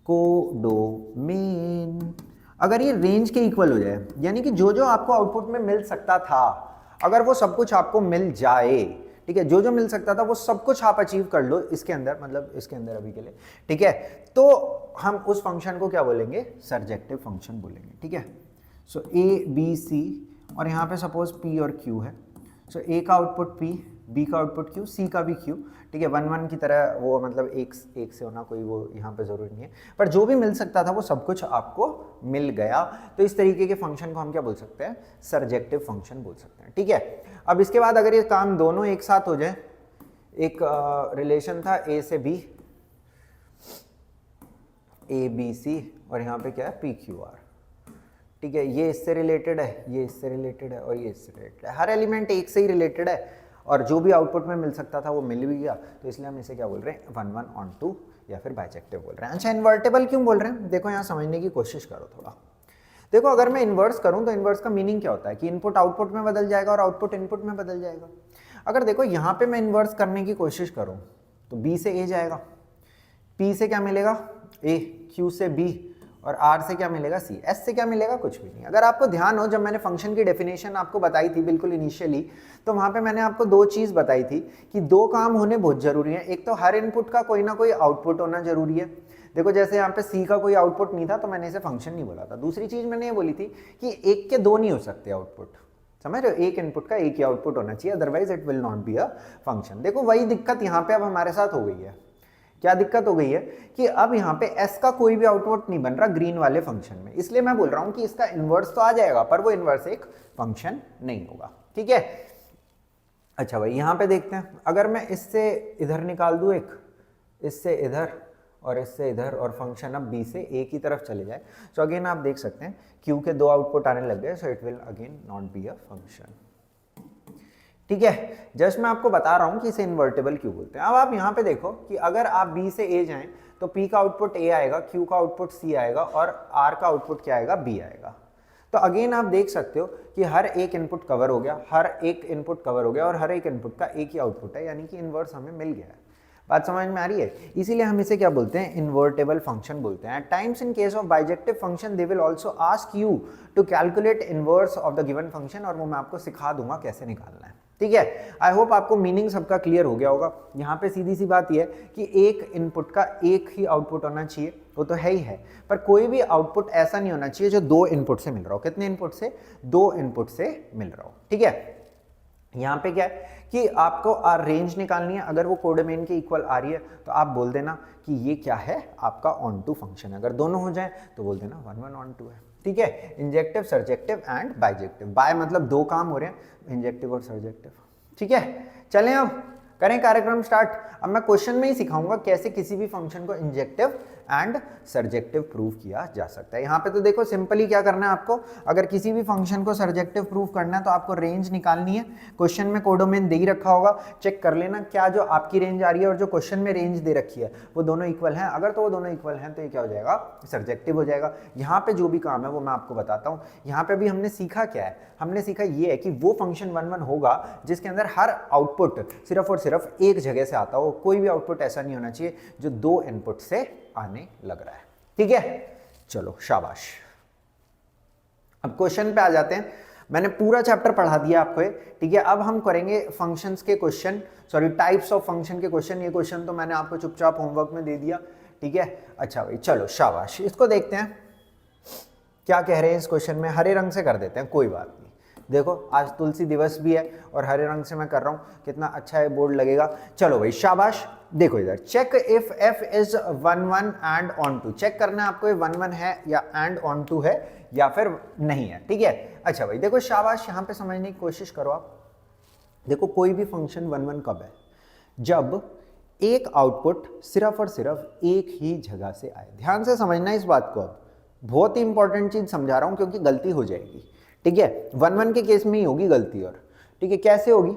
कोडोमेन, अगर ये रेंज के इक्वल हो जाए, यानी कि जो जो आपको आउटपुट में मिल सकता था, अगर वो सब कुछ आपको मिल जाए, ठीक है, जो जो मिल सकता था वो सब कुछ आप अचीव कर लो इसके अंदर, मतलब इसके अंदर अभी के लिए, ठीक है, तो हम उस फंक्शन को क्या बोलेंगे, सर्जेक्टिव फंक्शन बोलेंगे। ठीक है, सो ए बी सी, और यहाँ पे सपोज पी और क्यू है। सो ए का आउटपुट पी, बी का आउटपुट क्यू, सी का भी क्यू। ठीक है, वन की तरह वो मतलब एक से होना कोई वो यहाँ पे जरूरी नहीं है, पर जो भी मिल सकता था वो सब कुछ आपको मिल गया। तो इस तरीके के फंक्शन को हम क्या बोल सकते हैं, सर्जेक्टिव फंक्शन बोल सकते हैं। ठीक है, अब इसके बाद अगर ये काम दोनों एक साथ हो जाए, एक रिलेशन था ए से बी, ए बी सी, और यहाँ पे क्या है पी क्यू आर। ठीक है, ये इससे रिलेटेड है, ये इससे रिलेटेड है, और ये इससे रिलेटेड है। हर एलिमेंट एक से ही रिलेटेड है, और जो भी आउटपुट में मिल सकता था वो मिल भी गया, तो इसलिए हम इसे क्या बोल रहे हैं, वन ऑन टू, या फिर बाइजेक्टिव बोल रहे हैं। अच्छा, इन्वर्टेबल क्यों बोल रहे हैं, देखो यहाँ समझने की कोशिश करो थोड़ा। देखो अगर मैं इन्वर्स करूँ तो इन्वर्स का मीनिंग क्या होता है कि इनपुट आउटपुट में बदल जाएगा और आउटपुट इनपुट में बदल जाएगा। अगर देखो यहाँ पे मैं इन्वर्स करने की कोशिश करूँ तो बी से ए जाएगा, पी से क्या मिलेगा ए, क्यू से बी, और आर से क्या मिलेगा सी, एस से क्या मिलेगा कुछ भी नहीं। अगर आपको ध्यान हो, जब मैंने फंक्शन की डेफिनेशन आपको बताई थी बिल्कुल इनिशियली, तो वहां पे मैंने आपको दो चीज बताई थी कि दो काम होने बहुत जरूरी है। एक तो हर इनपुट का कोई ना कोई आउटपुट होना जरूरी है। देखो जैसे यहाँ पे सी का कोई आउटपुट नहीं था तो मैंने इसे फंक्शन नहीं बोला था। दूसरी चीज मैंने ये बोली थी कि एक के दो नहीं हो सकते आउटपुट, समझ रहे हो, एक इनपुट का एक ही आउटपुट होना चाहिए, otherwise it will not be a function. देखो वही दिक्कत यहाँ पे अब हमारे साथ हो गई है। क्या दिक्कत हो गई है कि अब यहाँ पे s का कोई भी आउटपुट नहीं बन रहा ग्रीन वाले फंक्शन में, इसलिए मैं बोल रहा हूँ कि इसका इन्वर्स तो आ जाएगा पर वो इन्वर्स एक फंक्शन नहीं होगा। ठीक है, अच्छा भाई यहाँ पे देखते हैं, अगर मैं इससे इधर निकाल दूँ एक, इससे इधर और इससे इधर, और फंक्शन अब b से a की तरफ चले जाए, तो अगेन आप देख सकते हैं q के दो आउटपुट आने लग गए, so it will again not be a function. ठीक है, जस्ट मैं आपको बता रहा हूं कि इसे इन्वर्टेबल क्यों बोलते हैं। अब आप यहाँ पे देखो कि अगर आप B से A जाएं तो P का आउटपुट A आएगा, Q का आउटपुट C आएगा, और R का आउटपुट क्या आएगा, B आएगा। तो अगेन आप देख सकते हो कि हर एक इनपुट कवर हो गया, हर एक इनपुट कवर हो गया, और हर एक इनपुट का एक ही आउटपुट है, यानी कि इन्वर्स हमें मिल गया है। बात समझ में आ रही है, इसीलिए हम इसे क्या बोलते हैं, इन्वर्टेबल फंक्शन बोलते हैं। At times in case of bijective function they will also ask you to calculate inverse of the given function, और वो मैं आपको सिखा दूंगा कैसे निकालना है। ठीक है, आई होप आपको मीनिंग सबका क्लियर हो गया होगा। यहाँ पे सीधी सी बात यह है कि एक इनपुट का एक ही आउटपुट होना चाहिए, वो तो है ही है, पर कोई भी आउटपुट ऐसा नहीं होना चाहिए जो दो इनपुट से मिल रहा हो। कितने इनपुट से, दो इनपुट से मिल रहा हो। ठीक है, यहाँ पे क्या है कि आपको रेंज निकालनी है, अगर वो कोडोमेन के इक्वल आ रही है तो आप बोल देना कि ये क्या है, आपका ऑन टू फंक्शन है। अगर दोनों हो जाए तो बोल देना वन ऑन टू है। ठीक है, injective, surjective and bijective. Bi मतलब दो काम हो रहे हैं, इंजेक्टिव और सर्जेक्टिव। ठीक है, चलें अब करें कार्यक्रम स्टार्ट। अब मैं क्वेश्चन में ही सिखाऊंगा कैसे किसी भी फंक्शन को इंजेक्टिव एंड सर्जेक्टिव प्रूव किया जा सकता है। यहाँ पे तो देखो सिंपली क्या करना है आपको, अगर किसी भी फंक्शन को सर्जेक्टिव प्रूव करना है तो आपको रेंज निकालनी है। क्वेश्चन में कोडोमेन दे ही रखा होगा, चेक कर लेना क्या जो आपकी रेंज आ रही है और जो क्वेश्चन में रेंज दे रखी है वो दोनों इक्वल हैं। अगर तो वो दोनों इक्वल हैं तो ये क्या हो जाएगा, सर्जेक्टिव हो जाएगा। यहाँ पे जो भी काम है वो मैं आपको बताता हूँ। यहाँ पे भी हमने सीखा क्या है, हमने सीखा ये है कि वो फंक्शन वन होगा जिसके अंदर हर आउटपुट सिर्फ और सिर्फ एक जगह से आता हो। कोई भी आउटपुट ऐसा नहीं होना चाहिए जो दो इनपुट से आने लग रहा है। ठीक है, चलो शाबाश। अब क्वेश्चन पे आ जाते हैं। मैंने पूरा चैप्टर पढ़ा दिया आपको, ठीक है। अब हम करेंगे फंक्शंस के question, sorry types of function के क्वेश्चन। ये क्वेश्चन तो मैंने आपको चुपचाप होमवर्क में दे दिया, ठीक है। अच्छा भाई चलो शाबाश, इसको देखते हैं क्या कह रहे हैं इस क्वेश्चन में। हरे रंग से कर देते हैं, कोई बात नहीं। देखो आज तुलसी दिवस भी है और हरे रंग से मैं कर रहा हूँ, कितना अच्छा है, बोर्ड लगेगा। चलो भाई शाबाश, देखो इधर, check if f is 1 1 and onto. Check करना है आपको ये 1 1 है या एंड ऑन टू है या फिर नहीं है, ठीक है। अच्छा भाई देखो शाबाश, यहाँ पे समझने की कोशिश करो आप। देखो कोई भी फंक्शन 1 1 कब है, जब एक आउटपुट सिर्फ और सिर्फ एक ही जगह से आए। ध्यान से समझना इस बात को, अब बहुत ही इंपॉर्टेंट चीज समझा रहा हूं क्योंकि गलती हो जाएगी, ठीक है। 1 1 के केस में ही होगी गलती, और ठीक है कैसे होगी।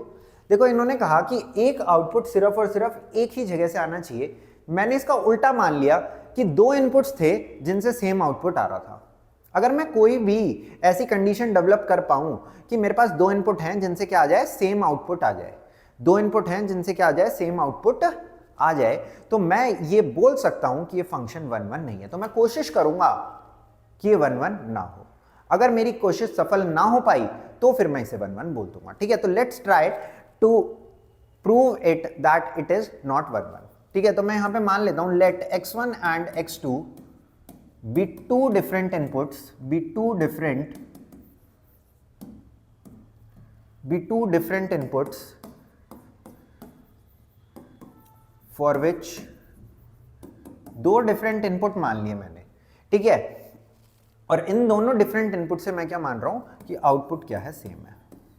देखो इन्होंने कहा कि एक आउटपुट सिर्फ और सिर्फ एक ही जगह से आना चाहिए। मैंने इसका उल्टा मान लिया कि दो इनपुट्स थे जिनसे सेम आउटपुट आ रहा था। अगर मैं कोई भी ऐसी कंडीशन डेवलप कर पाऊं कि मेरे पास दो इनपुट हैं जिनसे क्या आ जाए, सेम आउटपुट आ जाए, दो इनपुट हैं जिनसे क्या आ जाए, सेम आउटपुट आ जाए, तो मैं ये बोल सकता हूं कि ये फंक्शन 1 1 नहीं है। तो मैं कोशिश करूंगा कि ये 1 1 ना हो। अगर मेरी कोशिश सफल ना हो पाई तो फिर मैं इसे 1 1 बोल दूंगा, ठीक है। तो let's try to prove it that it is not 1 1, ठीक है। तो मैं यहां पे मान लेता हूं let x1 and x2 be two different inputs, be two different inputs for which दो डिफरेंट इनपुट मान लिए मैंने, ठीक है। और इन दोनों डिफरेंट इनपुट से मैं क्या मान रहा हूं कि आउटपुट क्या है, सेम है।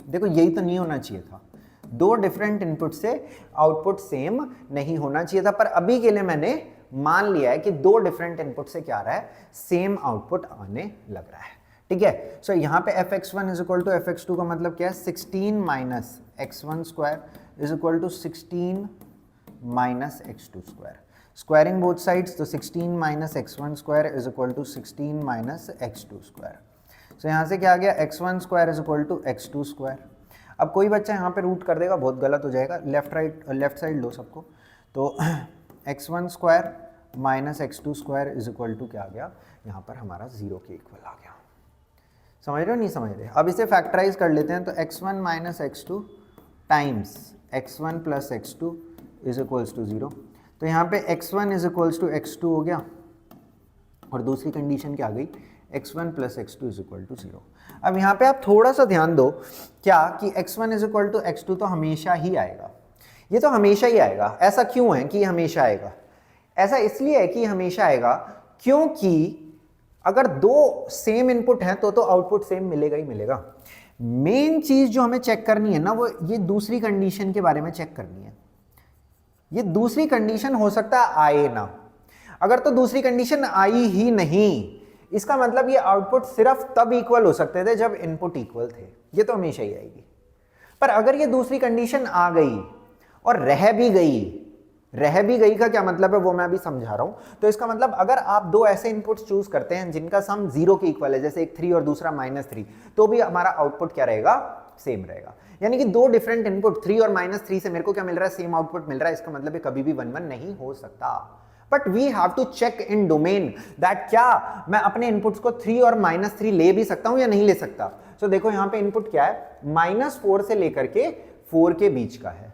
देखो यही तो नहीं होना चाहिए था, दो डिफरेंट इनपुट से आउटपुट सेम नहीं होना चाहिए था, पर अभी के लिए मैंने मान लिया है कि दो डिफरेंट इनपुट से क्या आ रहा है, सेम आउटपुट आने लग रहा है, ठीक है। सो यहां पे fx1 is equal to fx2 का मतलब क्या है, 16 minus x1 square is equal to 16 minus x2 square. Squaring both sides, तो 16 minus x1 square is equal to 16 minus x2 square. So यहां से क्या आ गया, x1 square is equal to x2 square. अब कोई बच्चा यहाँ पे रूट कर देगा, बहुत गलत हो जाएगा, लेफ्ट साइड लो सबको। तो x1 square minus x2 square is equal to क्या आ गया, यहाँ पर हमारा 0 के इक्वल आ गया। समझ रहे हो नहीं समझ रहे। अब इसे फैक्टराइज कर लेते हैं, तो x1 minus x2 times x1 plus x2 is equals to 0। तो यहाँ पे x1 is equals to x2 हो गया, और दूसरी कंडीशन क्या आ गई, x1 plus x2 is equal to 0। अब यहाँ पे आप थोड़ा सा ध्यान दो, क्या कि x1 is equal to x2 तो हमेशा ही आएगा, ये तो हमेशा ही आएगा। ऐसा क्यों है कि हमेशा आएगा, ऐसा इसलिए है कि हमेशा आएगा क्योंकि अगर दो सेम इनपुट हैं तो आउटपुट सेम मिलेगा ही मिलेगा। मेन चीज जो हमें चेक करनी है ना, वो ये दूसरी कंडीशन के बारे में चेक करनी है। ये दूसरी कंडीशन हो सकता है आए ना, अगर तो दूसरी कंडीशन आई ही नहीं, इसका मतलब ये आउटपुट सिर्फ तब इक्वल हो सकते थे जब इनपुट इक्वल थे, ये तो हमेशा ही आएगी। पर अगर ये दूसरी कंडीशन आ गई और रह भी गई का क्या मतलब है वो मैं अभी समझा रहा हूं। तो इसका मतलब अगर आप दो ऐसे इनपुट्स चूज करते हैं जिनका सम 0 के इक्वल है, जैसे एक 3 और दूसरा -3, तो भी हमारा आउटपुट क्या रहेगा, सेम रहेगा। यानी कि दो डिफरेंट इनपुट 3 और -3 से मेरे को क्या मिल रहा है, सेम आउटपुट मिल रहा है। इसका मतलब कभी भी 1 1 नहीं हो सकता। But we have to check in domain that क्या मैं अपने इनपुट्स को 3 और -3 ले भी सकता हूं या नहीं ले सकता। सो देखो यहां पे इनपुट क्या है, -4 से लेकर के 4 के बीच का है।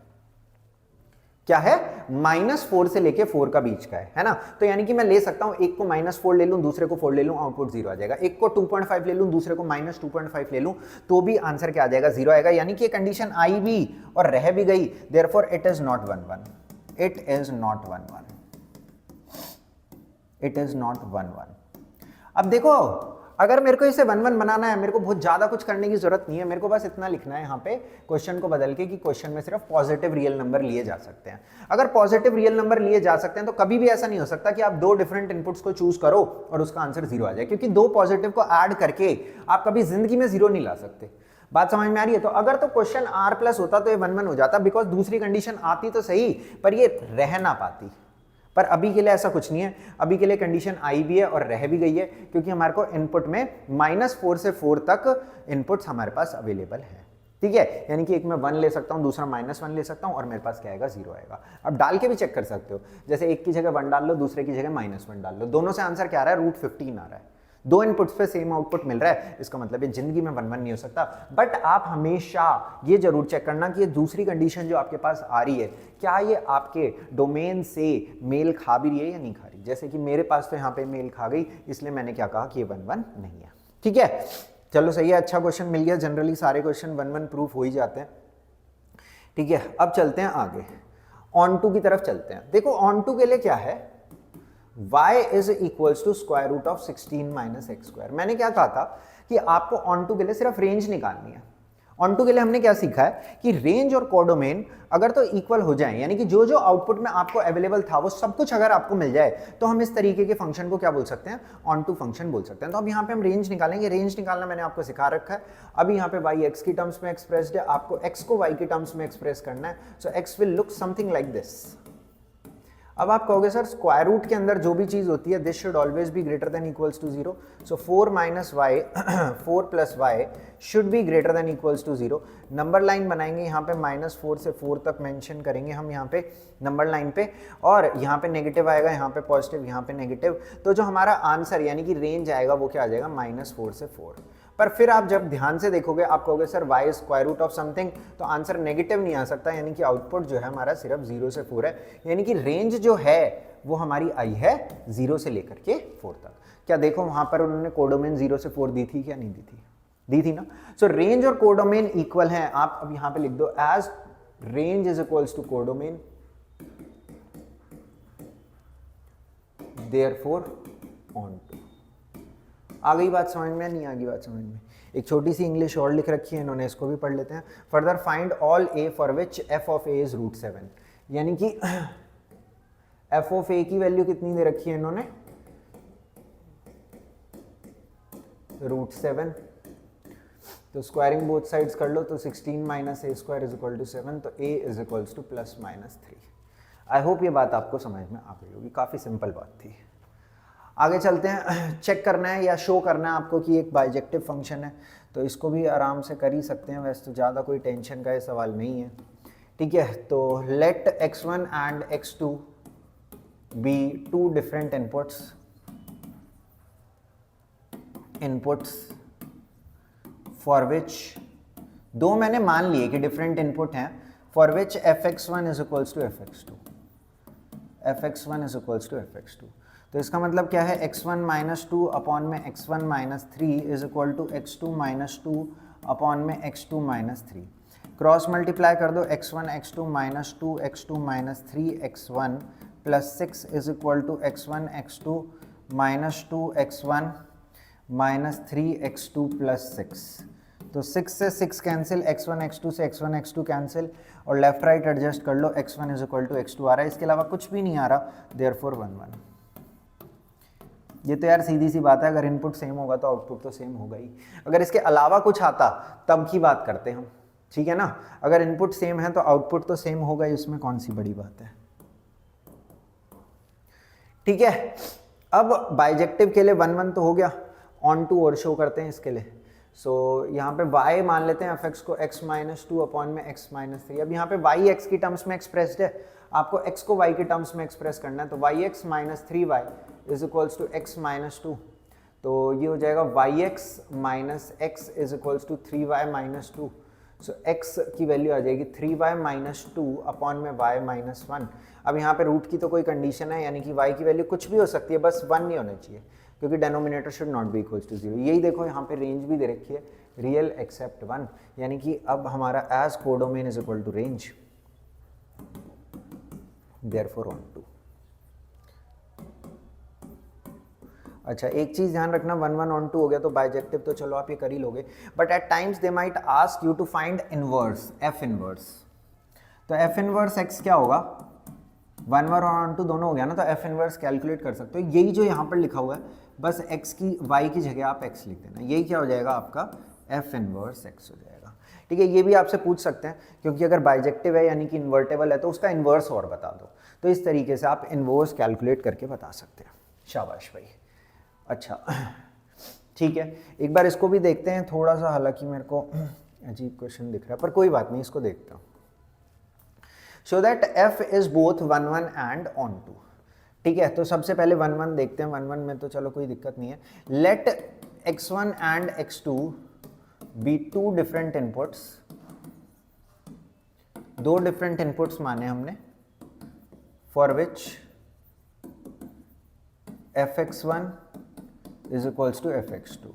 क्या है, -4 से लेके 4 का बीच का है ना। तो यानी कि मैं ले सकता हूं, एक को -4 ले लूं, दूसरे को 4 ले लूं, आउटपुट 0 आ जाएगा। एक को 2.5 ले लूं, दूसरे को -2.5 ले लूं, तो भी आंसर क्या आ जाएगा, 0 आएगा। यानी कि ये कंडीशन आई भी और रह भी गई, therefore it is not 1 1, it is not 1 1, it is not 1 1। अब देखो अगर मेरे को इसे 1 1 बनाना है, मेरे को बहुत ज्यादा कुछ करने की जरूरत नहीं है, मेरे को बस इतना लिखना है यहाँ पे क्वेश्चन को बदल के कि क्वेश्चन में सिर्फ पॉजिटिव रियल नंबर लिए जा सकते हैं। अगर पॉजिटिव रियल नंबर लिए जा सकते हैं तो कभी भी ऐसा नहीं हो सकता कि आप दो डिफरेंट इनपुट्स को चूज करो और उसका आंसर 0 आ जाए, क्योंकि दो पॉजिटिव को ऐड करके आप कभी जिंदगी में 0 नहीं ला सकते। बात समझ में आ रही है। तो अगर तो क्वेश्चन R+ होता तो ये 1 1 हो जाता, बिकॉज दूसरी कंडीशन आती तो सही पर ये रह ना पाती। पर अभी के लिए ऐसा कुछ नहीं है, अभी के लिए कंडीशन आई भी है और रह भी गई है, क्योंकि हमारे को इनपुट में -4 से 4 तक इनपुट्स हमारे पास अवेलेबल है, ठीक है। यानी कि एक में 1 ले सकता हूं, दूसरा -1 ले सकता हूं, और मेरे पास क्या आएगा, 0 आएगा। अब डाल के भी चेक कर सकते हो, जैसे एक की जगह 1 डाल लो, दूसरे की जगह -1 डाल लो, दोनों से आंसर क्या आ रहा है, √15 आ रहा है। दो इनपुट्स पे सेम आउटपुट मिल रहा है, इसका मतलब ये जिंदगी में 1 1 नहीं हो सकता। बट आप हमेशा ये जरूर चेक करना कि ये दूसरी कंडीशन जो आपके पास आ रही है, क्या ये आपके डोमेन से मेल खा भी रही है या नहीं खा रही। जैसे कि मेरे पास तो यहाँ पे मेल खा गई, इसलिए मैंने क्या कहा कि ये 1 1 नहीं है। ठीक है, चलो सही है, अच्छा क्वेश्चन मिल गया। जनरली सारे क्वेश्चन 1 1 प्रूफ हो ही जाते हैं। ठीक है, अब चलते हैं आगे, ऑन टू की तरफ चलते हैं। देखो ऑन टू के लिए क्या है, y is equals to square root of 16 minus X square. मैंने क्या कहा था कि आपको ऑन टू के लिए सिर्फ रेंज निकालनी है। ऑन टू के लिए हमने क्या सीखा है कि रेंज और कोडोमेन अगर तो इक्वल हो जाए, यानी कि जो जो आउटपुट में आपको अवेलेबल था वो सब कुछ अगर आपको मिल जाए, तो हम इस तरीके के फंक्शन को क्या बोल सकते हैं, ऑन टू फंक्शन बोल सकते हैं। तो अब यहाँ पे हम रेंज निकालेंगे। रेंज निकालना मैंने आपको सिखा रखा है। अभी यहाँ पे y x की टर्म्स में एक्सप्रेस्ड है, आपको x को y की टर्म्स में एक्सप्रेस करना है। सो x will look something like this. अब आप कहोगे सर स्क्वायर रूट के अंदर जो भी चीज होती है this should always be greater than equals to 0। So 4 minus Y 4 plus Y should be greater than equals to 0। Number line बनाएंगे यहाँ पे -4 से 4 तक मेंशन करेंगे हम यहाँ पे नंबर लाइन पे, और यहाँ पे नेगेटिव आएगा, यहाँ पे पॉजिटिव, यहाँ पे नेगेटिव। तो जो हमारा आंसर यानी कि रेंज आएगा वो क्या आ जाएगा, -4 से 4। पर फिर आप जब ध्यान से देखोगे आप कहोगे sir y square root of something, तो आंसर नेगेटिव नहीं आ सकता, यानी कि आउटपुट जो है हमारा सिर्फ 0 से 4 है। यानी कि रेंज जो है वो हमारी आई है 0 से लेकर के 4 तक। क्या देखो वहां पर उन्होंने कोडोमेन 0 से 4 दी थी क्या नहीं दी थी, दी थी ना। सो रेंज और कोडोमेन इक्वल है। आप अब यहां पे लिख दो as range is equals to codomain, therefore onto. आ गई बात समझ में, नहीं आ गई बात समझ में। एक छोटी सी इंग्लिश और लिख रखी है इन्होंने, इसको भी पढ़ लेते हैं। Further find all a for which f of a is √7। यानी कि f ऑफ a की वैल्यू कितनी दे रखी है इन्होंने, √7। तो स्क्वायरिंग बोथ साइड्स कर लो, तो 16 minus a square is equal to 7, तो a is equals to +-3। I hope ये बात आपको समझ में आ गई होगी, काफ़ी सिंपल बात थी। आगे चलते हैं। चेक करना है या शो करना है आपको कि एक बाइजेक्टिव फंक्शन है, तो इसको भी आराम से कर ही सकते हैं। वैसे तो ज़्यादा कोई टेंशन का ये सवाल नहीं है। ठीक है, तो let x1 and x2 be 2 different inputs for which, दो मैंने मान लिए कि डिफरेंट इनपुट हैं, for which fx1 is equals to fx1 is equals to fx2। तो इसका मतलब क्या है, x1 माइनस 2 अपॉन में x1 minus 3 is equal to x2 minus 2 upon में x2 माइनस 3। क्रॉस मल्टीप्लाई कर दो, x1 x2 minus 2 x2 minus 3 x1 plus 6 is equal to x1 x2 minus 2 x1 minus 3 x2 plus 6। तो 6 से 6 cancel, x1 x2 से x1 x2 cancel, और left right adjust कर लो, x1 is equal to x2 आ रहा है, इसके अलावा कुछ भी नहीं आ रहा, देयरफॉर 1 1। ये तो यार सीधी सी बात है, अगर इनपुट सेम होगा तो आउटपुट तो सेम होगा ही। अगर इसके अलावा कुछ आता तब की बात करते हैं हम, ठीक है ना। अगर इनपुट सेम है तो आउटपुट तो सेम होगा ही, इसमें कौन सी बड़ी बात है। ठीक है, अब बाइजेक्टिव के लिए 1 1 तो हो गया। ऑन टू और शो करते हैं इसके लिए। सो यहाँ पे y मान लेते हैं fx को x माइनस 2 अपॉन में x माइनस 3। अब यहाँ पे y x की टर्म्स में एक्सप्रेस्ड है, आपको x को y के टर्म्स में एक्सप्रेस करना है। तो yx minus 3y is equals to x minus 2। तो ये हो जाएगा yx minus x is equals to 3y minus 2। So x की वैल्यू आ जाएगी 3y माइनस 2 अपॉन में y माइनस 1। अब यहाँ पे रूट की तो कोई कंडीशन है, यानी कि y की वैल्यू कुछ भी हो सकती है, बस 1 नहीं होना चाहिए, क्योंकि denominator should not be equals to 0। यही देखो यहाँ पे रेंज भी दे रखी है, रियल एक्सेप्ट 1, यानी कि अब हमारा as codomain is equal to range, therefore onto. अच्छा, एक चीज ध्यान रखना, 1 1 ऑन टू हो गया तो बाइजेक्टिव तो चलो आप ये कर ही लोगे, but at times they might ask you to find inverse, F inverse. तो एफ इनवर्स एक्स क्या होगा, 1 1 ऑन टू दोनों हो गया ना, तो एफ इनवर्स कैलकुलेट कर सकते हो। यही जो यहाँ पर लिखा हुआ है, बस x की y की जगह आप x लिख देना, यही क्या हो जाएगा आपका एफ इनवर्स x हो जाएगा। ठीक है, ये भी आपसे पूछ सकते हैं, क्योंकि अगर बाइजेक्टिव है यानी कि इन्वर्टेबल है तो उसका इन्वर्स और बता दो। तो इस तरीके से आप इन्वर्स कैलकुलेट करके बता सकते हैं। शाबाश भाई। अच्छा ठीक है, एक बार इसको भी देखते हैं थोड़ा सा, हालांकि मेरे को अजीब क्वेश्चन दिख रहा है पर कोई बात नहीं, इसको देखता हूँ। Show that f is both 1 1 and onto. ठीक है, तो सबसे पहले 1 1 देखते हैं। 1 1 में तो चलो कोई दिक्कत नहीं है। Let x1 and x2 be two different inputs, दो डिफरेंट इनपुट्स माने हमने, for which fx1 is equals to fx2।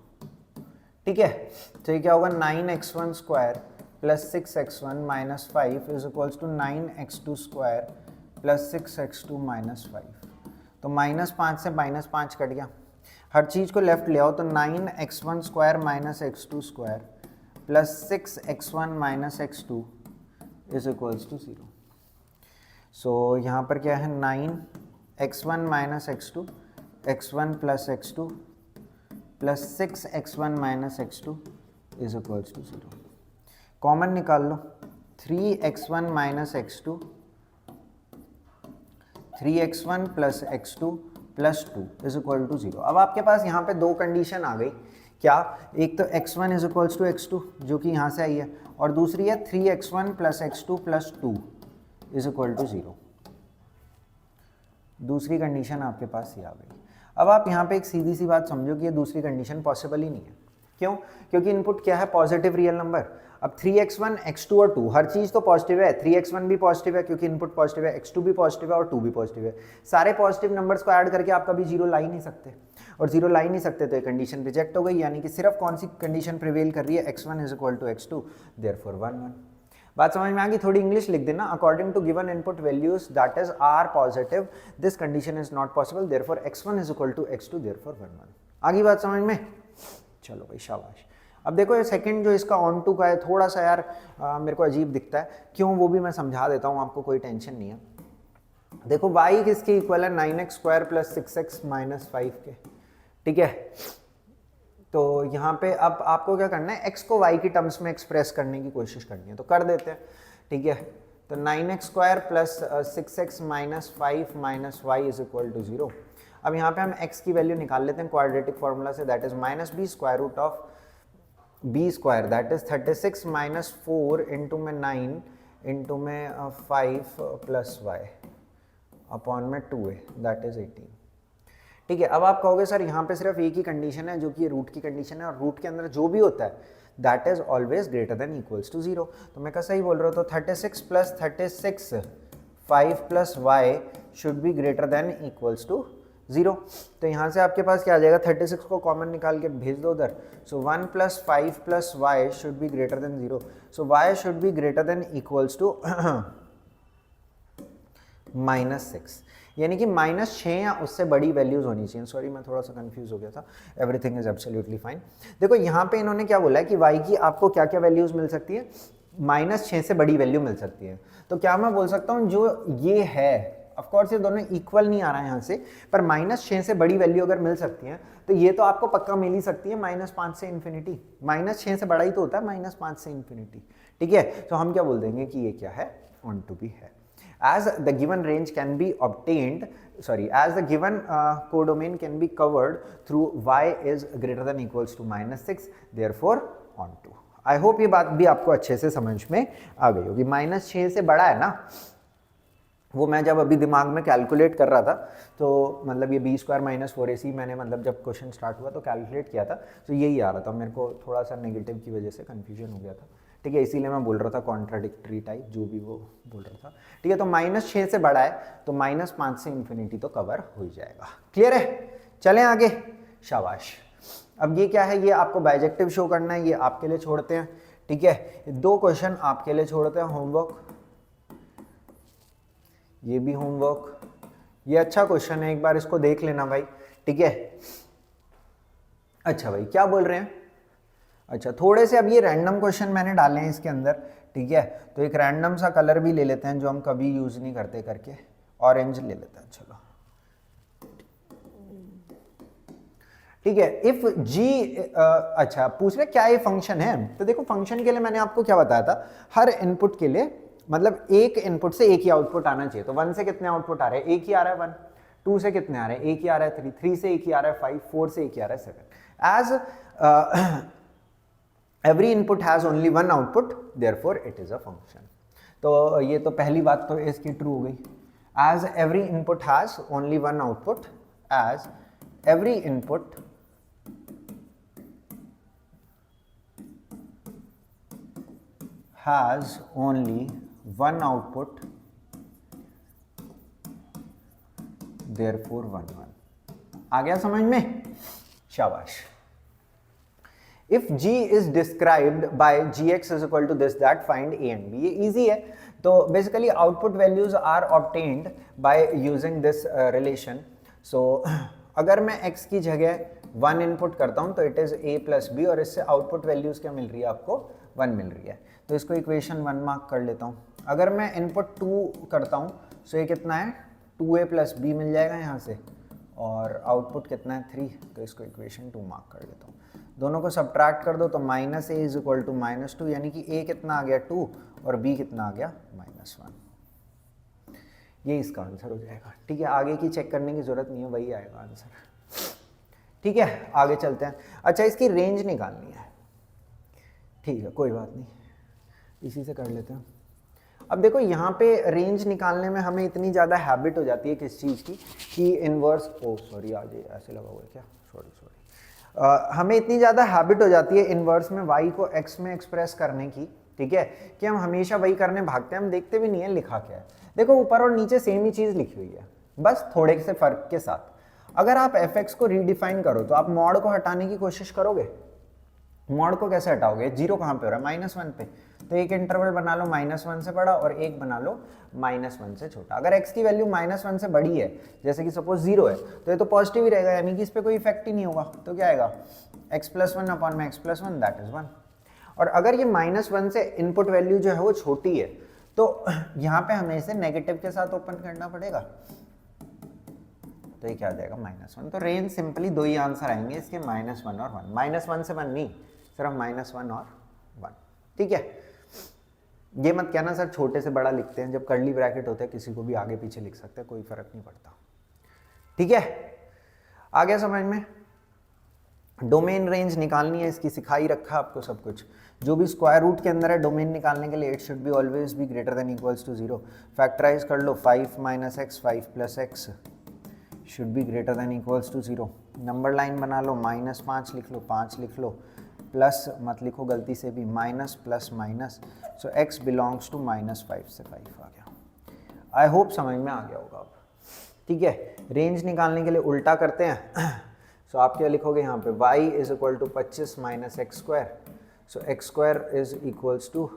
ठीक है, तो ये क्या होगा, 9x1 square plus 6x1 minus 5 is equals to 9x2 square plus 6x2 minus 5। तो -5 से -5 कट गया, हर चीज़ को लेफ्ट ले आओ, तो 9x1 square minus x2 square plus 6x1 minus x2 is equals to 0। So यहाँ पर क्या है, 9x1 minus x2, x1 plus x2 plus 6x1 minus x2 is equals to 0। Common निकाल लो, 3x1 minus x2, 3x1 plus x2 plus 2 is equal to 0। अब आपके पास यहाँ पे दो कंडीशन आ गई, क्या, एक तो x1 is equals to x2 जो कि यहाँ से आई है, और दूसरी है 3x1 plus x2 plus 2 is equal to 0। दूसरी कंडीशन आपके पास ये आ गई। अब आप यहाँ पे एक सीधी सी बात समझो कि ये दूसरी कंडीशन पॉसिबल ही नहीं है। क्यों? क्योंकि इनपुट क्या है, पॉजिटिव रियल नंबर। अब 3x1, x2 और 2 हर चीज़ तो पॉजिटिव है, 3x1 भी पॉजिटिव है क्योंकि इनपुट पॉजिटिव है, x2 भी पॉजिटिव है और 2 भी पॉजिटिव है। सारे पॉजिटिव नंबर्स को ऐड करके आप कभी 0 ला ही नहीं सकते, और 0 ला ही नहीं सकते तो ये कंडीशन रिजेक्ट हो गई। यानी कि सिर्फ कौन सी कंडीशन प्रिवेल कर रही है, x1 is equal to x2, therefore 1 1। बात समझ में आ गई? थोड़ी इंग्लिश लिख देना, according to given input values that is are positive, this condition is not possible, therefore x1 is equal to x2, therefore 1 1। आगे बात समझ में? चलो भाई शाबाश। अब देखो ये सेकंड जो इसका ऑन टू का है, थोड़ा सा यार मेरे को अजीब दिखता है, क्यों वो भी मैं समझा देता हूँ आपको, कोई टेंशन नहीं है। देखो y किसके इक्वल है, 9x square plus 6x minus 5 के। ठीक है, तो यहाँ पे अब आपको क्या करना है, x को y की टर्म्स में एक्सप्रेस करने की कोशिश करनी है, तो कर देते हैं। ठीक है, तो 9x square plus 6x minus 5 minus y is equal to 0। अब यहाँ पे हम x की वैल्यू निकाल लेते हैं क्वाड्रेटिक फॉर्मूला से, that is minus b square root of b square, that is 36 minus 4 into में 9 इंटू में 5 प्लस y अपॉन में 2a, दैट इज 18। ठीक है, अब आप कहोगे सर यहाँ पे सिर्फ एक ही कंडीशन है जो कि रूट की कंडीशन है, और रूट के अंदर जो भी होता है that is always greater than equals to 0। तो मैं कैसा ही बोल रहा हूँ, तो 36 plus 36 5 plus y should be greater than equals to 0। तो यहाँ से आपके पास क्या आ जाएगा, 36 को कॉमन निकाल के भेज दो उधर, so 1 plus 5 plus y should be greater than 0, so y should be greater than equals to -6, यानी कि -6 या उससे बड़ी वैल्यूज होनी चाहिए। सॉरी मैं थोड़ा सा कंफ्यूज हो गया था, एवरीथिंग इज एब्सोल्युटली फाइन। देखो यहाँ पे इन्होंने क्या बोला है कि y की आपको क्या क्या वैल्यूज मिल सकती है, -6 से बड़ी वैल्यू मिल सकती है। तो क्या मैं बोल सकता हूँ जो ये है, ऑफ कोर्स ये दोनों इक्वल नहीं आ रहा है यहाँ से, पर -6 से बड़ी वैल्यू अगर मिल सकती है तो ये तो आपको पक्का मिल ही सकती है -5 से इन्फिनिटी। -6 से बड़ा ही तो होता है -5 से इन्फिनिटी। ठीक है, तो हम क्या बोल देंगे कि ये क्या है, ऑन टू बी है। As the given range can be obtained, as the given codomain can be covered through y is greater than equals to -6, therefore onto। I hope ये बात भी आपको अच्छे से समझ में आ गई होगी। -6 से बड़ा है ना, वो मैं जब अभी दिमाग में कैलकुलेट कर रहा था, तो मतलब ये b स्क्वायर माइनस 4ac मैंने मतलब जब क्वेश्चन स्टार्ट हुआ तो कैलकुलेट किया था, तो यही आ रहा था। मेरे को थोड़ा सा नेगेटिव की वजह से कन्फ्यूजन हो गया था। ठीक है, इसीलिए मैं बोल रहा था कॉन्ट्राडिक्टरी टाइप, जो भी वो बोल रहा था। ठीक है, तो -6 से बड़ा है तो -5 से इन्फिनिटी तो कवर हो जाएगा। क्लियर है? चलें आगे, शाबाश। अब ये क्या है, ये आपको बाइजेक्टिव शो करना है, ये आपके लिए छोड़ते हैं। ठीक है, दो क्वेश्चन आपके लिए छोड़ते हैं, होमवर्क, ये भी होमवर्क। ये अच्छा क्वेश्चन है, एक बार इसको देख लेना भाई। ठीक है, अच्छा भाई क्या बोल रहे हैं, अच्छा थोड़े से अब ये रैंडम क्वेश्चन मैंने डाले हैं इसके अंदर। ठीक है, तो एक रैंडम सा कलर भी ले लेते हैं जो हम कभी यूज नहीं करते करके, ऑरेंज ले लेते हैं। चलो ठीक है, इफ जी अच्छा पूछ रहे क्या ये फंक्शन है, तो देखो फंक्शन के लिए मैंने आपको क्या बताया था, हर इनपुट के लिए मतलब एक इनपुट से एक ही आउटपुट आना चाहिए। तो 1 से कितने आउटपुट आ रहे हैं, एक ही आ रहा है 1, 2 से कितने आ रहे हैं, एक ही आ रहा है 3, 3 से एक ही आ रहा है 5, 4 से एक ही आ रहा है 7। As every input has only one output, therefore it is a function। तो ये तो पहली बात तो इसकी ट्रू हो गई। as every input has only one output, as every input has only one output, therefore 1 1। आ गया समझ में? शाबाश। If g is described by gx is equal to this, that, find a and b। ये easy है। तो basically output values are obtained by using this relation। So अगर मैं x की जगह 1 इनपुट करता हूँ तो it is a plus b, और इससे आउटपुट वैल्यूज क्या मिल रही है आपको? 1 मिल रही है। तो इसको इक्वेशन 1 मार्क कर लेता हूँ। अगर मैं इनपुट 2 करता हूँ तो ये कितना है? 2a प्लस बी मिल जाएगा यहाँ से, और आउटपुट कितना है? 3। तो इसको इक्वेशन 2 मार्क कर लेता हूँ। दोनों को सब्ट्रैक्ट कर दो तो minus a is equal to minus 2, यानी कि a कितना आ गया? 2, और b कितना आ गया? -1। ये इसका आंसर हो जाएगा। ठीक है, आगे की चेक करने की जरूरत नहीं है, वही आएगा आंसर। ठीक है, आगे चलते हैं। अच्छा, इसकी रेंज निकालनी है। ठीक है, कोई बात नहीं, इसी से कर लेते हैं। अब देखो यहाँ पे रेंज निकालने में हमें इतनी ज़्यादा हैबिट हो जाती है किस चीज़ की, कि इन्वर्स, ओ सॉरी, आज ऐसे लगा हुआ है क्या? सॉरी, हमें इतनी ज़्यादा हैबिट हो जाती है इन्वर्स में y को x में एक्सप्रेस करने की, ठीक है, कि हम हमेशा वही करने भागते हैं, हम देखते भी नहीं है लिखा क्या है। देखो ऊपर और नीचे सेम ही चीज़ लिखी हुई है, बस थोड़े से फ़र्क के साथ। अगर आप fx को रीडिफाइन करो तो आप मॉड को हटाने की कोशिश करोगे। मॉड को कैसे हटाओगे? जीरो कहाँ पे हो रहा है? -1 पे। तो एक इंटरवल बना लो -1 से बड़ा, और एक बना लो -1 से छोटा। अगर x की वैल्यू -1 से बड़ी है, जैसे कि सपोज 0 है, तो ये तो पॉजिटिव ही रहेगा, यानी कि इस पर कोई इफेक्ट ही नहीं होगा। तो क्या आएगा? x+1 अपॉन में x+1, दैट इज 1। और अगर ये -1 से इनपुट वैल्यू जो है वो छोटी है, तो यहाँ पे हमें इसे नेगेटिव के साथ ओपन करना पड़ेगा। तो ये क्या आ जाएगा? -1। तो रेंज सिंपली 2 ही आंसर आएंगे इसके, -1 और 1। -1 से 1 नहीं, सिर्फ -1 और 1। ठीक है, ये मत कहना सर छोटे से बड़ा लिखते हैं, जब कर्ली ब्रैकेट होते हैं किसी को भी आगे पीछे लिख सकते हैं, कोई फर्क नहीं पड़ता। ठीक है, आ गया समझ में? डोमेन रेंज निकालनी है, इसकी सिखाई रखा आपको सब कुछ। जो भी स्क्वायर रूट के अंदर है डोमेन निकालने के लिए, it should be always be greater than equals to 0। Factorize कर लो, 5 - x 5 + x should be greater than equals to 0। Number line बना लो, -5 लिख लो, 5 लिख लो, प्लस मत लिखो गलती से भी, minus plus minus. So x belongs to -5 से 5 आ गया। आई होप समझ में आ गया होगा अब। ठीक है, रेंज निकालने के लिए उल्टा करते हैं। सो आप क्या लिखोगे यहाँ पे? y is equal to 25 - x²। So x² is equals to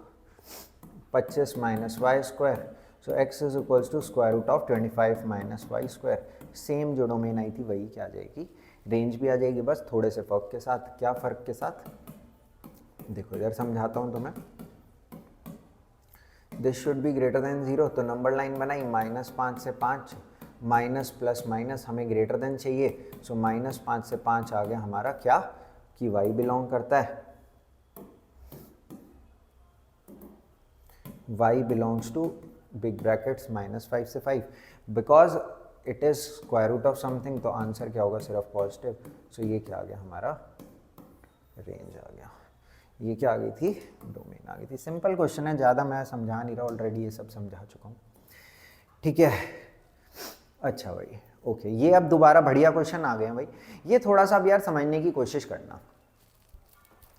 25 - y²। So x is equals to square root of 25 - y²। Same जो डोमेन आई थी वही क्या आ जाएगी? रेंज भी आ जाएगी, बस थोड़े से फर्क के साथ। क्या फ़र्क के साथ? देखो इधर समझाता हूँ तुम्हें। This should be greater than 0, तो नंबर लाइन बनाई, -5 से 5, माइनस प्लस माइनस हमें ग्रेटर देन चाहिए। सो -5 से 5 आ गया हमारा क्या? कि y बिलोंग करता है, y belongs to big brackets -5 से 5, because it is square root of something. तो आंसर क्या होगा? सिर्फ पॉजिटिव। सो ये क्या आ गया हमारा? रेंज आ गया। ये क्या आ गई थी? डोमेन आ गई थी। सिंपल क्वेश्चन है, ज़्यादा मैं समझा नहीं रहा, ऑलरेडी ये सब समझा चुका हूँ। ठीक है, अच्छा भाई, ओके, ये अब दोबारा बढ़िया क्वेश्चन आ गए हैं भाई। ये थोड़ा सा अब यार समझने की कोशिश करना,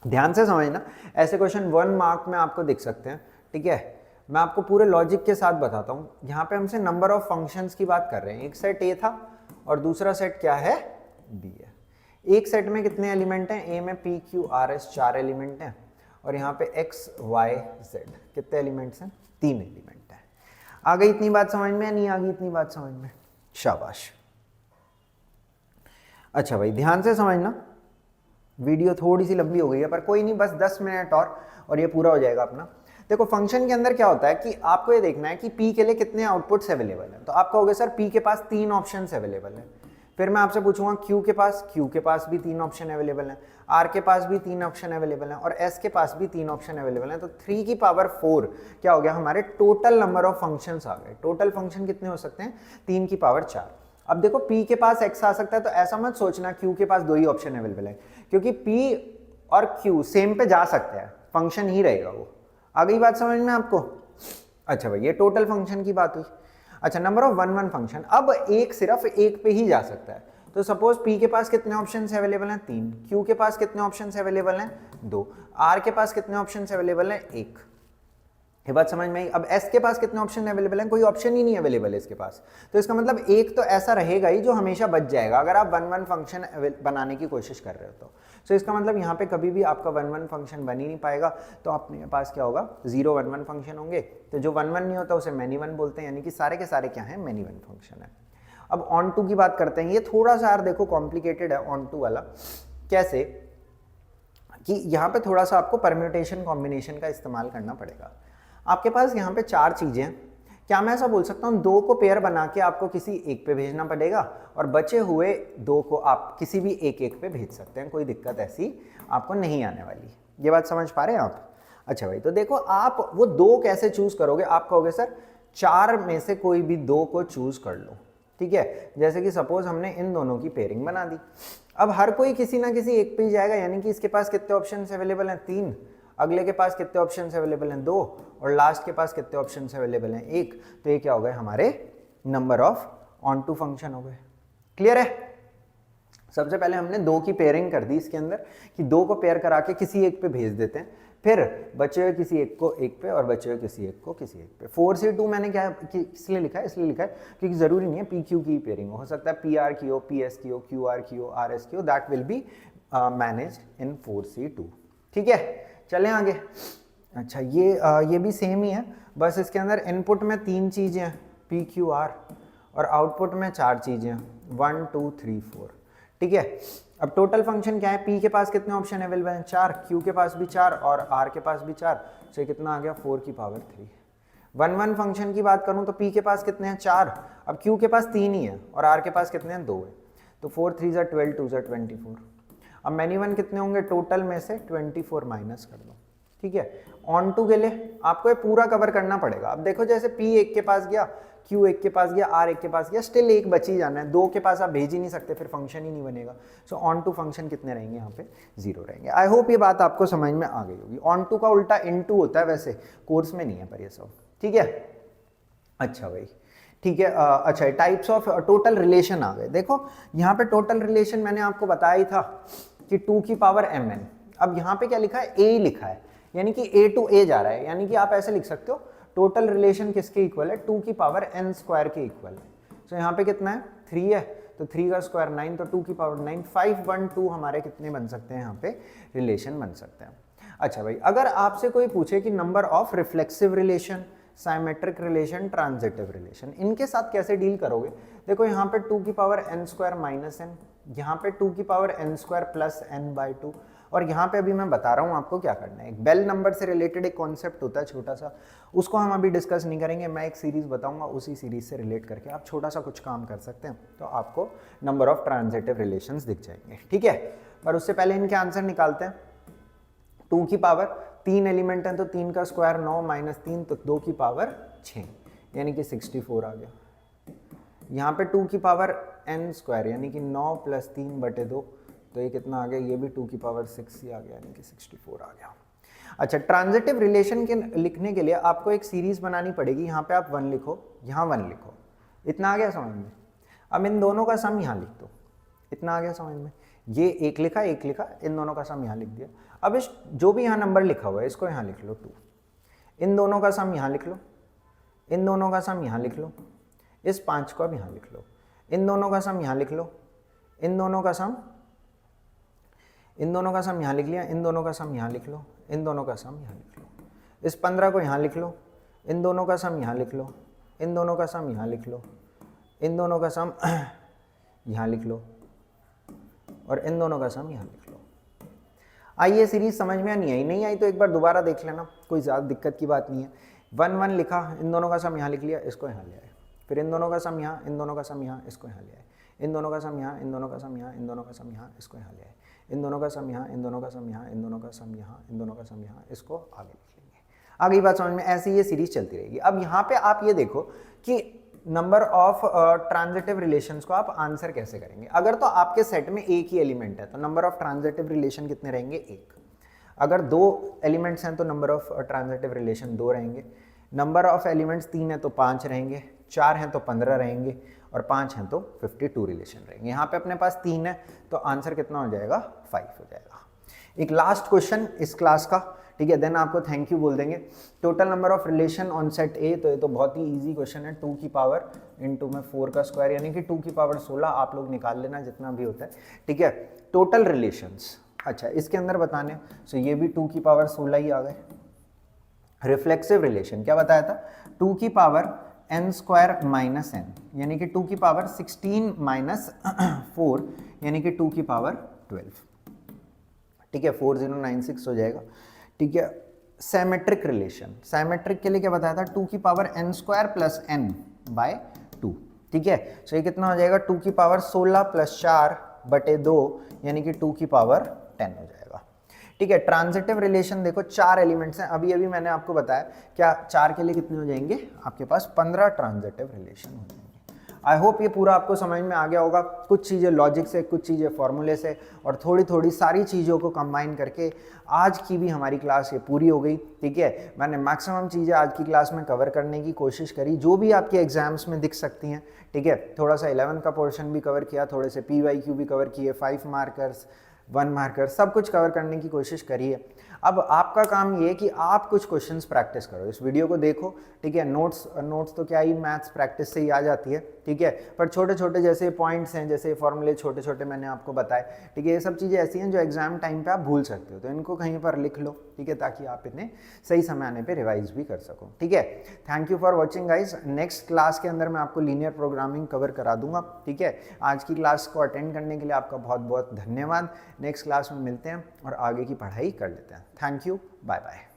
ध्यान से समझना। ऐसे क्वेश्चन 1 मार्क में आपको दिख सकते हैं। ठीक है, मैं आपको पूरे लॉजिक के साथ बताता हूँ। यहाँ पे हमसे नंबर ऑफ फंक्शंस की बात कर रहे हैं। एक सेट ए था और दूसरा सेट क्या है? बी है। एक सेट में कितने एलिमेंट हैं? ए में P Q R S 4 element हैं, और यहाँ पे एक्स वाई जेड कितने एलिमेंट्स हैं? 3 एलिमेंट हैं। आ गई इतनी बात समझ में या नहीं आ गई इतनी बात समझ में? शाबाश। अच्छा भाई, ध्यान से समझना। वीडियो थोड़ी सी लंबी हो गई है, पर कोई नहीं, बस 10 मिनट और ये पूरा हो जाएगा अपना। देखो फंक्शन के अंदर क्या होता है कि आपको ये देखना है कि P के लिए कितने आउटपुट्स अवेलेबल हैं। तो आप कहोगे सर P के पास 3 ऑप्शंस अवेलेबल हैं। फिर मैं आपसे पूछूंगा Q के पास भी 3 ऑप्शन अवेलेबल हैं, R के पास भी 3 ऑप्शन अवेलेबल हैं, और S के पास भी 3 ऑप्शन अवेलेबल हैं। तो 3 की पावर 4 क्या हो गया? हमारे टोटल नंबर ऑफ फंक्शंस आ गए। टोटल फंक्शन कितने हो सकते हैं? 3 की पावर 4। अब देखो P के पास X आ सकता है, तो ऐसा मत सोचना Q के पास 2 ही ऑप्शन अवेलेबल है, क्योंकि P और Q सेम पे जा सकते हैं, फंक्शन ही रहेगा वो। आ गई बात समझ में आपको? अच्छा भाई, ये टोटल फंक्शन की बात हुई। अच्छा, number of one one function, अब एक सिर्फ एक पे ही जा सकता है। तो सपोज P के पास कितने ऑप्शंस अवेलेबल हैं? 3। Q के पास कितने ऑप्शंस अवेलेबल हैं? 2। R के पास कितने ऑप्शंस अवेलेबल हैं? 1। ये बात समझ में आई? अब S के पास कितने ऑप्शन अवेलेबल हैं? कोई ऑप्शन ही नहीं अवेलेबल है इसके पास। तो इसका मतलब एक तो ऐसा रहेगा ही जो हमेशा बच जाएगा अगर आप वन वन फंक्शन बनाने की कोशिश कर रहे हो तो इसका मतलब यहाँ पे कभी भी आपका वन वन फंक्शन बन ही नहीं पाएगा। तो अपने पास क्या होगा? 0 वन वन फंक्शन होंगे। तो जो वन वन नहीं होता उसे मैनी वन बोलते हैं, यानी कि सारे के सारे क्या हैं? मैनी वन फंक्शन है। अब ऑन टू की बात करते हैं। ये थोड़ा सा यार देखो कॉम्प्लिकेटेड है ऑन टू वाला। कैसे कि यहाँ पे थोड़ा सा आपको परम्यूटेशन कॉम्बिनेशन का इस्तेमाल करना पड़ेगा। आपके पास यहाँ पे 4 चीजें हैं। क्या मैं ऐसा बोल सकता हूँ 2 को पेयर बना के आपको किसी एक पे भेजना पड़ेगा और बचे हुए 2 को आप किसी भी एक पे भेज सकते हैं, कोई दिक्कत ऐसी आपको नहीं आने वाली। ये बात समझ पा रहे हैं आप? अच्छा भाई, तो देखो आप वो 2 कैसे चूज करोगे? आप कहोगे सर 4 में से कोई भी 2 को चूज कर लो, ठीक है। जैसे कि सपोज हमने इन दोनों की पेयरिंग बना दी। अब हर कोई किसी ना किसी एक पे ही जाएगा, यानी कि इसके पास कितने ऑप्शन अवेलेबल हैं? 3। अगले के पास कितने ऑप्शंस अवेलेबल हैं? 2। और लास्ट के पास कितने ऑप्शंस अवेलेबल हैं? 1। तो ये क्या हो गए? हमारे number of onto function हो गए। क्लियर है? सबसे पहले हमने 2 की पेयरिंग कर दी इसके अंदर कि 2 को पेयर करा के किसी एक पे भेज देते हैं, फिर बचे हुए किसी एक को एक पे और बचे हुए किसी एक को किसी एक पे। 4C2 मैंने क्या इसलिए लिखा है? इसलिए लिखा है क्योंकि जरूरी नहीं है PQ की पेयरिंग हो सकता है PR की हो, PS की हो, QR की हो, RS की हो, that will be managed in 4C2। ठीक है, चलें आगे। अच्छा, ये भी सेम ही है, बस इसके अंदर इनपुट में 3 चीजें हैं PQR और आउटपुट में 4 चीजें हैं 1 2 3 4। ठीक है, अब टोटल फंक्शन क्या है? P के पास कितने ऑप्शन अवेलेबल हैं? 4। Q के पास भी 4 और R के पास भी 4, तो कितना आ गया? 4 की पावर 3। वन वन फंक्शन की बात करूं तो P के पास कितने हैं? 4। अब Q के पास 3 ही है और R के पास कितने हैं? 2 है। तो 4 3 ज़ा 12 2 ज़ा 24। अब मैनी वन कितने होंगे? टोटल में से 24 माइनस कर दो। ठीक है, ऑन टू के लिए आपको ये पूरा कवर करना पड़ेगा। अब देखो जैसे P एक के पास गया, Q एक के पास गया, R एक के पास गया, स्टिल एक बच ही जाना है। 2 के पास आप भेज ही नहीं सकते, फिर फंक्शन ही नहीं बनेगा। सो ऑन टू फंक्शन कितने रहेंगे? यहाँ पे 0 रहेंगे। आई होप ये बात आपको समझ में आ गई होगी। ऑन टू का उल्टा इन टू होता है, वैसे कोर्स में नहीं है पर ये सब। ठीक है, अच्छा भाई, ठीक है। अच्छा, टाइप्स ऑफ टोटल रिलेशन आ गए। देखो यहाँ पे टोटल रिलेशन मैंने आपको बताया ही था कि 2 की पावर mn। अब यहाँ पे क्या लिखा है? a लिखा है, यानी कि a टू a जा रहा है, यानी कि आप ऐसे लिख सकते हो टोटल रिलेशन किसके इक्वल है? 2 की पावर n स्क्वायर के इक्वल है। तो यहाँ पे कितना है? 3 है, तो 3 का स्क्वायर 9, तो 2 की पावर 9। 5 1 2 हमारे कितने बन सकते हैं? यहाँ पे रिलेशन बन सकते हैं। अच्छा भाई, अगर आपसे कोई पूछे कि number of reflexive relation, symmetric relation, transitive relation, इनके साथ कैसे डील करोगे? देखो यहाँ पे 2 की power n square minus n, यहाँ पे 2 की power n square plus n/2, और यहाँ पे अभी मैं बता रहा हूँ आपको क्या करना है। एक बेल नंबर से रिलेटेड एक कॉन्सेप्ट होता है छोटा सा, उसको हम अभी डिस्कस नहीं करेंगे। मैं एक सीरीज बताऊंगा, उसी सीरीज से रिलेट करके आप छोटा सा कुछ काम कर सकते हैं, तो आपको नंबर ऑफ ट्रांजिटिव रिलेशंस दिख जाएंगे। ठीक है, पर उससे पहले इनके आंसर निकालते हैं। 2 की पावर 3 एलिमेंट है, तो 3 का स्क्वायर 9 माइनस 3, तो 2 की पावर 6, यानी कि 64 आ गया। यहाँ पे 2 की पावर n स्क्वायर, यानी कि 9 प्लस 3/2, तो ये कितना आ गया? ये भी 2 की पावर 6 ही आ गया, यानी कि 64 आ गया। अच्छा, ट्रांजिटिव रिलेशन के लिखने के लिए आपको एक सीरीज बनानी पड़ेगी। यहाँ पे आप 1 लिखो, यहाँ 1 लिखो, इतना आ गया समझ में? अब इन दोनों का सम यहाँ लिख दो, इतना आ गया समझ में? ये एक लिखा, एक लिखा, इन दोनों का सम यहाँ लिख दिया। अब इस जो भी यहाँ नंबर लिखा हुआ है इसको यहाँ लिख लो 2, इन दोनों का सम यहाँ लिख लो, इन दोनों का सम यहाँ लिख लो, इस 5 को अब यहाँ लिख लो, इन दोनों का सम यहाँ लिख लो, इन दोनों का सम यहाँ लिख लिया, इन दोनों का सम यहाँ लिख लो, इन दोनों का सम यहाँ लिख लो, इस 15 को यहाँ लिख लो, इन दोनों का सम यहाँ लिख लो, इन दोनों का सम यहाँ लिख लो, इन दोनों का सम यहाँ लिख लो, और इन दोनों का सम यहाँ लिख लो। आइए, सीरीज समझ में नहीं आई? नहीं आई तो एक बार दोबारा देख लेना, कोई ज़्यादा दिक्कत की बात नहीं है। 1 1 लिखा, इन दोनों का सम यहाँ लिख लिया, इसको यहाँ ले आए, फिर इन दोनों का सम यहाँ, इन दोनों का सम यहाँ, इसको यहाँ ले आए, इन दोनों का सम यहाँ, इन दोनों का सम यहाँ, इन दोनों का सम यहाँ, इसको यहाँ ले आए, इन दोनों का सम यहाँ, इन दोनों का सम यहाँ, इन दोनों का सम यहाँ, इन दोनों का सम यहाँ, इसको आगे लिख लेंगे। आ गई बात समझ में? ऐसे ये सीरीज चलती रहेगी। अब यहाँ पे आप ये देखो कि नंबर ऑफ ट्रांजिटिव रिलेशंस को आप आंसर कैसे करेंगे। अगर तो आपके सेट में एक ही एलिमेंट है तो नंबर ऑफ ट्रांजिटिव रिलेशन कितने रहेंगे? 1। अगर 2 एलिमेंट्स हैं तो नंबर ऑफ ट्रांजिटिव रिलेशन 2 रहेंगे। नंबर ऑफ एलिमेंट्स 3 है तो 5 रहेंगे। 4 हैं तो 15 रहेंगे, और 5 हैं तो 52 रिलेशन रहेंगे। यहाँ पे अपने पास 3 है तो आंसर कितना हो जाएगा, 5 हो जाएगा। एक लास्ट क्वेश्चन इस क्लास का, ठीक है, देन आपको थैंक यू बोल देंगे। Total number of relation on set ए, तो ये तो बहुत ही इजी क्वेश्चन है, 2 की पावर इंटू में 4 का स्क्वायर, यानी कि 2 की पावर 16, आप लोग निकाल लेना जितना भी होता है, ठीक है। टोटल रिलेशंस, अच्छा इसके अंदर बताने, सो ये भी 2 की पावर 16 ही आ गए। रिफ्लेक्सिव रिलेशन क्या बताया था, 2 की power n square minus n, यानी कि 2 की पावर 16 माइनस 4, यानी कि 2 की पावर 12, ठीक है, 4096 हो जाएगा, ठीक है। सिमेट्रिक रिलेशन, सिमेट्रिक के लिए क्या बताया था, 2 की power n square plus n by 2, ठीक है। सो ये कितना हो जाएगा, 2 की पावर 16 प्लस 4 बटे 2, यानी कि 2 की पावर 10 हो जाएगा, ठीक है। ट्रांजिटिव रिलेशन देखो 4 एलिमेंट्स हैं, अभी अभी मैंने आपको बताया, क्या 4 के लिए कितने हो जाएंगे, आपके पास 15 ट्रांजिटिव रिलेशन हो जाएंगे। आई होप ये पूरा आपको समझ में आ गया होगा, कुछ चीज़ें लॉजिक से, कुछ चीज़ें फॉर्मूले से, और थोड़ी थोड़ी सारी चीज़ों को कंबाइन करके आज की भी हमारी क्लास ये पूरी हो गई, ठीक है। मैंने मैक्सिमम चीज़ें आज की क्लास में कवर करने की कोशिश करी, जो भी आपके एग्जाम्स में दिख सकती हैं, ठीक है। थोड़ा सा 11 का पोर्शन भी कवर किया, थोड़े से PYQ भी कवर किए, 5 मार्कर्स, 1 मार्कर, सब कुछ कवर करने की कोशिश करिए। अब आपका काम ये कि आप कुछ क्वेश्चंस प्रैक्टिस करो, इस वीडियो को देखो, ठीक है। नोट्स तो क्या ही, मैथ्स प्रैक्टिस से ही आ जाती है, ठीक है, पर छोटे छोटे जैसे पॉइंट्स हैं, जैसे फॉर्मूले छोटे छोटे मैंने आपको बताए, ठीक है, ये सब चीज़ें ऐसी हैं जो एग्जाम टाइम पे आप भूल सकते हो, तो इनको कहीं पर लिख लो, ठीक है, ताकि आप इन्हें सही समय आने पर रिवाइज भी कर सको, ठीक है। Thank you for watching guys. Next class के अंदर मैं आपको लीनियर प्रोग्रामिंग कवर करा दूंगा, ठीक है। आज की क्लास को अटेंड करने के लिए आपका बहुत बहुत धन्यवाद। नेक्स्ट क्लास में मिलते हैं और आगे की पढ़ाई कर लेते हैं। Thank you, bye bye.